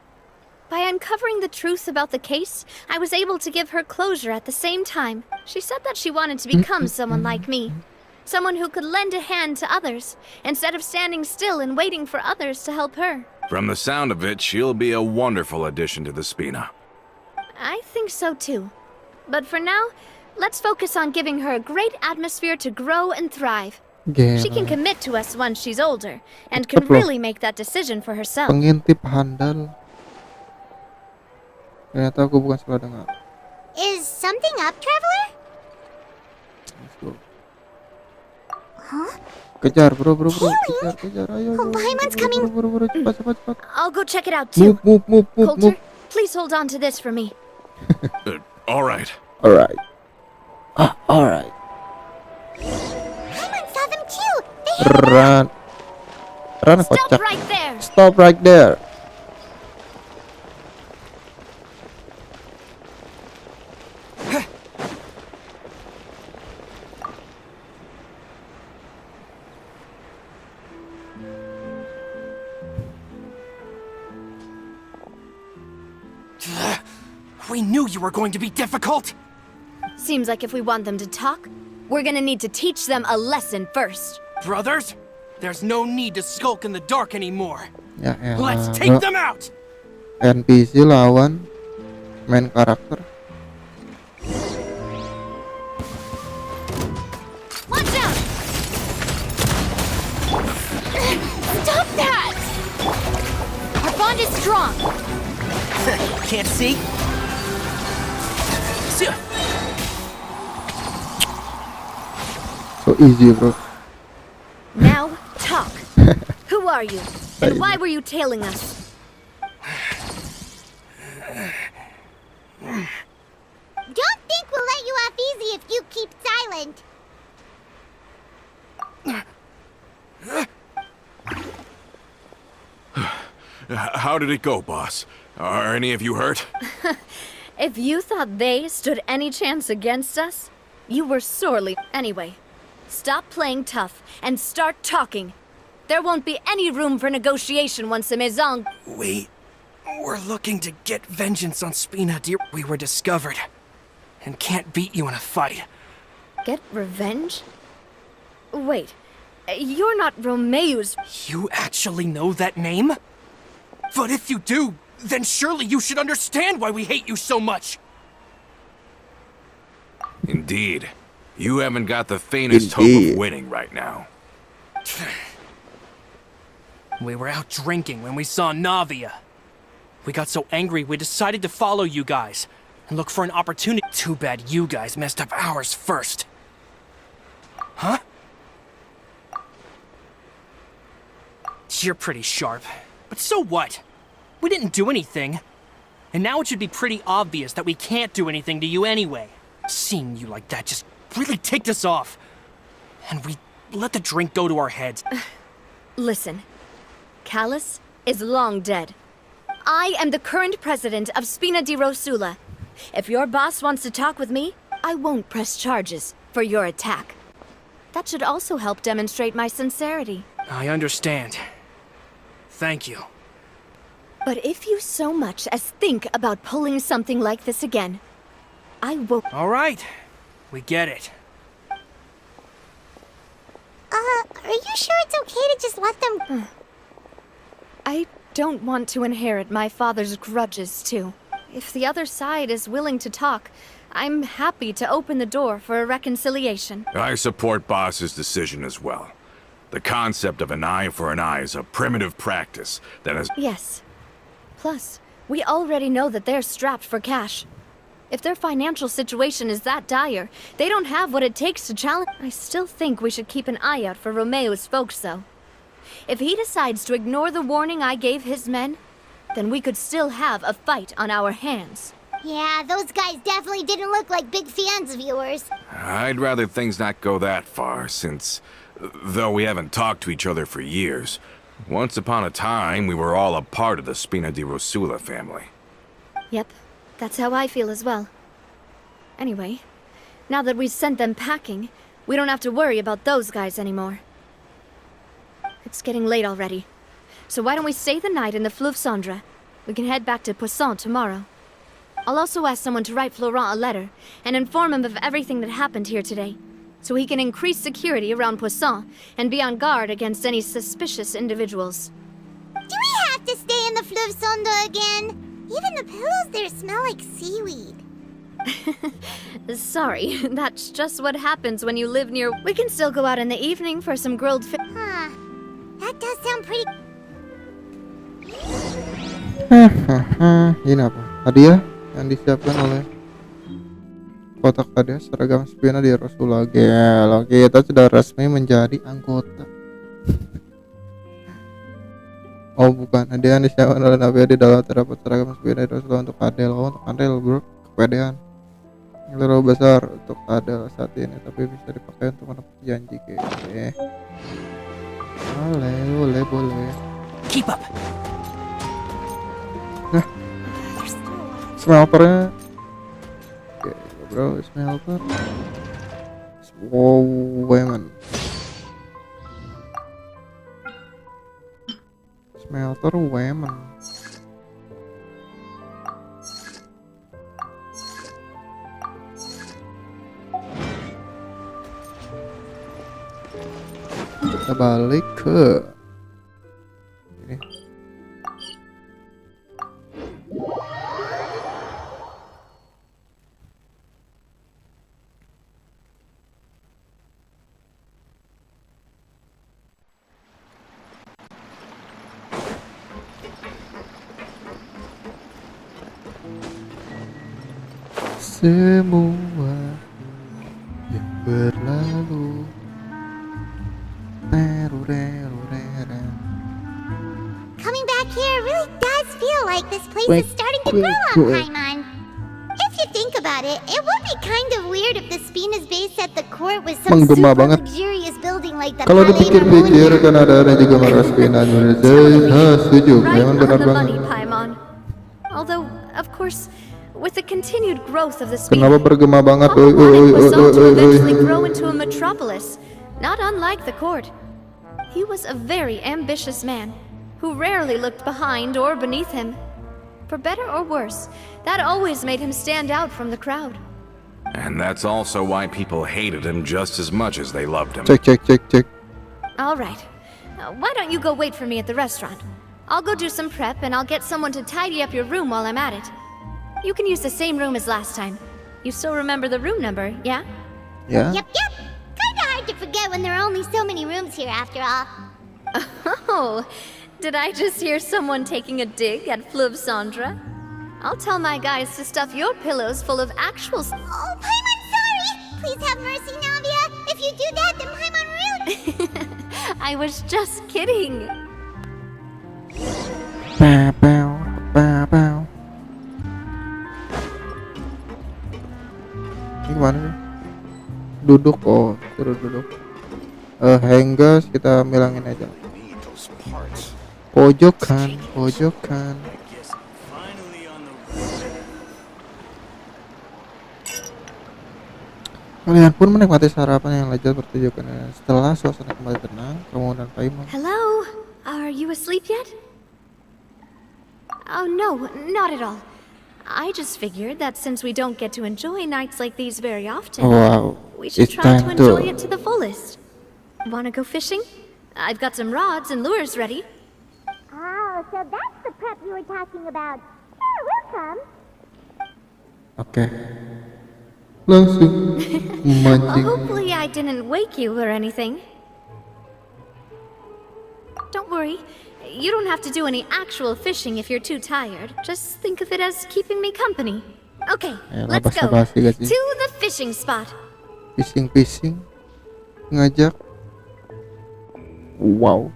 By uncovering the truth about the case, I was able to give her closure at the same time. She said that she wanted to become someone like me. Someone who could lend a hand to others, instead of standing still and waiting for others to help her. From the sound of it, she'll be a wonderful addition to the Spina. I think so too. But for now, let's focus on giving her a great atmosphere to grow and thrive. She can commit to us once she's older, and can Betul. really make that decision for herself. Pengintip handal. Ternyata aku bukan salah dengar. Is something up, Traveler? Huh? Kejar bro. Kejar. Ayo. Oh, Paimon's coming. Bro, cepat. I'll go check it out too. Move. Coulter, please hold on to this for me. All right. Alright. Paimon saw them too. Run, Stop kocak. right there. Stop right there. We knew you were going to be difficult! Seems like if we want them to talk, we're gonna need to teach them a lesson first. Brothers, there's no need to skulk in the dark anymore. Ya Let's elah, take bro. them out! NPC lawan main karakter. Watch out! Stop that! Our bond is strong. Can't see? So easy bro. Now, talk. Who are you? And why were you tailing us? Don't think we'll let you half easy if you keep silent. How did it go, boss? Are any of you hurt? If you thought they stood any chance against us, you were sorely. Anyway, stop playing tough and start talking. There won't be any room for negotiation once the Maison. We're looking to get vengeance on Spina, dear. We were discovered and can't beat you in a fight. Get revenge? Wait, you're not Romeu's. You actually know that name? But if you do, then surely you should understand why we hate you so much. Indeed. You haven't got the faintest hope of winning right now. We were out drinking when we saw Navia. We got so angry we decided to follow you guys and look for an opportunity. Too bad you guys messed up ours first. Huh? You're pretty sharp, but so what? We didn't do anything. And now it should be pretty obvious that we can't do anything to you anyway. Seeing you like that just really ticked us off. And we let the drink go to our heads. Listen, Callus is long dead. I am the current president of Spina di Rosula. If your boss wants to talk with me, I won't press charges for your attack. That should also help demonstrate my sincerity. I understand. Thank you. But if you so much as think about pulling something like this again, I will. All right. We get it. Are you sure it's okay to just let them... I don't want to inherit my father's grudges, too. If the other side is willing to talk, I'm happy to open the door for a reconciliation. I support Boss's decision as well. The concept of an eye for an eye is a primitive practice that has... Yes. Plus, we already know that they're strapped for cash. If their financial situation is that dire, they don't have what it takes to challenge. I still think we should keep an eye out for Romeu's folks, though. If he decides to ignore the warning I gave his men, then we could still have a fight on our hands. Yeah, those guys definitely didn't look like big fans of yours. I'd rather things not go that far, since, though we haven't talked to each other for years, once upon a time we were all a part of the Spina di Rosula family. Yep, that's how I feel as well. Anyway, now that we've sent them packing, we don't have to worry about those guys anymore. It's getting late already, so why don't we stay the night in the Fleuve Cendre? We can head back to Poisson tomorrow. I'll also ask someone to write Florent a letter and inform him of everything that happened here today, so he can increase security around Poisson and be on guard against any suspicious individuals. Do we have to stay in the Fleuve Cendre again? Even the pillows there smell like seaweed. Sorry, that's just what happens when you live near... We can still go out in the evening for some grilled fish. Huh. That does sound pretty... Ini apa? Hadiah yang disiapkan oleh kotak hadiah seragam Spina di Rosula. Gelo, kita sudah resmi menjadi anggota. Oh bukan, hadiah yang disiapkan oleh Navia di dalam terdapat seragam Spina di Rosula untuk Adel. Oh untuk Adel bro, kepedean. Terlalu besar untuk Adel saat ini, tapi bisa dipakai untuk menepati janji kayak. Boleh. Keep up. Nah, smelternya. Oke, bro, smelter. Wow, women. Smelter women. Kita balik ke ini. Semua yang berlalu. Coming back here really does feel like this place is starting to grow on Paimon. If you think about it, it would find it kind of weird if the Spina's base at the court was some Menggema super banget. luxurious building like the Kalau Palais dipikir-pikir kan ada juga Maras Spina. Setuju. Right Memang on benar the banget. money, Paimon. Although, of course, with the continued growth of the Spina, Kenapa bergema banget? Papa wanted Quasar to eventually grow into a metropolis, not unlike the court. He was a very ambitious man, who rarely looked behind or beneath him. For better or worse, that always made him stand out from the crowd. And that's also why people hated him just as much as they loved him. Cek. All right. Why don't you go wait for me at the restaurant? I'll go do some prep and I'll get someone to tidy up your room while I'm at it. You can use the same room as last time. You still remember the room number, yeah? Yeah. Yep. Kinda hard to forget when there are only so many rooms here after all. Oh, did I just hear someone taking a dig at Fleuve Sandra? I'll tell my guys to stuff your pillows full of actual Oh, Paimon, sorry! Please have mercy, Navia! If you do that, then Paimon rude! I was just kidding. Bow. Ini gimana sih? Duduk, suruh duduk. Hanggas kita bilangin aja. Pojokan. Kalian pun menikmati sarapan yang lezat bertujukan setelah suasana kembali tenang. Kamu dan Paimon. Hello? Are you asleep yet? Oh no, not at all. I just figured that since we don't get to enjoy nights like these very often, we should it's try to time enjoy it to the fullest. Wanna go fishing? I've got some rods and lures ready. Oh, so that's the prep you were talking about. Sure, we'll come. Oke. Langsung mancing. Hopefully I didn't wake you or anything. Don't worry. You don't have to do any actual fishing if you're too tired. Just think of it as keeping me company. Okay, let's go to the fishing spot. Fishing. Ngajak. Wow.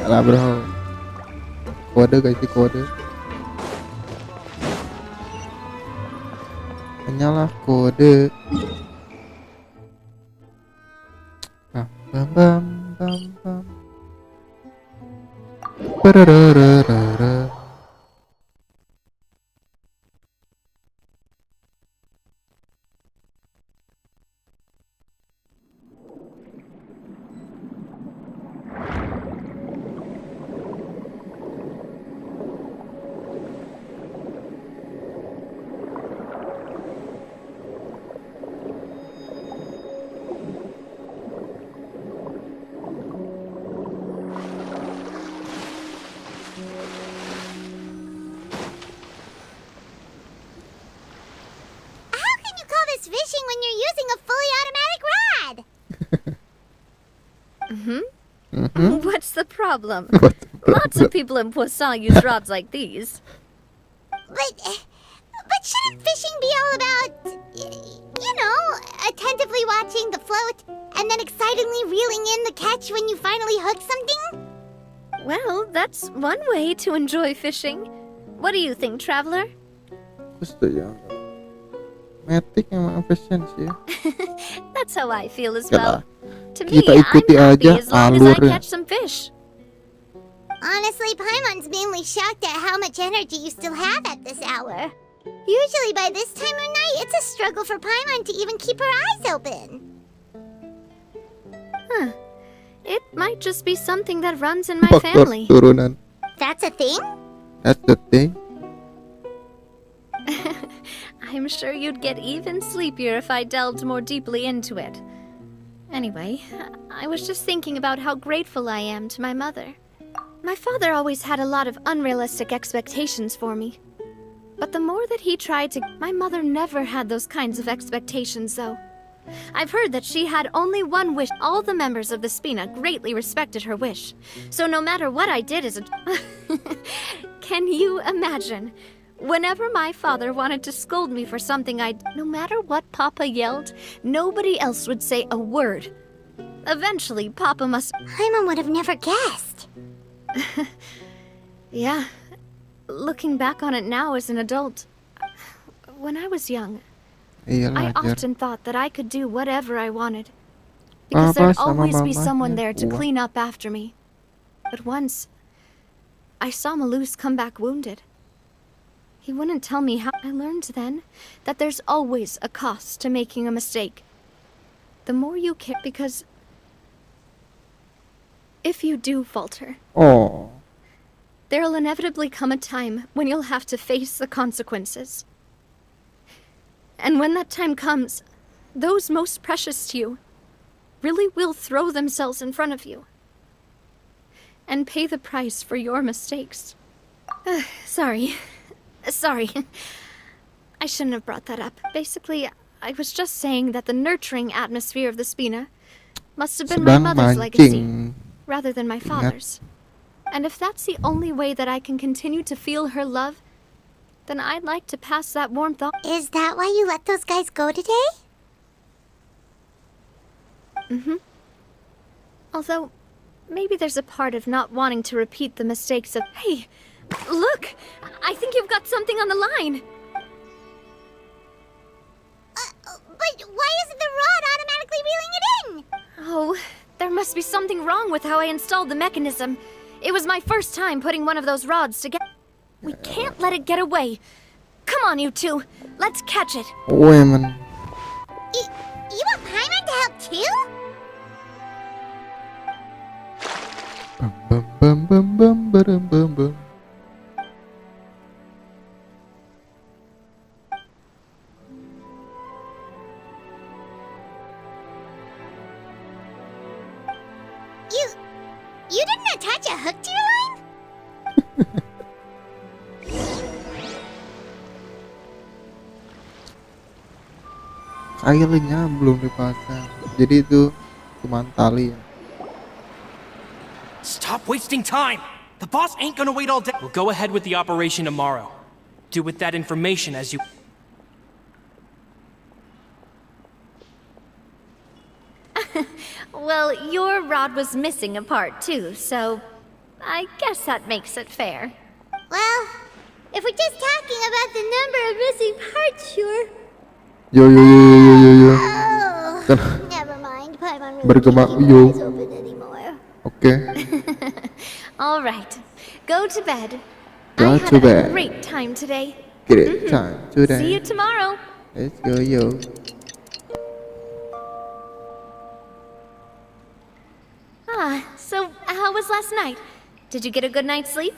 Alah bro. Kode guys, kode. Hanyalah kode. Bam. Pararararara. Fishing when you're using a fully automatic rod. What's the problem? Lots of people in Poisson use rods like these. But shouldn't fishing be all about, you know, attentively watching the float and then excitedly reeling in the catch when you finally hook something? Well, that's one way to enjoy fishing. What do you think, Traveler? Matic emang efisiensi ya. That's how I feel as well. To me, Kita ikuti I'm happy aja as long as I alurnya. catch some fish. Honestly, Paimon's mainly shocked at how much energy you still have at this hour. Usually by this time of night, it's a struggle for Paimon to even keep her eyes open. Huh. It might just be something that runs in my Faktor family. turunan. That's a thing? That's the thing. I'm sure you'd get even sleepier if I delved more deeply into it. Anyway, I was just thinking about how grateful I am to my mother. My father always had a lot of unrealistic expectations for me. But the more that he tried to... My mother never had those kinds of expectations, though. I've heard that she had only one wish. All the members of the Spina greatly respected her wish. So no matter what I did as a... Can you imagine? Whenever my father wanted to scold me for something no matter what Papa yelled, nobody else would say a word. Eventually, Papa must... Paimon would have never guessed. Yeah. Looking back on it now as an adult, When I was young, Iyalah, I Jar. often thought that I could do whatever I wanted. Because Papa there'd sama always be someone mamanya there to kuat. clean up after me. But once, I saw Malus come back wounded. He wouldn't tell me how. I learned then that there's always a cost to making a mistake. The more you care, because if you do falter, Oh, there'll inevitably come a time when you'll have to face the consequences. And when that time comes, those most precious to you really will throw themselves in front of you and pay the price for your mistakes. Sorry. I shouldn't have brought that up. Basically, I was just saying that the nurturing atmosphere of the Spina must have been my sedang mother's legacy, mancing. rather than my Ingat. father's. And if that's the only way that I can continue to feel her love, then I'd like to pass that warmth on. Is that why you let those guys go today? Mm-hmm. Although, maybe there's a part of not wanting to repeat the mistakes of... Hey, look! I think you've got something on the line! But why isn't the rod automatically reeling it in? Oh, there must be something wrong with how I installed the mechanism. It was my first time putting one of those rods together. We can't let it get away. Come on, you two. Let's catch it. Women. You want Paimon to help too? Bum bum bum bum bum bum bum. You didn't attach a hook to your line? Kailnya belum dipasang. Jadi itu cuma tali ya. Stop wasting time! The boss ain't gonna wait all day. We'll go ahead with the operation tomorrow. Do with that information as you... Well, your rod was missing a part too, so I guess that makes it fair. Well, if we're just talking about the number of missing parts, sure. Yo. Oh, never mind. Paimon really Bergema can't keep yo. her eyes open anymore. Oke. All right, go to bed. Go I to had bed. a great time today. Great time today. See you tomorrow. Let's go, yo. So how was last night? Did you get a good night's sleep?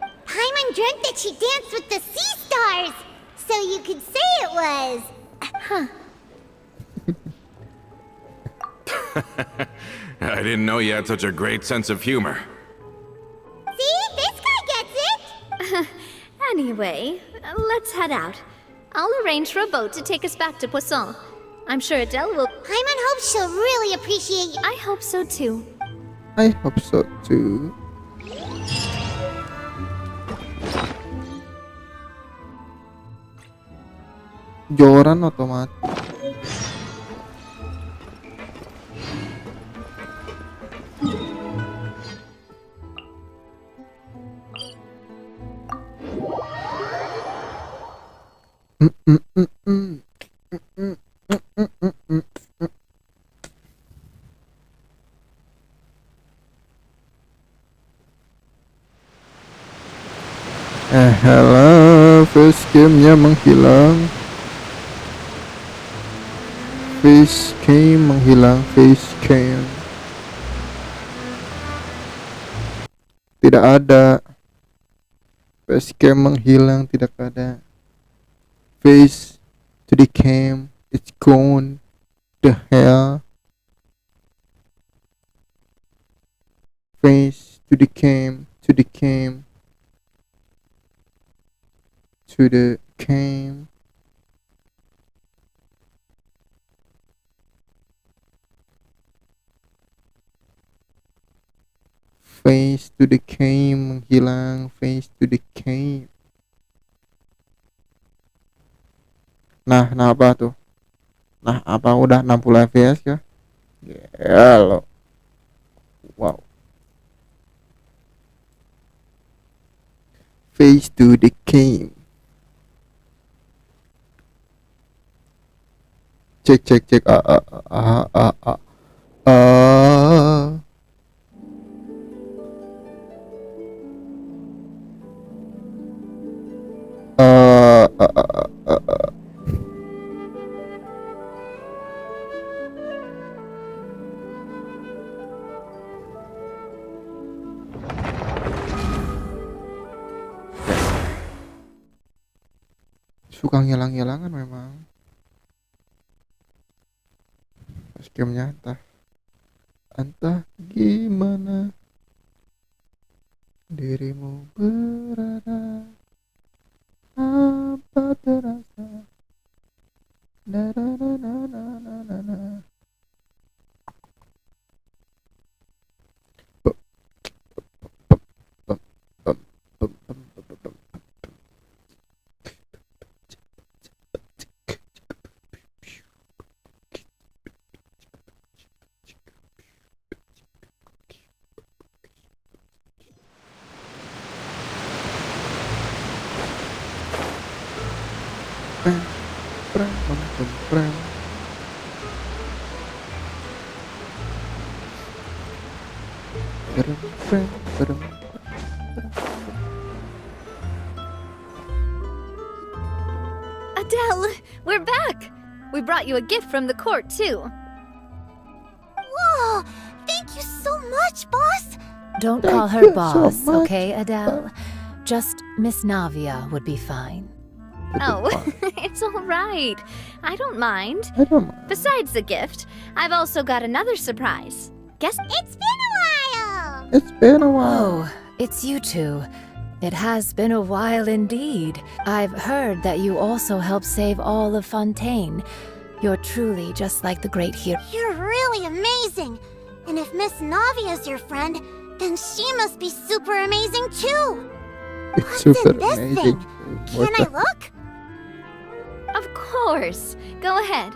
Paimon dreamt that she danced with the sea stars, so you could say it was. Huh. I didn't know you had such a great sense of humor. See, this guy gets it. Anyway, let's head out. I'll arrange for a boat to take us back to Poisson. I'm sure Adele will. Paimon hopes she'll really appreciate you. I hope so too. I hope so too. Joran otomatis. Hello, face cam-nya menghilang. Face cam menghilang, face cam. Tidak ada. Face cam menghilang, tidak ada. Face to the cam, it's gone. The hell. Face to the cam, to the cam. To the cam. Face to the cam menghilang, face to the cam. Nah, apa tuh? Nah, apa udah 60 fps kah? Ya lo. Wow. Face to the cam. cek. Suka ngilang-ngilangan memang. Skimnya entah gimana dirimu berada, apa terasa, na na na na na na na na. Adele, we're back! We brought you a gift from the court, too. Whoa! Thank you so much, boss! Don't call her boss, okay, Adele? Just Miss Navia would be fine. Oh, it's all right. I don't mind. Besides the gift, I've also got another surprise. Guess It's been a while! It's been a while. Oh, it's you two. It has been a while indeed. I've heard that you also helped save all of Fontaine. You're truly just like the great hero. You're really amazing! And if Miss Navia's your friend, then she must be super amazing too! It's What's super in this amazing. thing? Can I look? Of course. Go ahead.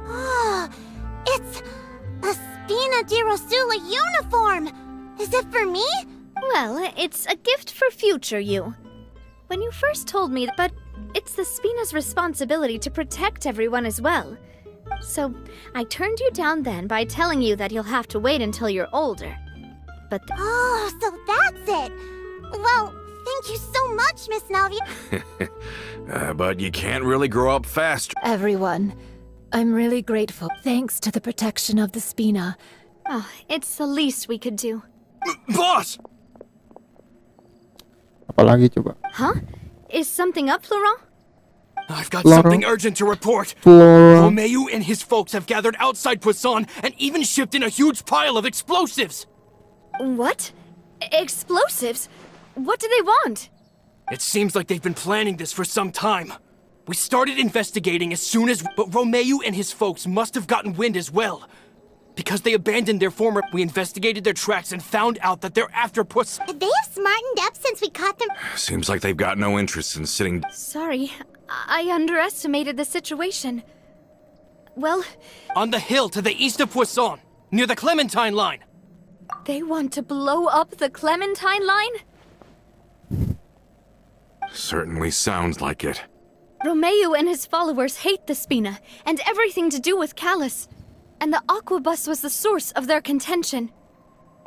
Oh, it's a Spina di Rosula uniform! Is it for me? Well, it's a gift for future you. When you first told me, but it's the Spina's responsibility to protect everyone as well. So, I turned you down then by telling you that you'll have to wait until you're older. But Oh, so that's it! Well, thank you so much, Miss Navia. But you can't really grow up fast. Everyone, I'm really grateful. Thanks to the protection of the Spina. Oh, it's the least we could do. Boss! Apalagi coba? Huh? Is something up, Florent? I've got Flora. something urgent to report. Flora. Romeo and his folks have gathered outside Poisson and even shipped in a huge pile of explosives. What? Explosives? What do they want? It seems like they've been planning this for some time. We started investigating as soon as... But Romeo and his folks must have gotten wind as well. Because they abandoned their former... We investigated their tracks and found out that they're after Puss... They have smartened up since we caught them. Seems like they've got no interest in sitting... Sorry, I underestimated the situation. Well... On the hill to the east of Poisson, near the Clementine line. They want to blow up the Clementine line? Certainly sounds like it. Romeo and his followers hate the Spina, and everything to do with Callus. And the Aquabus was the source of their contention.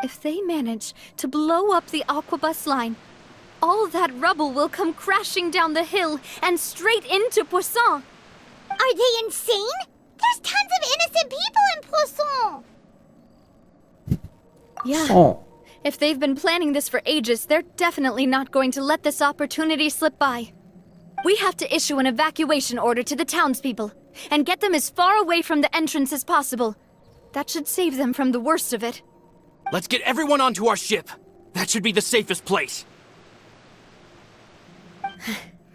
If they manage to blow up the Aquabus line, all that rubble will come crashing down the hill and straight into Poisson. Are they insane? There's tons of innocent people in Poisson! Yeah. Oh. If they've been planning this for ages, they're definitely not going to let this opportunity slip by. We have to issue an evacuation order to the townspeople and get them as far away from the entrance as possible. That should save them from the worst of it. Let's get everyone onto our ship. That should be the safest place.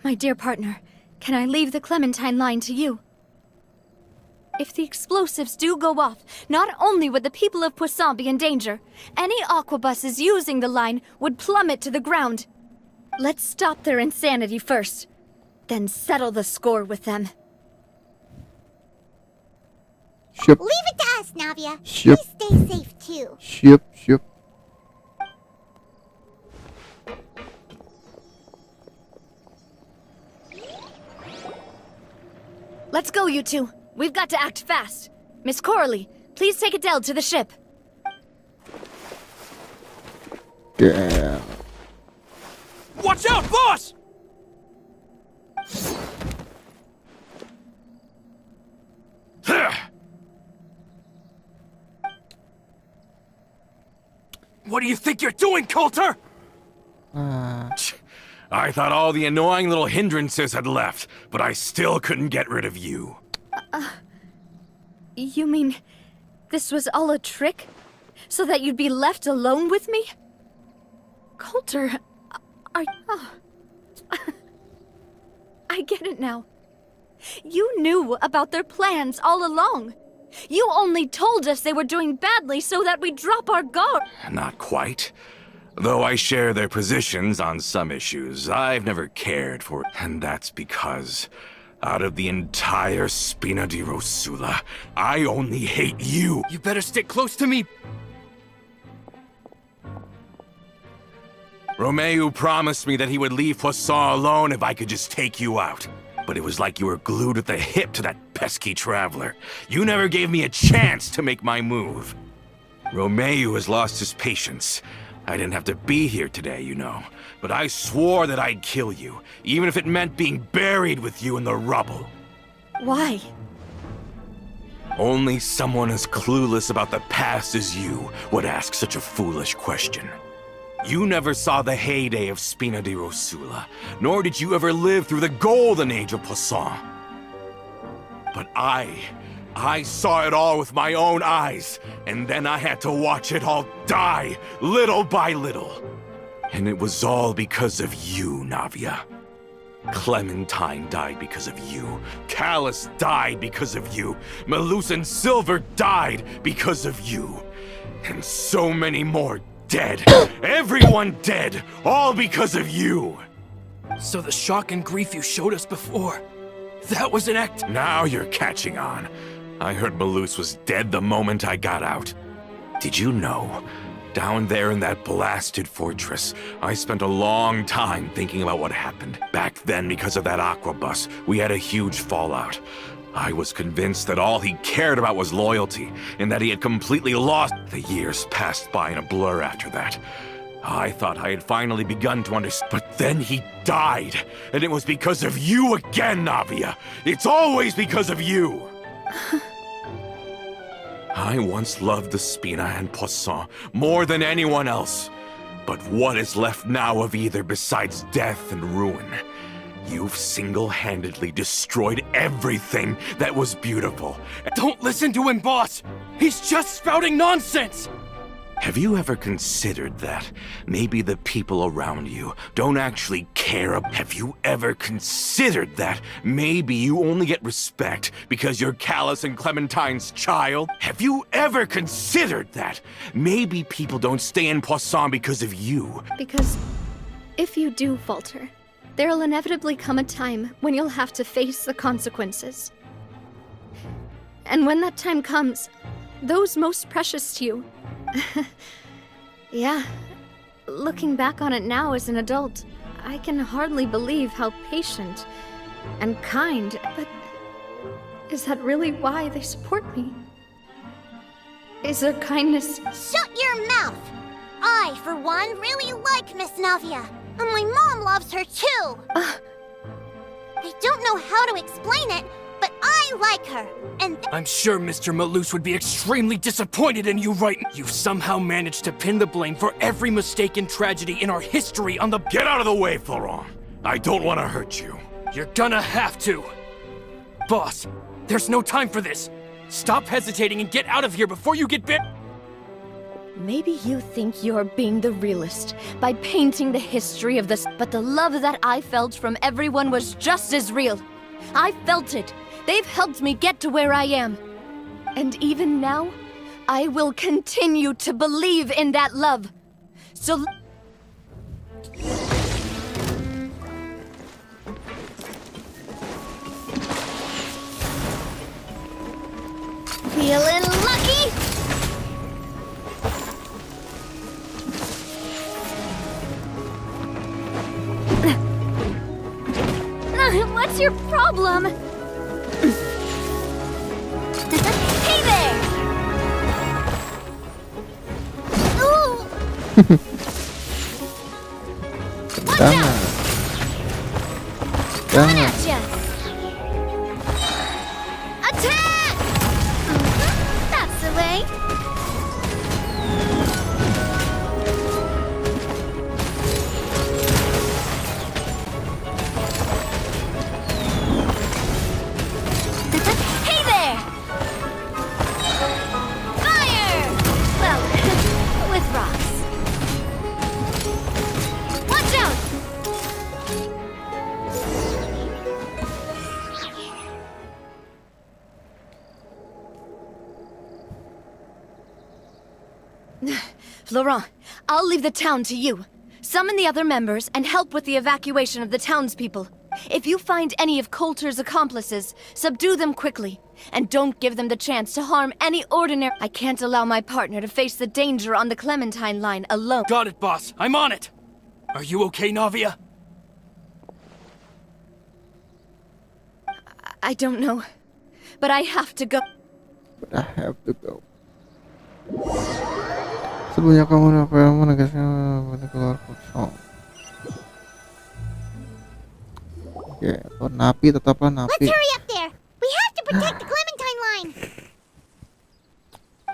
My dear partner, can I leave the Clementine line to you? If the explosives do go off, not only would the people of Poisson be in danger, any aquabuses using the line would plummet to the ground. Let's stop their insanity first, then settle the score with them. Ship. Leave it to us, Navia. Ship. Please stay safe too. Ship. Let's go, you two. We've got to act fast. Miss Coralie, please take Adele to the ship. Damn. Watch out, boss! What do you think you're doing, Coulter? I thought all the annoying little hindrances had left, but I still couldn't get rid of you. You mean this was all a trick? So that you'd be left alone with me? Coulter, I get it now. You knew about their plans all along. You only told us they were doing badly so that we'd drop our guard. Not quite. Though I share their positions on some issues, I've never cared for it. And that's because, out of the entire Spina di Rosula, I only hate you. You better stick close to me. Romeu promised me that he would leave Poisson alone if I could just take you out. But it was like you were glued at the hip to that pesky traveler. You never gave me a chance to make my move. Romeu has lost his patience. I didn't have to be here today, you know. But I swore that I'd kill you, even if it meant being buried with you in the rubble. Why? Only someone as clueless about the past as you would ask such a foolish question. You never saw the heyday of Spina di Rosula, nor did you ever live through the golden age of Poisson. But I saw it all with my own eyes, and then I had to watch it all die, little by little. And it was all because of you, Navia. Clementine died because of you. Callus died because of you. Malus and Silver died because of you. And so many more dead. Everyone dead, all because of you. So the shock and grief you showed us before, that was an act. Now you're catching on. I heard Malus was dead the moment I got out. Did you know? Down there in that blasted fortress, I spent a long time thinking about what happened. Back then, because of that aqua bus, we had a huge fallout. I was convinced that all he cared about was loyalty, and that he had completely lost. The years passed by in a blur after that. I thought I had finally begun to understand, but then he died, and it was because of you again, Navia. It's always because of you. I once loved the Spina and Poisson more than anyone else. But what is left now of either besides death and ruin? You've single-handedly destroyed everything that was beautiful. Don't listen to him, boss! He's just spouting nonsense! Have you ever considered that maybe the people around you don't actually care? Have you ever considered that maybe you only get respect because you're Callus and Clementine's child? Have you ever considered that maybe people don't stay in Poisson because of you? Because if you do falter, there'll inevitably come a time when you'll have to face the consequences. And when that time comes, those most precious to you. Yeah, looking back on it now as an adult, I can hardly believe how patient and kind, but is that really why they support me? Is their kindness— Shut your mouth! I, for one, really like Miss Navia, and my mom loves her too! I don't know how to explain it, but I like her, and I'm sure Mr. Malus would be extremely disappointed in you right now. You've somehow managed to pin the blame for every mistake and tragedy in our history on the— Get out of the way, Florent! I don't want to hurt you. You're gonna have to! Boss, there's no time for this! Stop hesitating and get out of here before you get bit— Maybe you think you're being the realist by painting the history of this, but the love that I felt from everyone was just as real. I felt it. They've helped me get to where I am. And even now, I will continue to believe in that love. So— feeling lucky? What's your problem? Jangan. Jangan. Attack! That's the way. Hey there! Fire! Well, with rocks. Watch out! Florent, I'll leave the town to you. Summon the other members and help with the evacuation of the townspeople. If you find any of Coulter's accomplices, subdue them quickly. And don't give them the chance to harm any ordinary... I can't allow my partner to face the danger on the Clementine line alone. Got it, boss. I'm on it. Are you okay, Navia? I don't know. But I have to go. But I have to go. Sebelumnya kamu apa yang menegasnya keluar kosong. Oke, napi tetaplah napi. Let's hurry up there. We have to protect the Clementine line.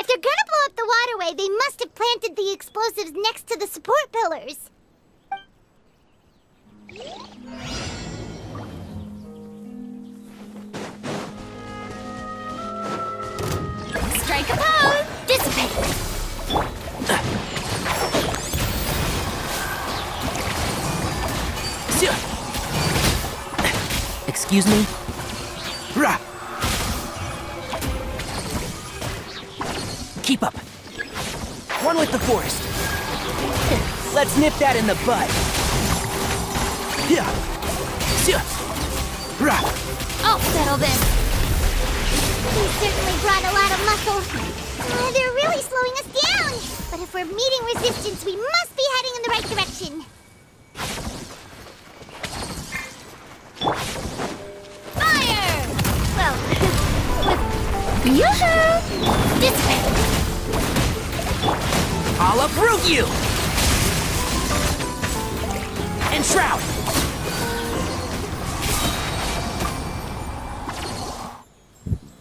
If they're gonna blow up the waterway, they must have planted the explosives next to the support pillars. Strike a pose! Dissipate! Excuse me? Keep up. One with the forest. Let's nip that in the bud. I'll settle this. We certainly brought a lot of muscle. They're really slowing us down. But if we're meeting resistance, we must be heading in the right direction. Fire! Well, with... Yoo-hoo! Dissipate! I'll uproot you! And shroud!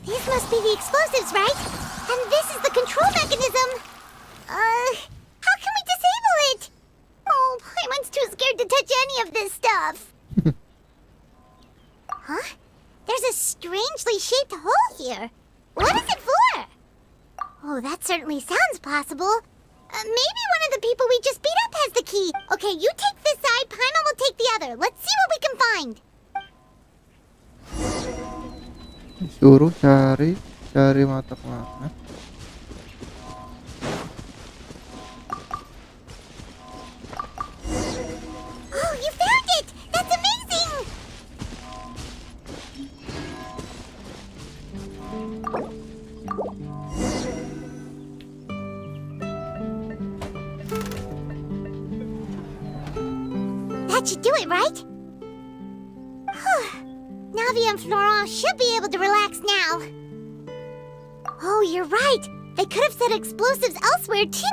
These must be the explosives, right? And this is the control mechanism. How can we disable it? Oh, Paimon's too scared to touch any of this stuff. Huh? There's a strangely shaped hole here. What is it for? Oh, that certainly sounds possible. Maybe one of the people we just beat up has the key. Okay, you take this side, Paimon will take the other. Let's see what we can find. Suruh cari mata kemana? Oh, you found it! That's amazing! That should do it, right? Navi and Florent should be able to relax now. Oh, you're right. They could have set explosives elsewhere, too.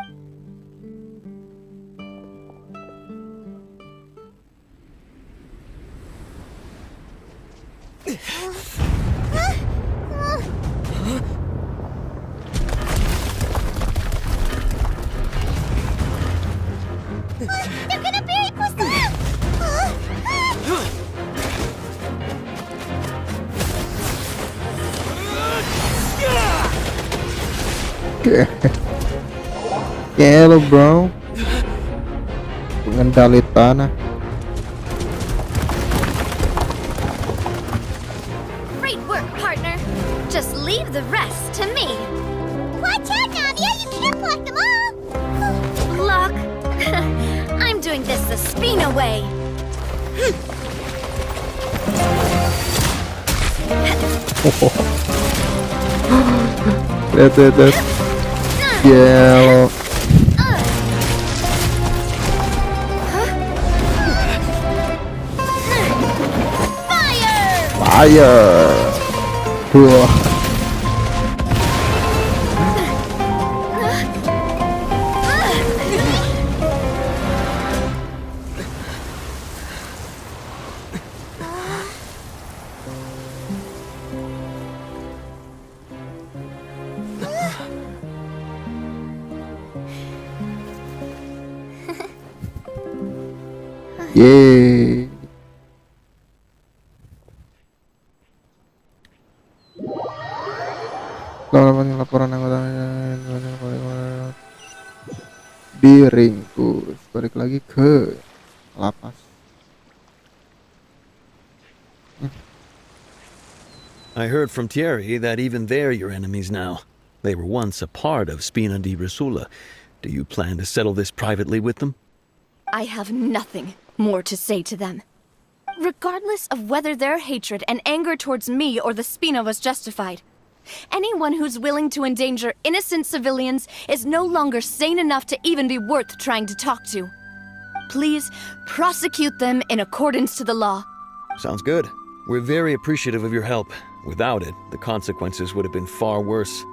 They're gonna bury Poisson! Hello, bro. Pengendali tanah. Great work, partner. Just leave the rest to me. Watch out, Navia! You can't block them all! Block? I'm doing this the Spina way. Lihat. Yellow. Fire! Wah. Yeay. Laporan anggota diringkus. Balik lagi ke lapas. I heard from Thierry that even they're your enemies now. They were once a part of Spina di Risula. Do you plan to settle this privately with them? I have nothing more to say to them. Regardless of whether their hatred and anger towards me or the Spina was justified, anyone who's willing to endanger innocent civilians is no longer sane enough to even be worth trying to talk to. Please prosecute them in accordance to the law. Sounds good. We're very appreciative of your help. Without it, the consequences would have been far worse.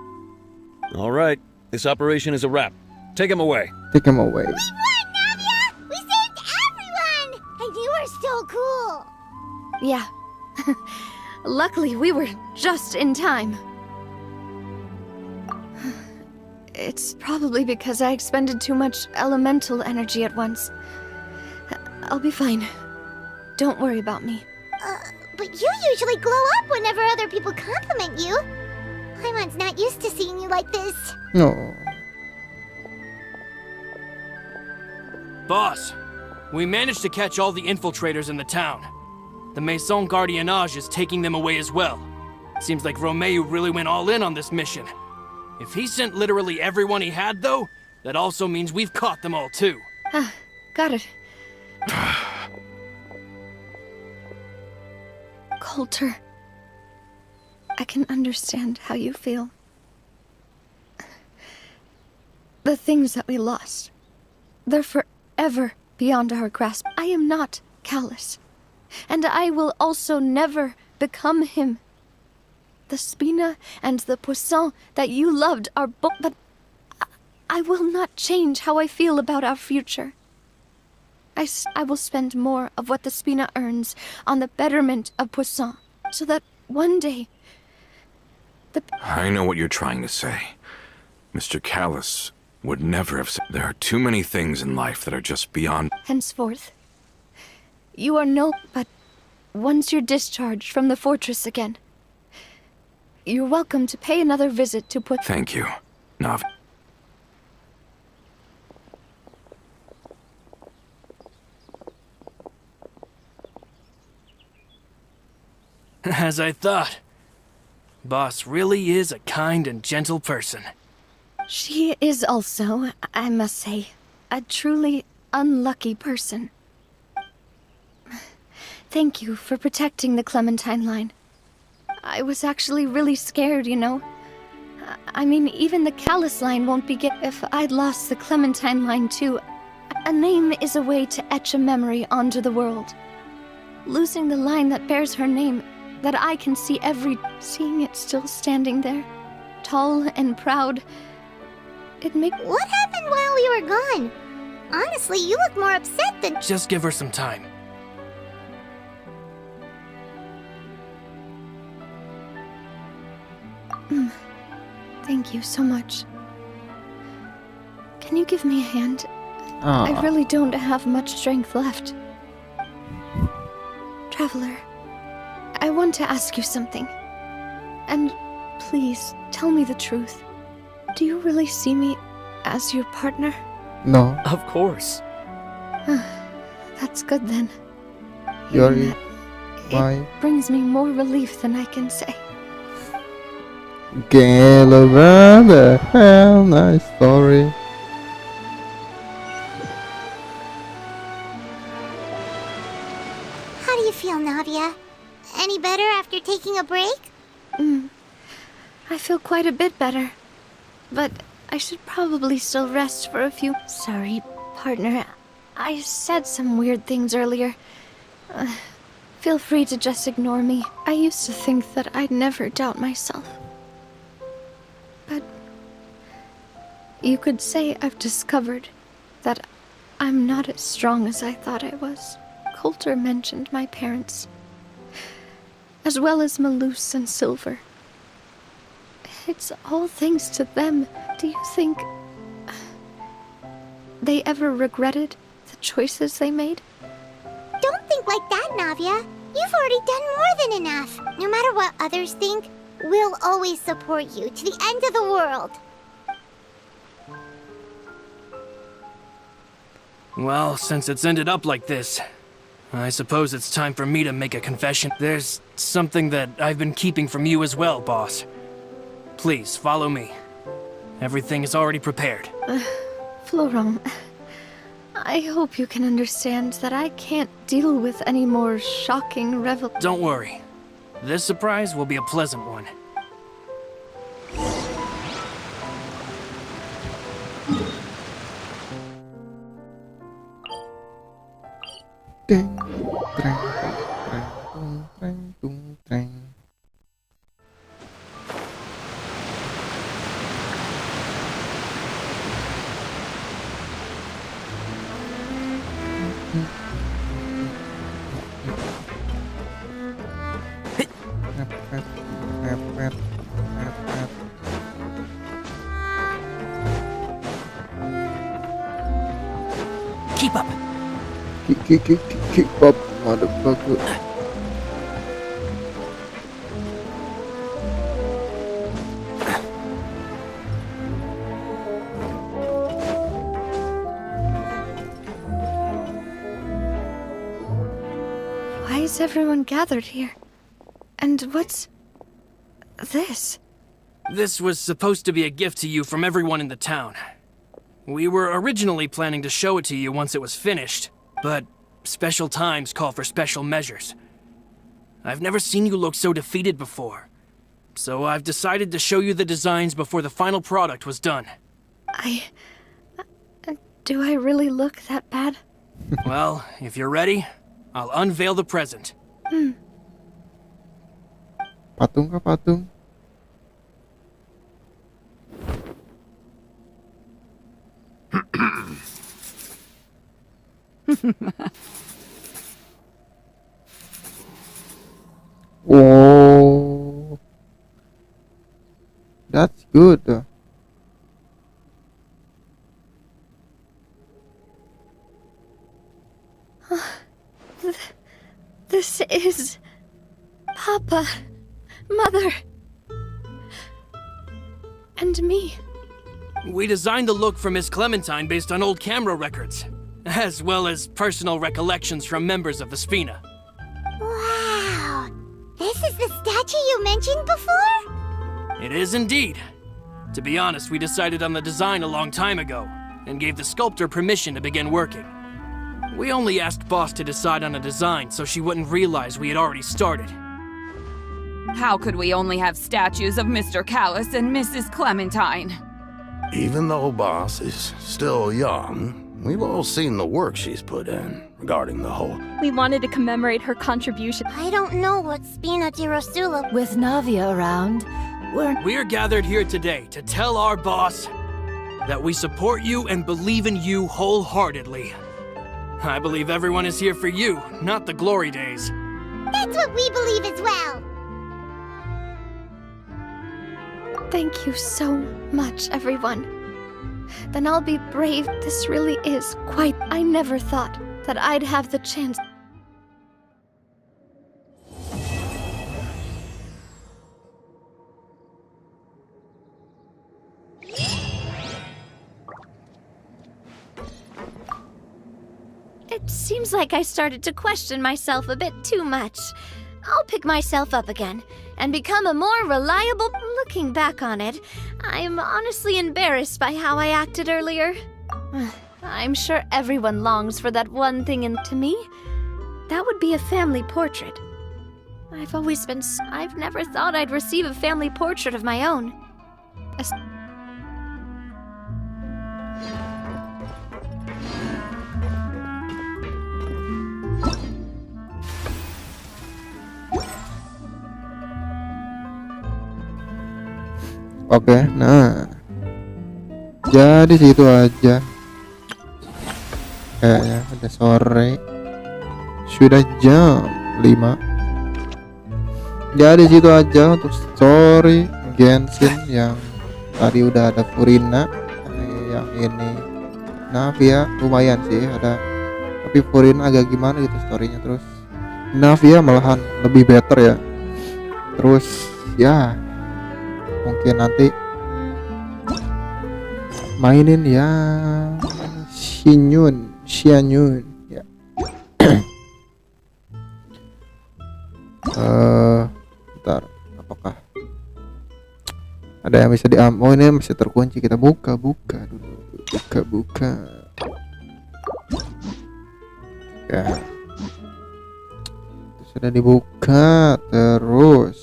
All right, this operation is a wrap. Take him away. Take him away. We won, Navia! We saved everyone! And you are so cool! Yeah. Luckily, we were just in time. It's probably because I expended too much elemental energy at once. I'll be fine. Don't worry about me. But you usually glow up whenever other people compliment you. Paimon's not used to seeing you like this. No. Boss, we managed to catch all the infiltrators in the town. The Maison Gardiennage is taking them away as well. Seems like Romeo really went all in on this mission. If he sent literally everyone he had, though, that also means we've caught them all, too. Got it. Coulter, I can understand how you feel. The things that we lost, they're forever beyond our grasp. I am not callous, and I will also never become him. The Spina and the Poisson that you loved are both, but I will not change how I feel about our future. I will spend more of what the Spina earns on the betterment of Poisson, so that one day I know what you're trying to say. Mr. Callus would never have said there are too many things in life that are just beyond. henceforth, you are no, but once you're discharged from the fortress again, you're welcome to pay another visit to put. Thank you, Nav. As I thought. Boss really is a kind and gentle person. She is also, I must say, a truly unlucky person. Thank you for protecting the Clementine line. I was actually really scared, you know. I mean, even the Callus line won't be if I'd lost the Clementine line too. A name is a way to etch a memory onto the world. Losing the line that bears her name, that I can see seeing it still standing there, tall and proud, it makes. What happened while we were gone? Honestly, you look more upset than. Just give her some time. Thank you so much. Can you give me a hand? Ah. I really don't have much strength left. Traveler, I want to ask you something. And please, tell me the truth. Do you really see me as your partner? No. Of course. That's good then. You're my It brings me more relief than I can say. Gala, the hell, nice story. How do you feel, Navia? Any better after taking a break? I feel quite a bit better. But I should probably still rest for a few. Sorry, partner. I said some weird things earlier. Feel free to just ignore me. I used to think that I'd never doubt myself. But you could say I've discovered that I'm not as strong as I thought I was. Coulter mentioned my parents, as well as Malus and Silver. It's all thanks to them. Do you think they ever regretted the choices they made? that, Navia. You've already done more than enough. No matter what others think, we'll always support you to the end of the world. Well, since it's ended up like this, I suppose it's time for me to make a confession. There's something that I've been keeping from you as well, boss. Please, follow me. Everything is already prepared. Florent, I hope you can understand that I can't deal with any more shocking revel- Don't worry. This surprise will be a pleasant one. Ding, treng, treng, tung, treng, tung, treng. Keep up. Keep up, motherfucker. Why is everyone gathered here? And what's this? This was supposed to be a gift to you from everyone in the town. We were originally planning to show it to you once it was finished, but special times call for special measures. I've never seen you look so defeated before, so I've decided to show you the designs before the final product was done. Do I really look that bad? Well, if you're ready, I'll unveil the present. Patung kah patung? Oh, that's good. This is Papa, Mother, and me. We designed the look for Miss Clementine based on old camera records, as well as personal recollections from members of the Spina. Wow! This is the statue you mentioned before? It is indeed. To be honest, we decided on the design a long time ago, and gave the sculptor permission to begin working. We only asked Boss to decide on a design so she wouldn't realize we had already started. How could we only have statues of Mr. Callis and Mrs. Clementine? Even though Boss is still young, we've all seen the work she's put in regarding the whole. We wanted to commemorate her contribution. I don't know what Spina di Rosula. With Navia around, We're gathered here today to tell our boss that we support you and believe in you wholeheartedly. I believe everyone is here for you, not the glory days. That's what we believe as well. Thank you so much, everyone. Then I'll be brave. This really is quite... I never thought that I'd have the chance. It seems like I started to question myself a bit too much. I'll pick myself up again and become a more reliable... Looking back on it, I'm honestly embarrassed by how I acted earlier. I'm sure everyone longs for that one thing, and to me, that would be a family portrait. I've never thought I'd receive a family portrait of my own. Oke, nah, jadi situ aja. Kayaknya udah sore, sudah jam 5. Jadi situ aja untuk story Genshin yang tadi udah ada Furina, yang ini Navia lumayan sih ada, tapi Furina agak gimana gitu storynya. Terus Navia malahan lebih better ya. Terus ya mungkin nanti mainin ya Xianyun ya. Bentar, apakah ada yang bisa oh ini masih terkunci, kita buka dulu, buka ya, sudah dibuka. Terus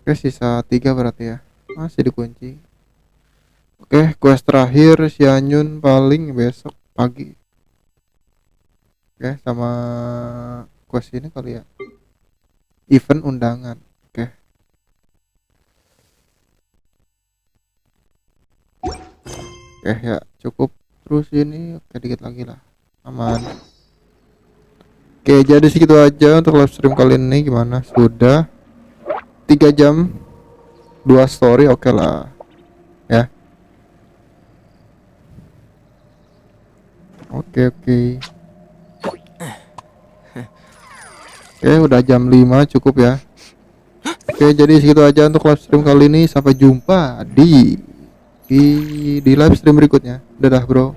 oke, sisa 3 berarti ya, masih dikunci. Oke, quest terakhir Xianyun paling besok pagi. Oke, sama quest ini kali ya, event undangan. Oke, ya cukup. Terus ini oke, dikit lagi lah, aman. Oke, jadi segitu aja untuk live stream kali ini. Gimana, sudah 3 jam 2 story, oke lah ya. Oke, udah jam 5, cukup ya. Oke, jadi segitu aja untuk live stream kali ini. Sampai jumpa di live stream berikutnya. Dadah bro.